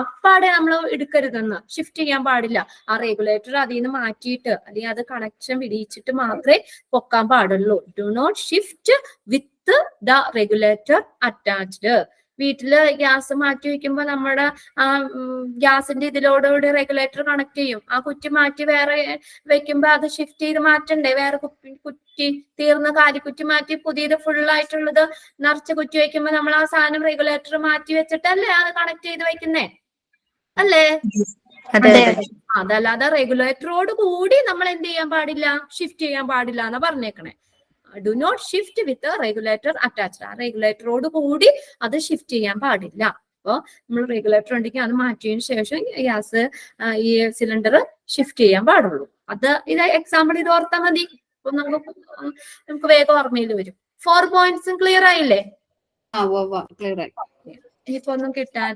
അപ്പാടെ നമ്മൾ എടുക്കരുതെന്ന്, ഷിഫ്റ്റ് ചെയ്യാൻ പാടില്ല. ആ റെഗുലേറ്റർ അതിൽ നിന്ന് മാറ്റിയിട്ട് അല്ലെങ്കിൽ അത് കണക്ഷൻ പിടിച്ചിട്ട് മാത്രമേ പൊക്കാൻ പാടുള്ളൂ. Do not shift with the regulator attached. വീട്ടില് ഗ്യാസ് മാറ്റി വെക്കുമ്പോൾ നമ്മുടെ ഗ്യാസിന്റെ ഇതിലോടുകൂടി റെഗുലേറ്റർ കണക്ട് ചെയ്യും. ആ കുറ്റി മാറ്റി വേറെ വെക്കുമ്പോ അത് ഷിഫ്റ്റ് ചെയ്ത് മാറ്റണ്ടേ? വേറെ കുറ്റി തീർന്ന കാലിക്കുറ്റി മാറ്റി പുതിയത് ഫുൾ ആയിട്ടുള്ളത് നിറച്ച കുറ്റി വെക്കുമ്പോ നമ്മൾ ആ സാധനം റെഗുലേറ്റർ മാറ്റി വെച്ചിട്ടല്ലേ അത് കണക്ട് ചെയ്ത് വെക്കുന്നേ അല്ലേ? അതല്ലാതെ റെഗുലേറ്ററോട് കൂടി നമ്മൾ എന്ത് ചെയ്യാൻ പാടില്ല, ഷിഫ്റ്റ് ചെയ്യാൻ പാടില്ല എന്നാ പറഞ്ഞേക്കണേ. Do not shift with regulator attached. ആ റെഗുലേറ്ററോട് കൂടി അത് ഷിഫ്റ്റ് ചെയ്യാൻ പാടില്ല. അപ്പോൾ നമ്മൾ റെഗുലേറ്റർ ഉണ്ടെങ്കിൽ അത് മാറ്റിയതിനു ശേഷം ഗ്യാസ് ഈ സിലിണ്ടർ ഷിഫ്റ്റ് ചെയ്യാൻ പാടുള്ളൂ. ഇത് എക്സാമ്പിൾ ഇത് ഓർത്താൽ മതി. അപ്പൊ നമുക്ക് വേഗം ഓർമ്മയിൽ വരും. 4 പോയിന്റ്സും ക്ലിയർ ആയില്ലേ? ഇനിയിപ്പോ ഒന്നും കിട്ടാൻ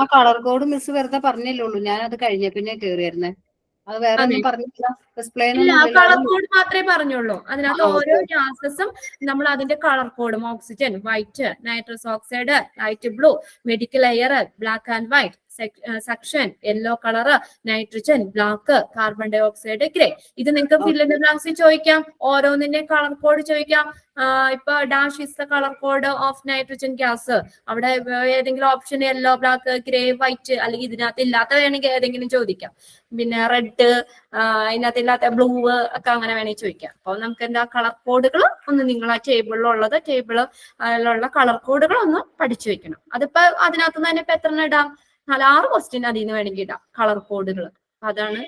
ആ കളർ കോഡ് മിസ് വെറുതെ പറഞ്ഞല്ലേ ഉള്ളൂ, ഞാൻ അത് കഴിഞ്ഞ പിന്നെ കേറിയായിരുന്നേ. അത് വേറെ ഒന്നും പറഞ്ഞില്ല, ഇല്ല, കളർ കോഡ് മാത്രമേ പറഞ്ഞുള്ളൂ. അതിനകത്ത് ഓരോ ഗ്യാസസും നമ്മൾ അതിന്റെ കളർ കോഡും, oxygen white, nitrous oxide light blue, medical air black and white, suction yellow colour, nitrogen black, carbon dioxide grey. ഇത് നിങ്ങൾക്ക് ഫിൽ ഇൻ ദ ബ്ലാങ്ക്സിൽ ചോദിക്കാം, ഓരോന്നിന്റെ കളർ കോഡ് ചോദിക്കാം. ഇപ്പൊ dash is the colour code of nitrogen gas. അവിടെ ഏതെങ്കിലും option yellow, black, grey, white, അല്ലെങ്കിൽ ഇതിനകത്ത് ഇല്ലാത്ത വേണമെങ്കിൽ ഏതെങ്കിലും ചോദിക്കാം. പിന്നെ റെഡ്, അതിനകത്ത് ഇല്ലാത്ത ബ്ലൂ ഒക്കെ അങ്ങനെ വേണമെങ്കിൽ ചോദിക്കാം. അപ്പൊ നമുക്ക് എന്താ കളർ കോഡുകൾ ഒന്ന് നിങ്ങൾ ആ ടേബിളിലുള്ളത് ടേബിളിലുള്ള കളർ കോഡുകൾ ഒന്ന് പഠിച്ചു വെക്കണം. അതിപ്പോ അതിനകത്ത് തന്നെ ഇപ്പൊ എത്ര ഇടാം, 4-6 ക്വസ്റ്റ്യൻ അതിൽ നിന്ന് വേണമെങ്കിൽ ഇടാം കളർ കോഡുകൾ. അതാണ്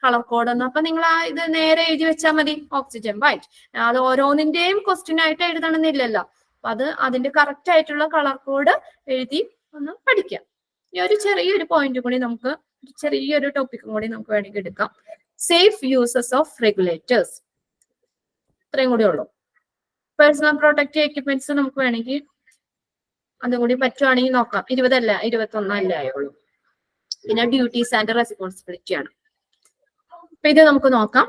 കളർ കോഡ് എന്ന്. അപ്പൊ നിങ്ങൾ ഇത് നേരെ എഴുതി വെച്ചാൽ മതി. ഓക്സിജൻ വൈറ്റ്, അത് ഓരോന്നിന്റെയും ക്വസ്റ്റ്യൻ ആയിട്ട് എഴുതണമെന്നില്ലല്ലോ. അപ്പൊ അതിന്റെ കറക്റ്റ് ആയിട്ടുള്ള കളർ കോഡ് എഴുതി ഒന്ന് പഠിക്കാം. ഈ ഒരു ചെറിയൊരു പോയിന്റ് കൂടി നമുക്ക്, ചെറിയൊരു ടോപ്പിക്കും കൂടി നമുക്ക് വേണമെങ്കിൽ എടുക്കാം. Safe uses of regulators. ഇത്രയും കൂടി ഉള്ളൂ. പേഴ്സണൽ പ്രൊട്ടക്റ്റീവ് എക്യുപ്മെന്റ്സ് നമുക്ക് വേണമെങ്കിൽ അതും കൂടി പറ്റുവാണെങ്കിൽ നോക്കാം. 20 അല്ല 21 അല്ലേ ആയുള്ളൂ. പിന്നെ ഡ്യൂട്ടീസ് ആൻഡ് റെസ്പോൺസിബിലിറ്റി ആണ്. അപ്പൊ ഇത് നമുക്ക് നോക്കാം.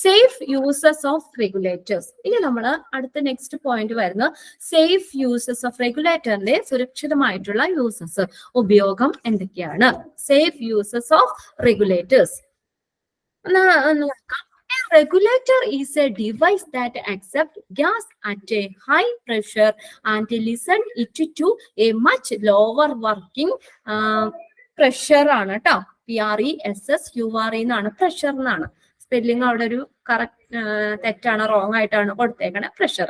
Safe uses of regulators. ഇനി നമ്മൾ അടുത്ത നെക്സ്റ്റ് പോയിന്റ് വരുന്നത് സേഫ് യൂസസ് ഓഫ് റെഗുലേറ്ററിന്റെ സുരക്ഷിതമായിട്ടുള്ള യൂസസ്, ഉപയോഗം എന്തൊക്കെയാണ്. സേഫ് യൂസസ് ഓഫ് റെഗുലേറ്റേഴ്സ് നോക്കാം. A regulator is a device that accepts gas at a high pressure and listen it to a much lower working pressure ആണ് കേട്ടോ. PRESSURE എന്നാണ്, pressure എന്നാണ് spelling. അവിടെ ഒരു കറക്റ്റ് തെറ്റാണ്, റോങ് ആയിട്ടാണ് കൊടുത്തേക്കണേ, പ്രഷർ.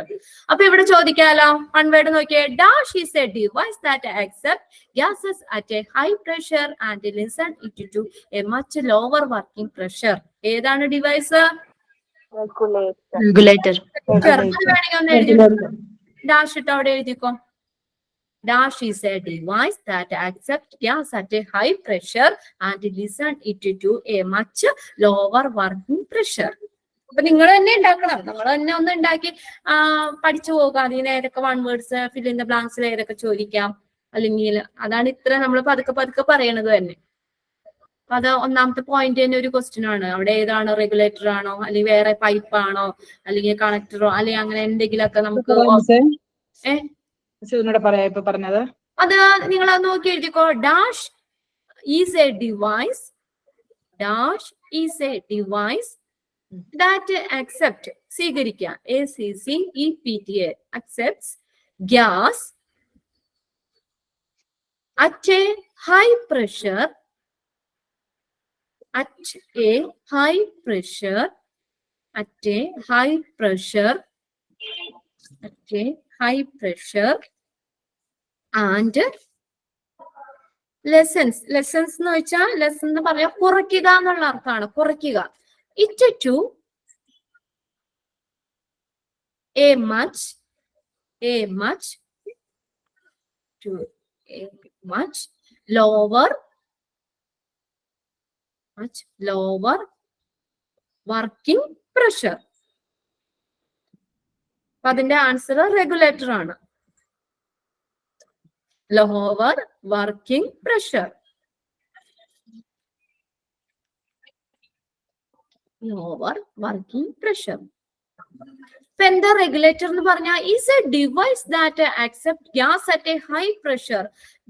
അപ്പൊ ഇവിടെ ചോദിക്കാലോ, വൺ വേർഡ് നോക്കിയേ. Dash is a device that accept gases at a high pressure and lessen it to a much lower working pressure. ഏതാണ് ഡിവൈസ്? റെഗുലേറ്റർ. വേണമെങ്കിൽ ഒന്ന് എഴുതി ഡാഷ് ഇട്ട് അവിടെ എഴുതിക്കോ. Dash is a device that accepts gas at a high pressure and listen it to a much lower working pressure. അപ്പൊ നിങ്ങൾ തന്നെ ഉണ്ടാക്കണം, നമ്മൾ തന്നെ ഒന്ന് ഉണ്ടാക്കി പഠിച്ചു പോകാം. അതിന് ഏതൊക്കെ one words, fill in the ബ്ലാങ്ക്സിൽ ഏതൊക്കെ ചോദിക്കാം, അല്ലെങ്കിൽ അതാണ് ഇത്ര നമ്മൾ പതുക്കെ പതുക്കെ പറയണത് തന്നെ. അത് ഒന്നാമത്തെ പോയിന്റ് തന്നെ ഒരു ക്വസ്റ്റ്യൻ ആണ്. അവിടെ ഏതാണ്, റെഗുലേറ്റർ ആണോ, അല്ലെങ്കിൽ വേറെ പൈപ്പ് ആണോ, അല്ലെങ്കിൽ കണക്ടറോ, അല്ലെങ്കിൽ അങ്ങനെ എന്തെങ്കിലുമൊക്കെ നമുക്ക് പറയാ ഇപ്പൊ പറഞ്ഞത്. അത് നിങ്ങൾ നോക്കി എഴുതിക്കോ. Dash is a device, dash is a device that accept, സ്വീകരിക്കുക, ACCEPTA, accepts gas at a high pressure, at a high pressure, at a high pressure, at a high pressure and lessons എന്ന് വെച്ചാൽ lesson എന്ന് പറയാ കുറയ്ക്കുക എന്നുള്ള അർത്ഥമാണ്, കുറയ്ക്കുക. It to a much lower working pressure. അപ്പൊ അതിന്റെ ആൻസർ റെഗുലേറ്റർ ആണ്. Lower working pressure, lower working pressure. ഇപ്പൊ എന്താ റെഗുലേറ്റർ എന്ന് പറഞ്ഞാൽ is a device that accept gas at a high pressure.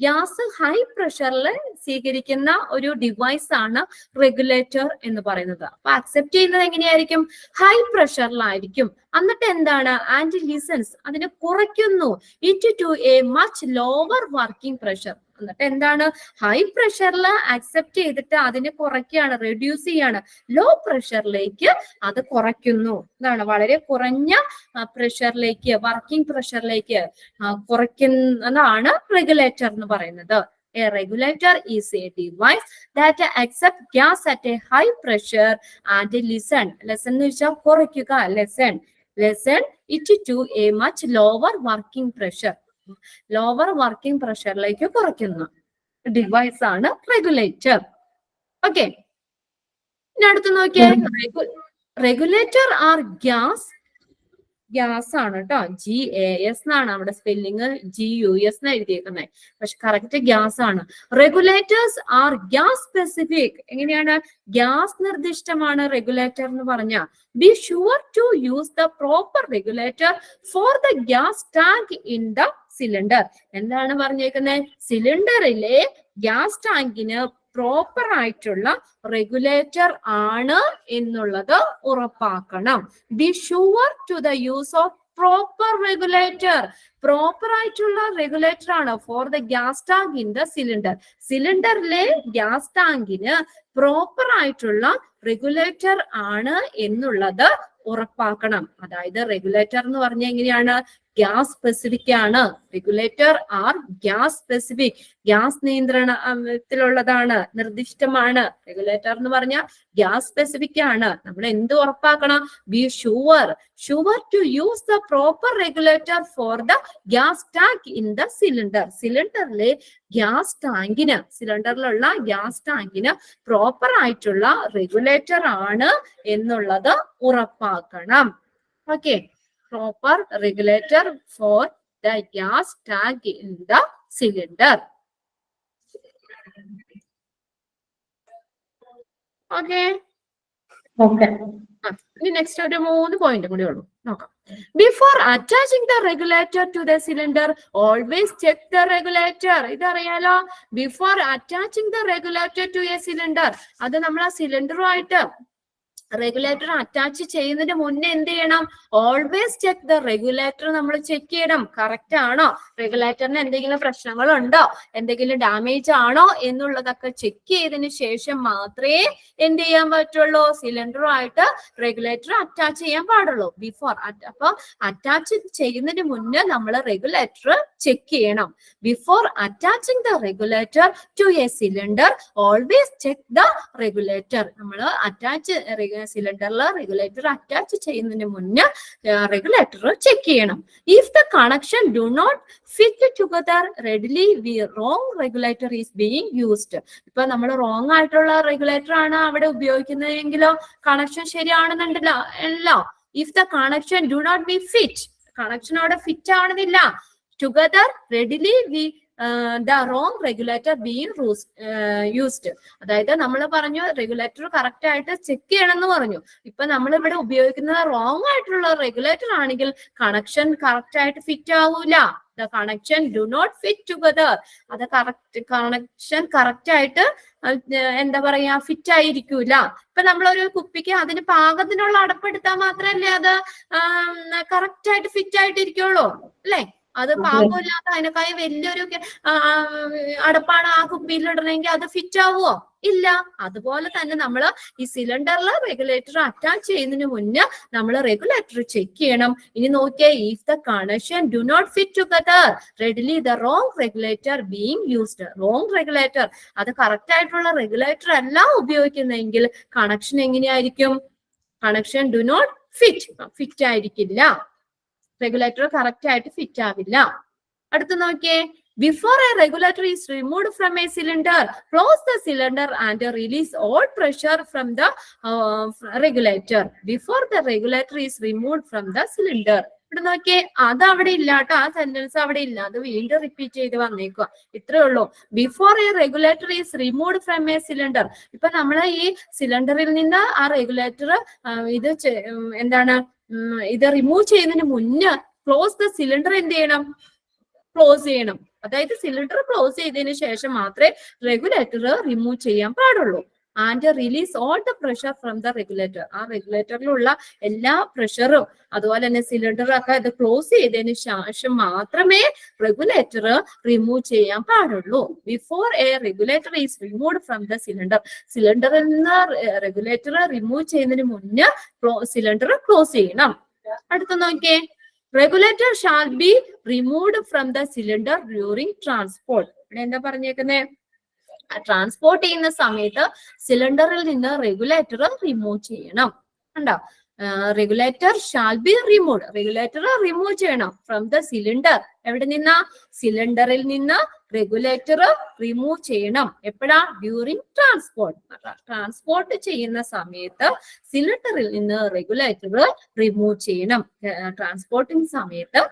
Gas high പ്രഷറിൽ സ്വീകരിക്കുന്ന ഒരു ഡിവൈസ് ആണ് റെഗുലേറ്റർ എന്ന് പറയുന്നത്. അപ്പൊ അക്സെപ്റ്റ് ചെയ്യുന്നത് എങ്ങനെയായിരിക്കും? ഹൈ പ്രഷറിലായിരിക്കും. എന്നിട്ട് എന്താണ്? ആൻഡ് ലിസൺസ്, അതിനെ കുറയ്ക്കുന്നു. It to a much lower working pressure. എന്നിട്ട് എന്താണ്? ഹൈ പ്രഷറിൽ അക്സെപ്റ്റ് ചെയ്തിട്ട് അതിനെ കുറയ്ക്കുകയാണ്, റെഡ്യൂസ് ചെയ്യാണ്. ലോ പ്രഷറിലേക്ക് അത് കുറയ്ക്കുന്നു. ഇതാണ് വളരെ കുറഞ്ഞ പ്രഷറിലേക്ക്, വർക്കിംഗ് പ്രഷറിലേക്ക് കുറയ്ക്കുന്നതാണ് റെഗുലേറ്റർ എന്ന് പറയുന്നത്. A regulator is a device that accepts gas at a high pressure and listen എന്ന് വെച്ചാൽ കുറയ്ക്കുക, listen it to a much lower working pressure. Lower working പ്രഷറിലേക്ക് കുറയ്ക്കുന്ന ഡിവൈസ് ആണ് റെഗുലേറ്റർ. ഓക്കെ, ഇനി അടുത്ത് നോക്കിയേ. റെഗുലേറ്റർ ആർ ഗ്യാസ് ആണ് കേട്ടോ. GAS എന്നാണ് അവിടെ സ്പെല്ലിങ്, GUS എന്ന് എഴുതിയേക്കുന്നത്. പക്ഷെ കറക്റ്റ് ഗ്യാസ് ആണ്. Regulators are gas specific. എങ്ങനെയാണ്? ഗ്യാസ് നിർദ്ദിഷ്ടമാണ് റെഗുലേറ്റർ എന്ന് പറഞ്ഞ. Be sure to use the proper regulator for the gas tank in the cylinder. എന്താണ് പറഞ്ഞേക്കുന്നത്? സിലിണ്ടറിലെ ഗ്യാസ് ടാങ്കിന് പ്രോപ്പർ ആയിട്ടുള്ള റെഗുലേറ്റർ ആണ് എന്നുള്ളത് ഉറപ്പാക്കണം. Be sure to the use of proper regulator. Proper ആയിട്ടുള്ള റെഗുലേറ്റർ ആണ് for the gas tank in the cylinder. സിലിണ്ടറിലെ ഗ്യാസ് ടാങ്കിന് പ്രോപ്പർ ആയിട്ടുള്ള റെഗുലേറ്റർ ആണ് എന്നുള്ളത് ഉറപ്പാക്കണം. അതായത് റെഗുലേറ്റർ എന്ന് പറഞ്ഞ എങ്ങനെയാണ്? ഗ്യാസ് സ്പെസിഫിക് ആണ്. Regulator are gas specific, gas നിയന്ത്രണത്തിലുള്ളതാണ്, നിർദ്ദിഷ്ടമാണ്. റെഗുലേറ്റർ എന്ന് പറഞ്ഞാൽ ഗ്യാസ് സ്പെസിഫിക് ആണ്. നമ്മൾ എന്ത് ഉറപ്പാക്കണം? Be sure to use the proper regulator for the gas tank in the cylinder. സിലിണ്ടറിലെ ഗ്യാസ് ടാങ്കിന്, സിലിണ്ടറിലുള്ള ഗ്യാസ് ടാങ്കിന് പ്രോപ്പർ ആയിട്ടുള്ള റെഗുലേറ്റർ ആണ് എന്നുള്ളത് ഉറപ്പാക്കണം. Okay, proper regulator for the gas tank in the cylinder. Okay. ഇനി നെക്സ്റ്റ് ഒരു 3 പോയിന്റ് കൂടി ഉള്ളൂ, നോക്കാം. Before attaching the regulator to the cylinder always check the regulator. ഇതറിയാലോ, before attaching the regulator to a cylinder, അത് നമ്മൾ ആ സിലിണ്ടറുമായിട്ട് regulator attach ചെയ്യുന്നതിന് മുന്നേ എന്ത് ചെയ്യണം? Always check the regulator. നമ്മൾ ചെക്ക് ചെയ്യണം, കറക്റ്റ് ആണോ, റെഗുലേറ്ററിന് എന്തെങ്കിലും പ്രശ്നങ്ങളുണ്ടോ, എന്തെങ്കിലും ഡാമേജ് ആണോ എന്നുള്ളതൊക്കെ ചെക്ക് ചെയ്തതിന് ശേഷം മാത്രമേ എന്ത് ചെയ്യാൻ പറ്റുള്ളൂ? സിലിണ്ടറുമായിട്ട് റെഗുലേറ്റർ അറ്റാച്ച് ചെയ്യാൻ പാടുള്ളൂ. ബിഫോർ അപ്പൊ അറ്റാച്ച് ചെയ്യുന്നതിന് മുന്നേ നമ്മൾ റെഗുലേറ്റർ ചെക്ക് ചെയ്യണം. Before attaching the regulator to a cylinder always check the regulator. നമ്മൾ അറ്റാച്ച് സിലിണ്ടറിൽ റെഗുലേറ്റർ അറ്റാച്ച് ചെയ്യുന്നതിന് മുന്നേ റെഗുലേറ്റർ ചെക്ക് ചെയ്യണം. If the connection do not fit together readily wrong regulator is being used. ഇപ്പൊ നമ്മൾ wrong ആയിട്ടുള്ള regulator ആണ് അവിടെ ഉപയോഗിക്കുന്നതെങ്കിലോ കണക്ഷൻ ശരിയാണെന്നുണ്ടല്ലോ. If the connection do not be fit, connection അവിടെ ഫിറ്റ് ആവണമെന്നില്ല. Together readily the wrong regulator being used. അതായത് നമ്മൾ പറഞ്ഞു റെഗുലേറ്റർ കറക്റ്റ് ആയിട്ട് ചെക്ക് ചെയ്യണം എന്ന് പറഞ്ഞു. ഇപ്പൊ നമ്മൾ ഇവിടെ ഉപയോഗിക്കുന്നത് റോങ് ആയിട്ടുള്ള റെഗുലേറ്റർ ആണെങ്കിൽ കണക്ഷൻ കറക്റ്റ് ആയിട്ട് ഫിറ്റ് ആവൂല. The connection do not fit together, അത് കണക്ഷൻ കറക്റ്റ് ആയിട്ട് എന്താ പറയാ ഫിറ്റ് ആയിരിക്കൂല. ഇപ്പൊ നമ്മളൊരു കുപ്പിക്ക് അതിന് പാകത്തിനുള്ള അടപ്പെടുത്താൽ മാത്രമല്ലേ അത് കറക്റ്റ് ആയിട്ട് ഫിറ്റ് ആയിട്ടിരിക്കുള്ളൂ, അല്ലേ? അത് പാകമില്ലാത്ത അതിനേക്കായി വലിയൊരു അടപ്പാണ് ആ കുപ്പിയിൽ ഇടണമെങ്കിൽ അത് ഫിറ്റ് ആവുമോ? ഇല്ല. അതുപോലെ തന്നെ നമ്മൾ ഈ സിലിണ്ടറിൽ റെഗുലേറ്റർ അറ്റാച്ച് ചെയ്യുന്നതിന് മുന്നേ നമ്മൾ റെഗുലേറ്റർ ചെക്ക് ചെയ്യണം. ഇനി നോക്കിയേ, if the connection do not fit together readily the wrong regulator being used. Wrong regulator, അത് കറക്റ്റ് ആയിട്ടുള്ള റെഗുലേറ്റർ അല്ല ഉപയോഗിക്കുന്നെങ്കിൽ കണക്ഷൻ എങ്ങനെയായിരിക്കും? കണക്ഷൻ ഡു നോട്ട് ഫിറ്റ് ആയിരിക്കില്ല, റെഗുലേറ്റർ കറക്റ്റ് ആയിട്ട് ഫിറ്റ് ആവില്ല. അടുത്ത് നോക്കിയേ, before a regulator is removed from a cylinder close the cylinder and release all pressure from the regulator. Before the regulator is removed from the cylinder. ഇവിടെ നോക്കിയേ, അത് അവിടെ ഇല്ല കേട്ടോ, ആ സെന്റൻസ് അവിടെ ഇല്ല, അത് വീണ്ടും റിപ്പീറ്റ് ചെയ്ത് വന്നേക്കുക. ഇത്രേ ഉള്ളൂ. Before a regulator is removed from a cylinder. ഇപ്പൊ നമ്മൾ ഈ സിലിണ്ടറിൽ നിന്ന് ആ റെഗുലേറ്റർ ഇത് റിമൂവ് ചെയ്യുന്നതിന് മുന്നേ ക്ലോസ് ദ സിലിണ്ടർ എന്ത് ചെയ്യണം? ക്ലോസ് ചെയ്യണം. അതായത് സിലിണ്ടർ ക്ലോസ് ചെയ്തതിന് ശേഷം മാത്രമേ റെഗുലേറ്റർ റിമൂവ് ചെയ്യാൻ പാടുള്ളൂ. And release all the pressure from the regulator. ആ റെഗുലേറ്ററിലുള്ള എല്ലാ പ്രഷറും അതുപോലെ തന്നെ സിലിണ്ടറൊക്കെ ഇത് ക്ലോസ് ചെയ്തതിന് ശേഷം മാത്രമേ റെഗുലേറ്റർ റിമൂവ് ചെയ്യാൻ പാടുള്ളൂ. Before a regulator is removed from the cylinder. സിലിണ്ടറിൽ നിന്ന് റെഗുലേറ്റർ റിമൂവ് ചെയ്യുന്നതിന് മുന്നേ സിലിണ്ടർ ക്ലോസ് ചെയ്യണം. അടുത്ത നോക്കിയേ, regulator shall be removed from the cylinder during transport. ഇവിടെ എന്താ പറഞ്ഞേക്കുന്നത്? ട്രാൻസ്പോർട്ട് ചെയ്യുന്ന സമയത്ത് സിലിണ്ടറിൽ നിന്ന് റെഗുലേറ്റർ റിമൂവ് ചെയ്യണം. കണ്ടോ? Regulator shall be removed. Regulator remove ചെയ്യണം ഫ്രം ദ സിലിണ്ടർ. എവിടെ നിന്നാ? സിലിണ്ടറിൽ നിന്ന് റെഗുലേറ്റർ റിമൂവ് ചെയ്യണം. എപ്പോഴാ? During transport. ട്രാൻസ്പോർട്ട് ചെയ്യുന്ന സമയത്ത് സിലിണ്ടറിൽ നിന്ന് റെഗുലേറ്റർ റിമൂവ് ചെയ്യണം. ട്രാൻസ്പോർട്ടിങ് സമയത്ത്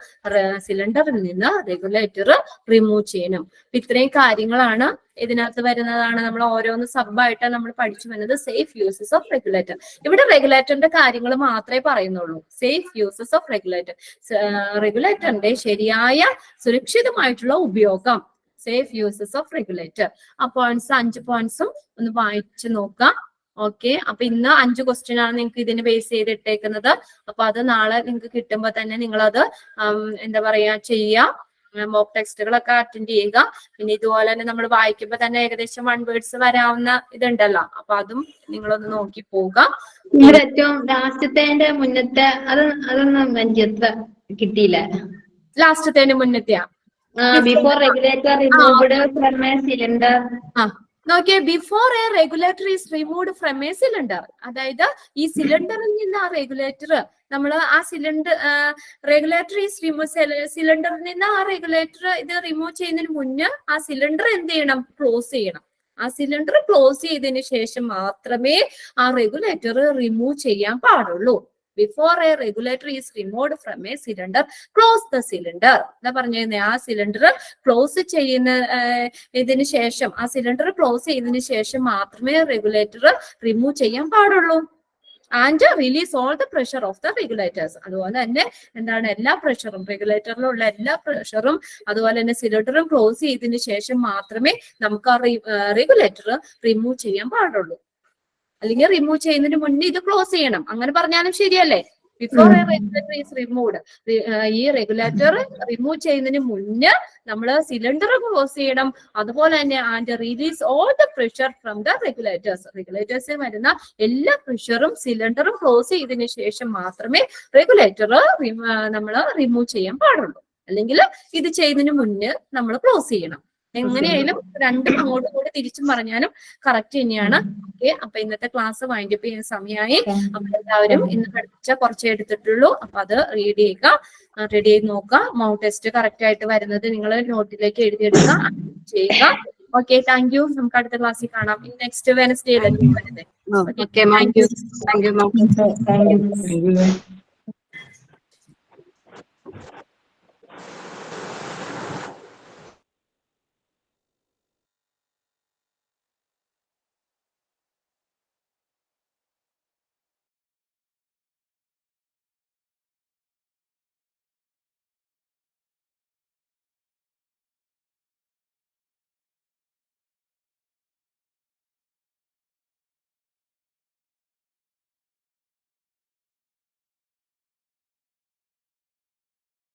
സിലിണ്ടറിൽ നിന്ന് റെഗുലേറ്റർ റിമൂവ് ചെയ്യണം. ഇത്രയും കാര്യങ്ങളാണ് ഇതിനകത്ത് വരുന്നതാണ്. നമ്മൾ ഓരോന്ന് സബായിട്ട് നമ്മൾ പഠിച്ചു വരുന്നത് സേഫ് യൂസസ് ഓഫ് റെഗുലേറ്റർ. ഇവിടെ റെഗുലേറ്ററിന്റെ കാര്യങ്ങൾ മാത്രമേ പറയുന്നുള്ളൂ. സേഫ് യൂസസ് ഓഫ് റെഗുലേറ്റർ, റെഗുലേറ്ററിന്റെ ശരിയായ സുരക്ഷിതമായിട്ടുള്ള ഉപയോഗം. Safe uses of regulator. ആ പോയിന്റ്സ് 5 പോയിന്റ്സും ഒന്ന് വായിച്ചു നോക്കാം. ഓക്കെ, അപ്പൊ ഇന്ന് 5 ക്വസ്റ്റ്യൻ ആണ് നിങ്ങൾക്ക് ഇതിന് ബേസ് ചെയ്ത് ഇട്ടേക്കുന്നത്. അപ്പൊ അത് നാളെ നിങ്ങൾക്ക് കിട്ടുമ്പോൾ തന്നെ നിങ്ങളത് എന്താ പറയാ ചെയ്യാം. മോക്ക് ടെക്സ്റ്റുകളൊക്കെ അറ്റൻഡ് ചെയ്യുക. പിന്നെ ഇതുപോലെ തന്നെ നമ്മൾ വായിക്കുമ്പോൾ തന്നെ ഏകദേശം 1 വേർഡ്സ് വരാവുന്ന ഇതുണ്ടല്ലോ, അപ്പൊ അതും നിങ്ങളൊന്ന് നോക്കി പോവുക. ഇവിടെ ഏറ്റവും ലാസ്റ്റത്തെ മുന്നത്തെ അതൊന്നും എനിക്ക് എത്ര കിട്ടിയില്ല. ലാസ്റ്റത്തേന് മുന്നത്തെയാ before regulator removed from a cylinder. നോക്കിയേ, before a regulator is removed from a cylinder. അതായത് ഈ സിലിണ്ടറിൽ നിന്ന് ആ റെഗുലേറ്റർ നമ്മൾ ആ റെഗുലേറ്റർ ഈസ് സിലിണ്ടറിൽ നിന്ന് ആ റെഗുലേറ്റർ ഇത് റിമൂവ് ചെയ്യുന്നതിന് മുന്നേ ആ സിലിണ്ടർ എന്ത് ചെയ്യണം? ക്ലോസ് ചെയ്യണം. ആ സിലിണ്ടർ ക്ലോസ് ചെയ്തതിന് ശേഷം മാത്രമേ ആ റെഗുലേറ്റർ റിമൂവ് ചെയ്യാൻ പാടുള്ളൂ. Before a regulator is removed from a cylinder, close the cylinder. എന്താ പറഞ്ഞിരുന്നേ? ആ സിലിണ്ടർ ക്ലോസ് ചെയ്യുന്ന ഇതിന് ശേഷം, ആ സിലിണ്ടർ ക്ലോസ് ചെയ്തതിന് ശേഷം മാത്രമേ റെഗുലേറ്റർ റിമൂവ് ചെയ്യാൻ പാടുള്ളൂ. And release all the pressure of the regulators. അതുപോലെ തന്നെ എന്താണ്, എല്ലാ പ്രഷറും, റെഗുലേറ്ററിലുള്ള എല്ലാ പ്രഷറും അതുപോലെ തന്നെ സിലിണ്ടറും ക്ലോസ് ചെയ്തതിന് ശേഷം മാത്രമേ നമുക്ക് ആ റെഗുലേറ്റർ റിമൂവ് ചെയ്യാൻ പാടുള്ളൂ. അല്ലെങ്കിൽ റിമൂവ് ചെയ്യുന്നതിന് മുന്നേ ഇത് ക്ലോസ് ചെയ്യണം. അങ്ങനെ പറഞ്ഞാലും ശരിയല്ലേ? Before a regulator is removed, ഈ റെഗുലേറ്റർ റിമൂവ് ചെയ്യുന്നതിന് മുന്നേ നമ്മൾ സിലിണ്ടർ ക്ലോസ് ചെയ്യണം. അതുപോലെ തന്നെ and release all the pressure from the റെഗുലേറ്റേഴ്സിൽ വരുന്ന എല്ലാ പ്രഷറും സിലിണ്ടറും ക്ലോസ് ചെയ്തതിനു ശേഷം മാത്രമേ റെഗുലേറ്റർ നമ്മൾ റിമൂവ് ചെയ്യാൻ പാടുള്ളൂ. അല്ലെങ്കിൽ ഇത് ചെയ്യുന്നതിന് മുന്നേ നമ്മൾ ക്ലോസ് ചെയ്യണം. എങ്ങനെയായാലും രണ്ടും അങ്ങോട്ടും കൂടി തിരിച്ചും പറഞ്ഞാലും കറക്റ്റ് തന്നെയാണ്. ഓക്കെ, അപ്പൊ ഇന്നത്തെ ക്ലാസ് വൈൻഡപ്പ് ചെയ്യാൻ സമയമായി. അപ്പൊ എല്ലാവരും ഇന്ന് പഠിച്ച കുറച്ചേ എടുത്തിട്ടുള്ളൂ. അപ്പൊ അത് റീഡ് ചെയ്യുക, റെഡി ചെയ്ത് നോക്കുക. മൗണ്ട് ടെസ്റ്റ് കറക്റ്റ് ആയിട്ട് വരുന്നത് നിങ്ങൾ നോട്ടിലേക്ക് എഴുതിയെടുക്കുക, ചെയ്യുക. Okay, thank you. നമുക്ക് അടുത്ത ക്ലാസ്സിൽ കാണാം. നെക്സ്റ്റ് വെനസ്ഡേ അല്ലേ വരുന്നത്. Okay, thank you. Thank you.